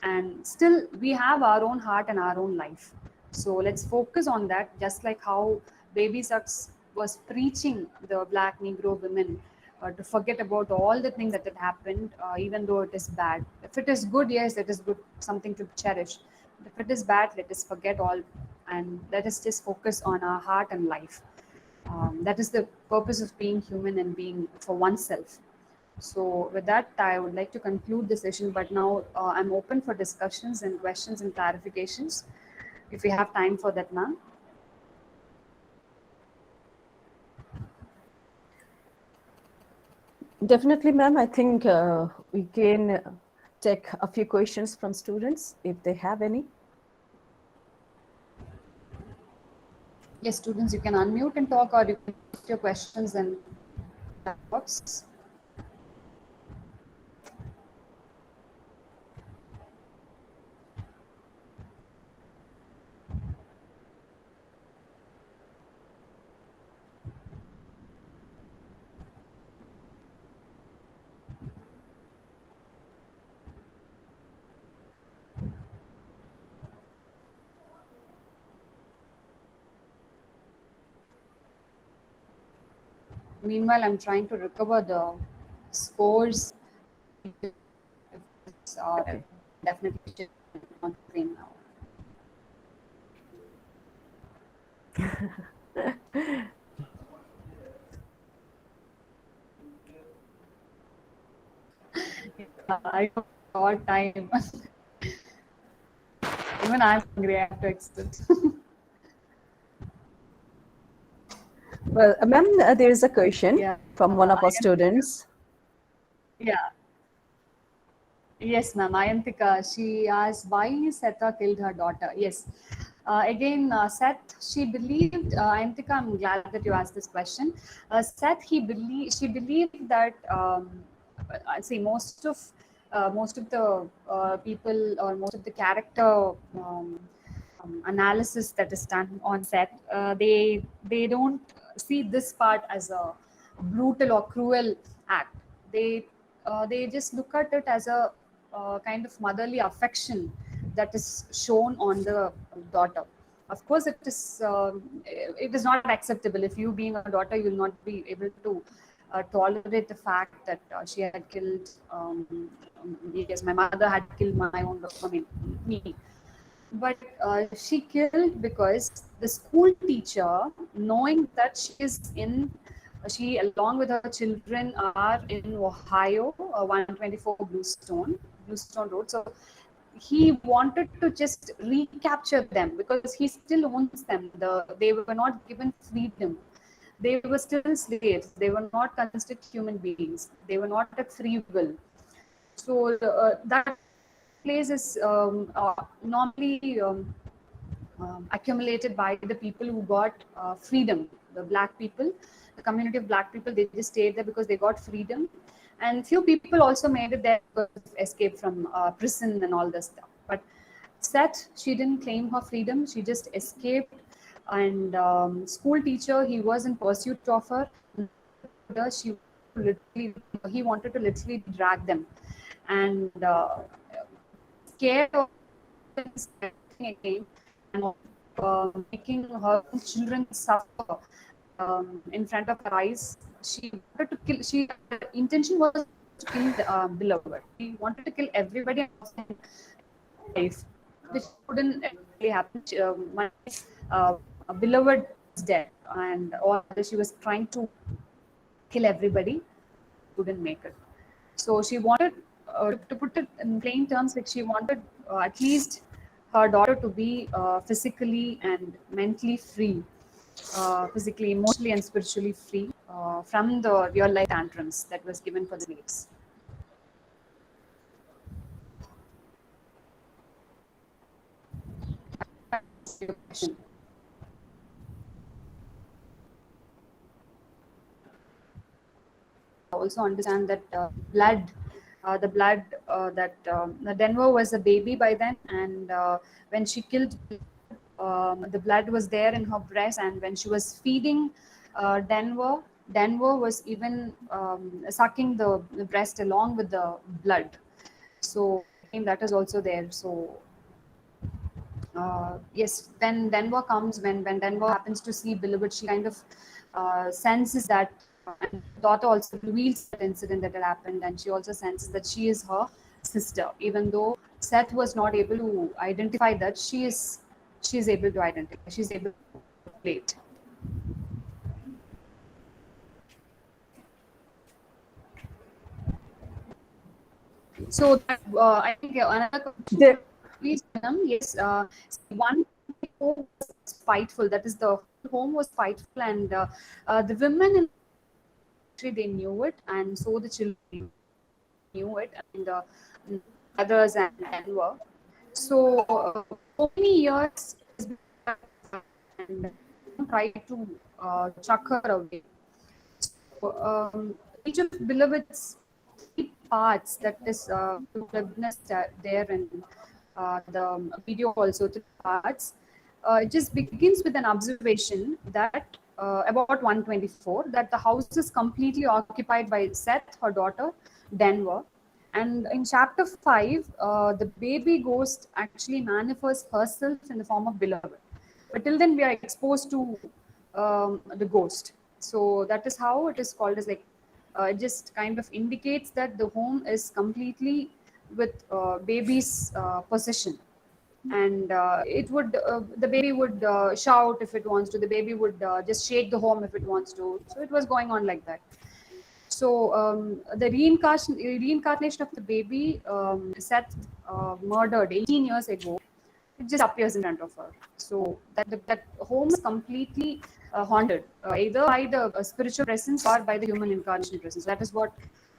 and still we have our own heart and our own life. So let's focus on that, just like how Baby Sucks was preaching the black Negro women to forget about all the things that had happened, even though it is bad. If it is good, yes, it is good, something to cherish. If it is bad, let us forget all, and let us just focus on our heart and life. That is the purpose of being human and being for oneself. So with that, I would like to conclude the session, but now I'm open for discussions and questions and clarifications, if we have time for that, ma'am. Definitely, ma'am. I think we can take a few questions from students if they have any. Yes, students, you can unmute and talk, or you can put your questions in the box. Meanwhile, I'm trying to recover the scores. It's definitely on screen now. I don't know time. Even I'm hungry. I have to exit. Well, ma'am, there is a question Yeah. from one of our students. Yeah. Yes, ma'am. Ayantika, she asked why Seta killed her daughter. Yes. Again, Seth, she believed, Ayantika, I'm glad that you asked this question. Seth, she believed that see most of the people, or most of the character analysis that is done on set, they don't see this part as a brutal or cruel act. They just look at it as a kind of motherly affection that is shown on the daughter. Of course, it is not acceptable. If you being a daughter, you will not be able to tolerate the fact that she had killed. Yes, my mother had killed my own. I mean, me. But she killed because the school teacher, knowing that she along with her children are in Ohio, 124 Bluestone Road. So he wanted to just recapture them because he still owns them. They were not given freedom. They were still slaves. They were not considered human beings. They were not at free will. So that place is normally accumulated by the people who got freedom. The black people, the community of black people, they just stayed there because they got freedom. And few people also made it there because of escape from prison and all this stuff. But Seth, she didn't claim her freedom. She just escaped. And school teacher, he was in pursuit of her. He wanted to literally drag them. And scared of again, and making her children suffer in front of her eyes. She wanted to kill. Her intention was to kill the beloved. She wanted to kill everybody in life, which couldn't really happen. My beloved is dead, and she was trying to kill everybody. Couldn't make it. So she wanted, to put it in plain terms, like she wanted at least her daughter to be physically and mentally free, physically, emotionally, and spiritually free from the real life tantrums that was given for the slaves. Also understand that the blood that Denver was a baby by then, and when she killed, the blood was there in her breast, and when she was feeding Denver was even sucking the breast along with the blood. So that is also there. So yes, when Denver comes, when Denver happens to see beloved, she kind of senses that, and daughter also reveals that incident that had happened, and she also senses that she is her sister, even though Seth was not able to identify that. She is able to identify. She's able to relate. So that, I think another question, please, yes, one home was fightful. That is, the home was fightful, and the women in they knew it, and so the children knew it, and others and Denver. So for many years, and tried to chuck her away. So, each of Beloved's parts that is witnessed there in the video also, three parts. It just begins with an observation that about 124, that the house is completely occupied by Seth, her daughter, Denver. And in chapter 5, the baby ghost actually manifests herself in the form of Beloved. But till then, we are exposed to the ghost. So that is how it is called as, like, it just kind of indicates that the home is completely with baby's possession. And it would, the baby would shout if it wants to, the baby would just shake the home if it wants to. So it was going on like that. So the reincarnation of the baby, Seth murdered 18 years ago, it just appears in front of her. So that home is completely haunted, either by the spiritual presence or by the human incarnation presence. That is what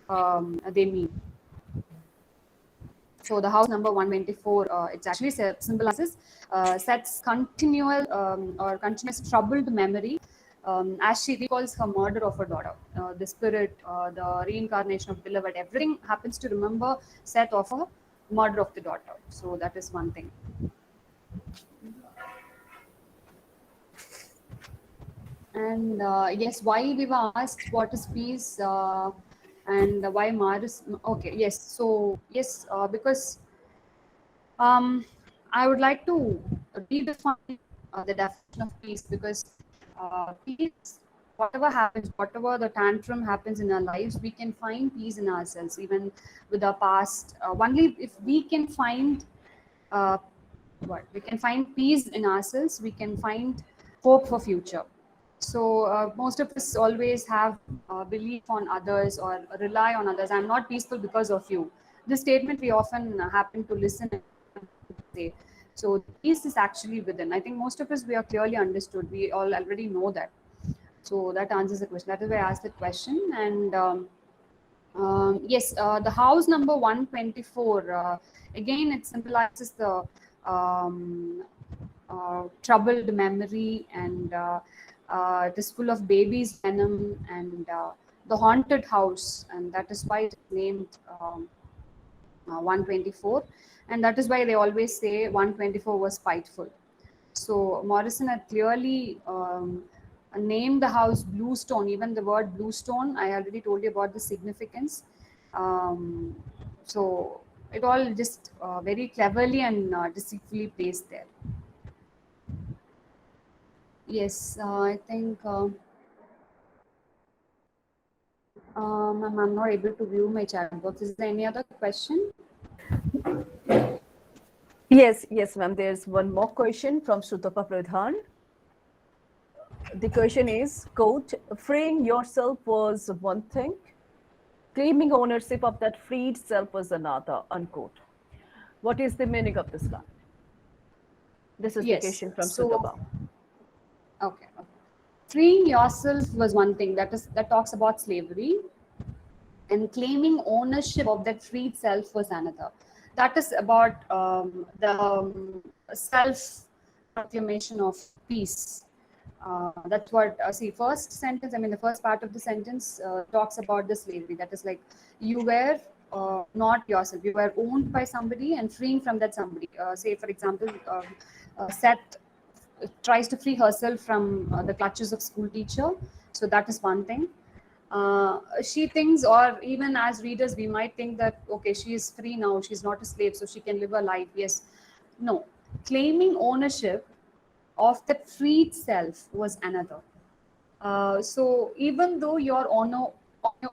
they mean. So the house number 124, it actually symbolizes Seth's continual or continuous troubled memory as she recalls her murder of her daughter. The spirit, the reincarnation of beloved, everything happens to remember Seth of her murder of the daughter. So that is one thing. And yes, while we were asked what is peace and why Morrison, okay, yes. So yes, because I would like to redefine the definition of peace, because peace, whatever happens, whatever the tantrum happens in our lives, we can find peace in ourselves, even with our past. Only if we can find uh, we can find peace in ourselves, we can find hope for future. So most of us always have belief on others or rely on others. I'm not peaceful because of you. This statement we often happen to listen and say. So peace is actually within. I think most of us, we are clearly understood. We all already know that. So that answers the question. That is why I asked the question. And yes, the house number 124, again, it symbolizes the troubled memory, and it is full of babies' venom and the haunted house, and that is why it's named 124. And that is why they always say 124 was spiteful. So Morrison had clearly named the house Bluestone. Even the word Bluestone, I already told you about the significance. So it all just very cleverly and deceitfully placed there. Yes, I think I'm not able to view my chat box. Is there any other question? Yes, ma'am. There's one more question from Shrutapa Pradhan. The question is, quote, freeing yourself was one thing, claiming ownership of that freed self was another, unquote. What is the meaning of this line? This is the question from Shrutapa. Okay. Freeing yourself was one thing, that talks about slavery, and claiming ownership of that freed self was another. That is about the self proclamation of peace. That's what see, first sentence, I mean the first part of the sentence talks about the slavery. That is like, you were not yourself, you were owned by somebody, and freeing from that somebody. Say for example, Seth tries to free herself from the clutches of school teacher. So that is one thing. She thinks, or even as readers we might think that, okay, she is free now, she's not a slave, so she can live her life. Yes, no, claiming ownership of that freed self was another. So even though you're on your own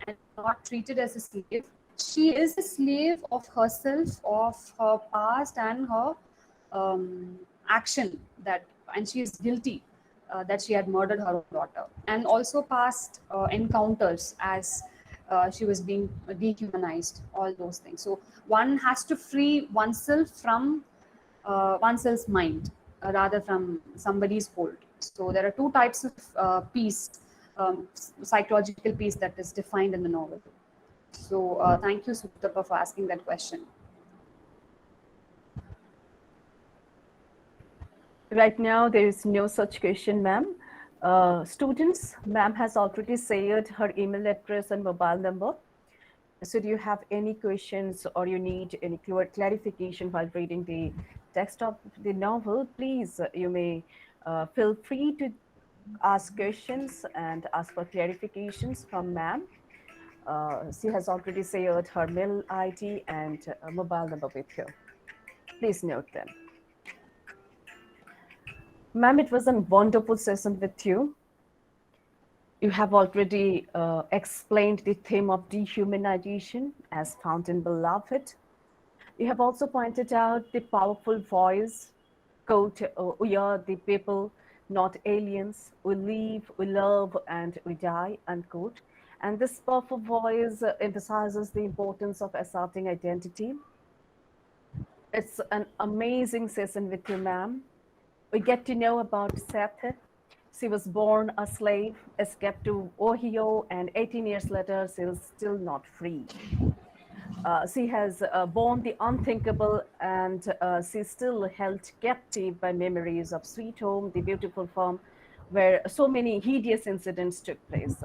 and not treated as a slave, she is a slave of herself, of her past and her action, that, and she is guilty that she had murdered her own daughter, and also past encounters as she was being dehumanized, all those things. So one has to free oneself from oneself's mind rather from somebody's hold. So there are two types of peace, psychological peace, that is defined in the novel. So thank you, Sutapa, for asking that question. Right now, there is no such question, ma'am. Students, ma'am has already shared her email address and mobile number. So do you have any questions or you need any clarification while reading the text of the novel, please, you may feel free to ask questions and ask for clarifications from ma'am. She has already shared her mail ID and mobile number with you. Please note them. Ma'am, it was a wonderful session with you. You have already explained the theme of dehumanization as found in Beloved. You have also pointed out the powerful voice, quote, we are the people, not aliens. We live, we love, and we die, unquote. And this powerful voice emphasizes the importance of asserting identity. It's an amazing session with you, ma'am. We get to know about Seth. She was born a slave, escaped to Ohio, and 18 years later, she is still not free. She has borne the unthinkable, and she's still held captive by memories of Sweet Home, the beautiful farm, where so many hideous incidents took place.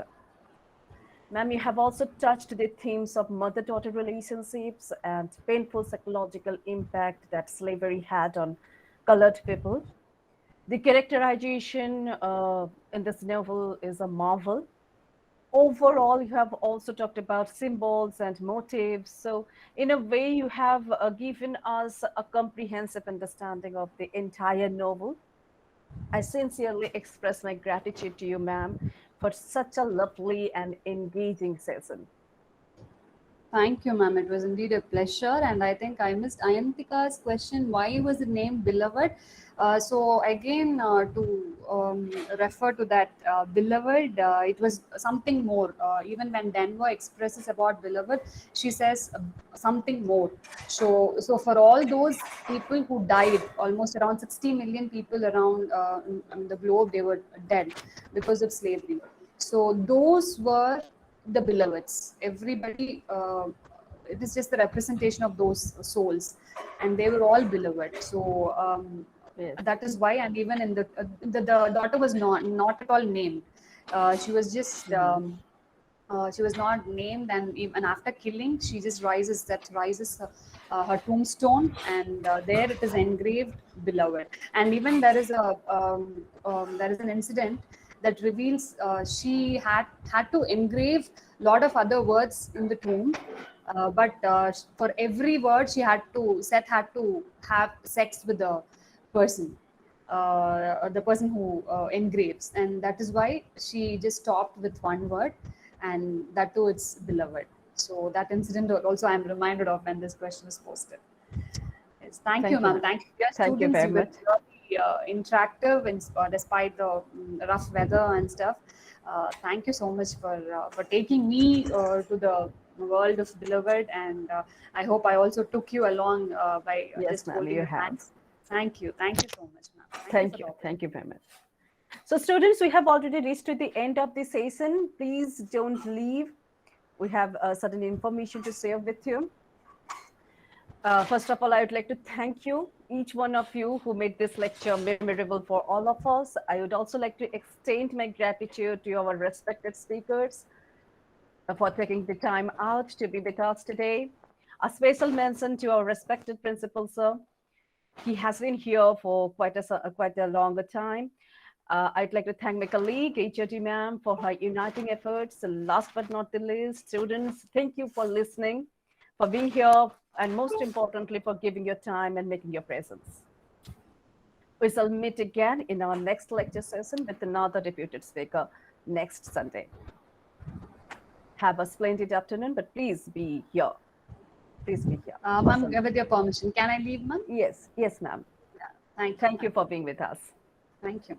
Ma'am, you have also touched the themes of mother-daughter relationships and painful psychological impact that slavery had on colored people. The characterization in this novel is a marvel. Overall, you have also talked about symbols and motives. So in a way, you have given us a comprehensive understanding of the entire novel. I sincerely express my gratitude to you, ma'am, for such a lovely and engaging session. Thank you, ma'am. It was indeed a pleasure. And I think I missed Ayantika's question, why was the name Beloved? So again, to refer to that Beloved, it was something more. Even when Denver expresses about Beloved, she says something more. So for all those people who died, almost around 60 million people around in the globe, they were dead because of slavery. So those were the beloveds. Everybody, it is just the representation of those souls, and they were all beloved. So Yes. that is why, and even in the daughter was not at all named. She was just she was not named, and even after killing, she just rises her tombstone, and there it is engraved beloved. And even there is an incident that reveals she had to engrave a lot of other words in the tomb, but for every word Seth had to have sex with the person, the person who engraves, and that is why she just stopped with one word, and that too it's beloved. So that incident also I'm reminded of when this question is posted. Yes, thank you, ma'am. Thank you. Yes, Thank you students, very you were much. really interactive, despite the rough weather and stuff. Thank you so much for taking me to the world of Beloved, and I hope I also took you along by Yes, just ma'am, holding you your have. hands. Thank you so much, ma'am. Thank for you. the Thank you very much. So students, we have already reached to the end of the session. Please don't leave. We have certain information to share with you. First of all, I would like to thank you, each one of you who made this lecture memorable for all of us. I would also like to extend my gratitude to our respected speakers for taking the time out to be with us today. A special mention to our respected principal, sir. He has been here for quite a longer time. I'd like to thank my colleague, HOD ma'am, for her uniting efforts. And last but not the least, students, thank you for listening, for being here, and most importantly, for giving your time and making your presence. We shall meet again in our next lecture session with another deputed speaker next Sunday. Have a splendid afternoon, but please be here. Please be here. ma'am, with your permission, can I leave, ma'am? Yes, ma'am. Thank you. Thank you for being with us. Thank you.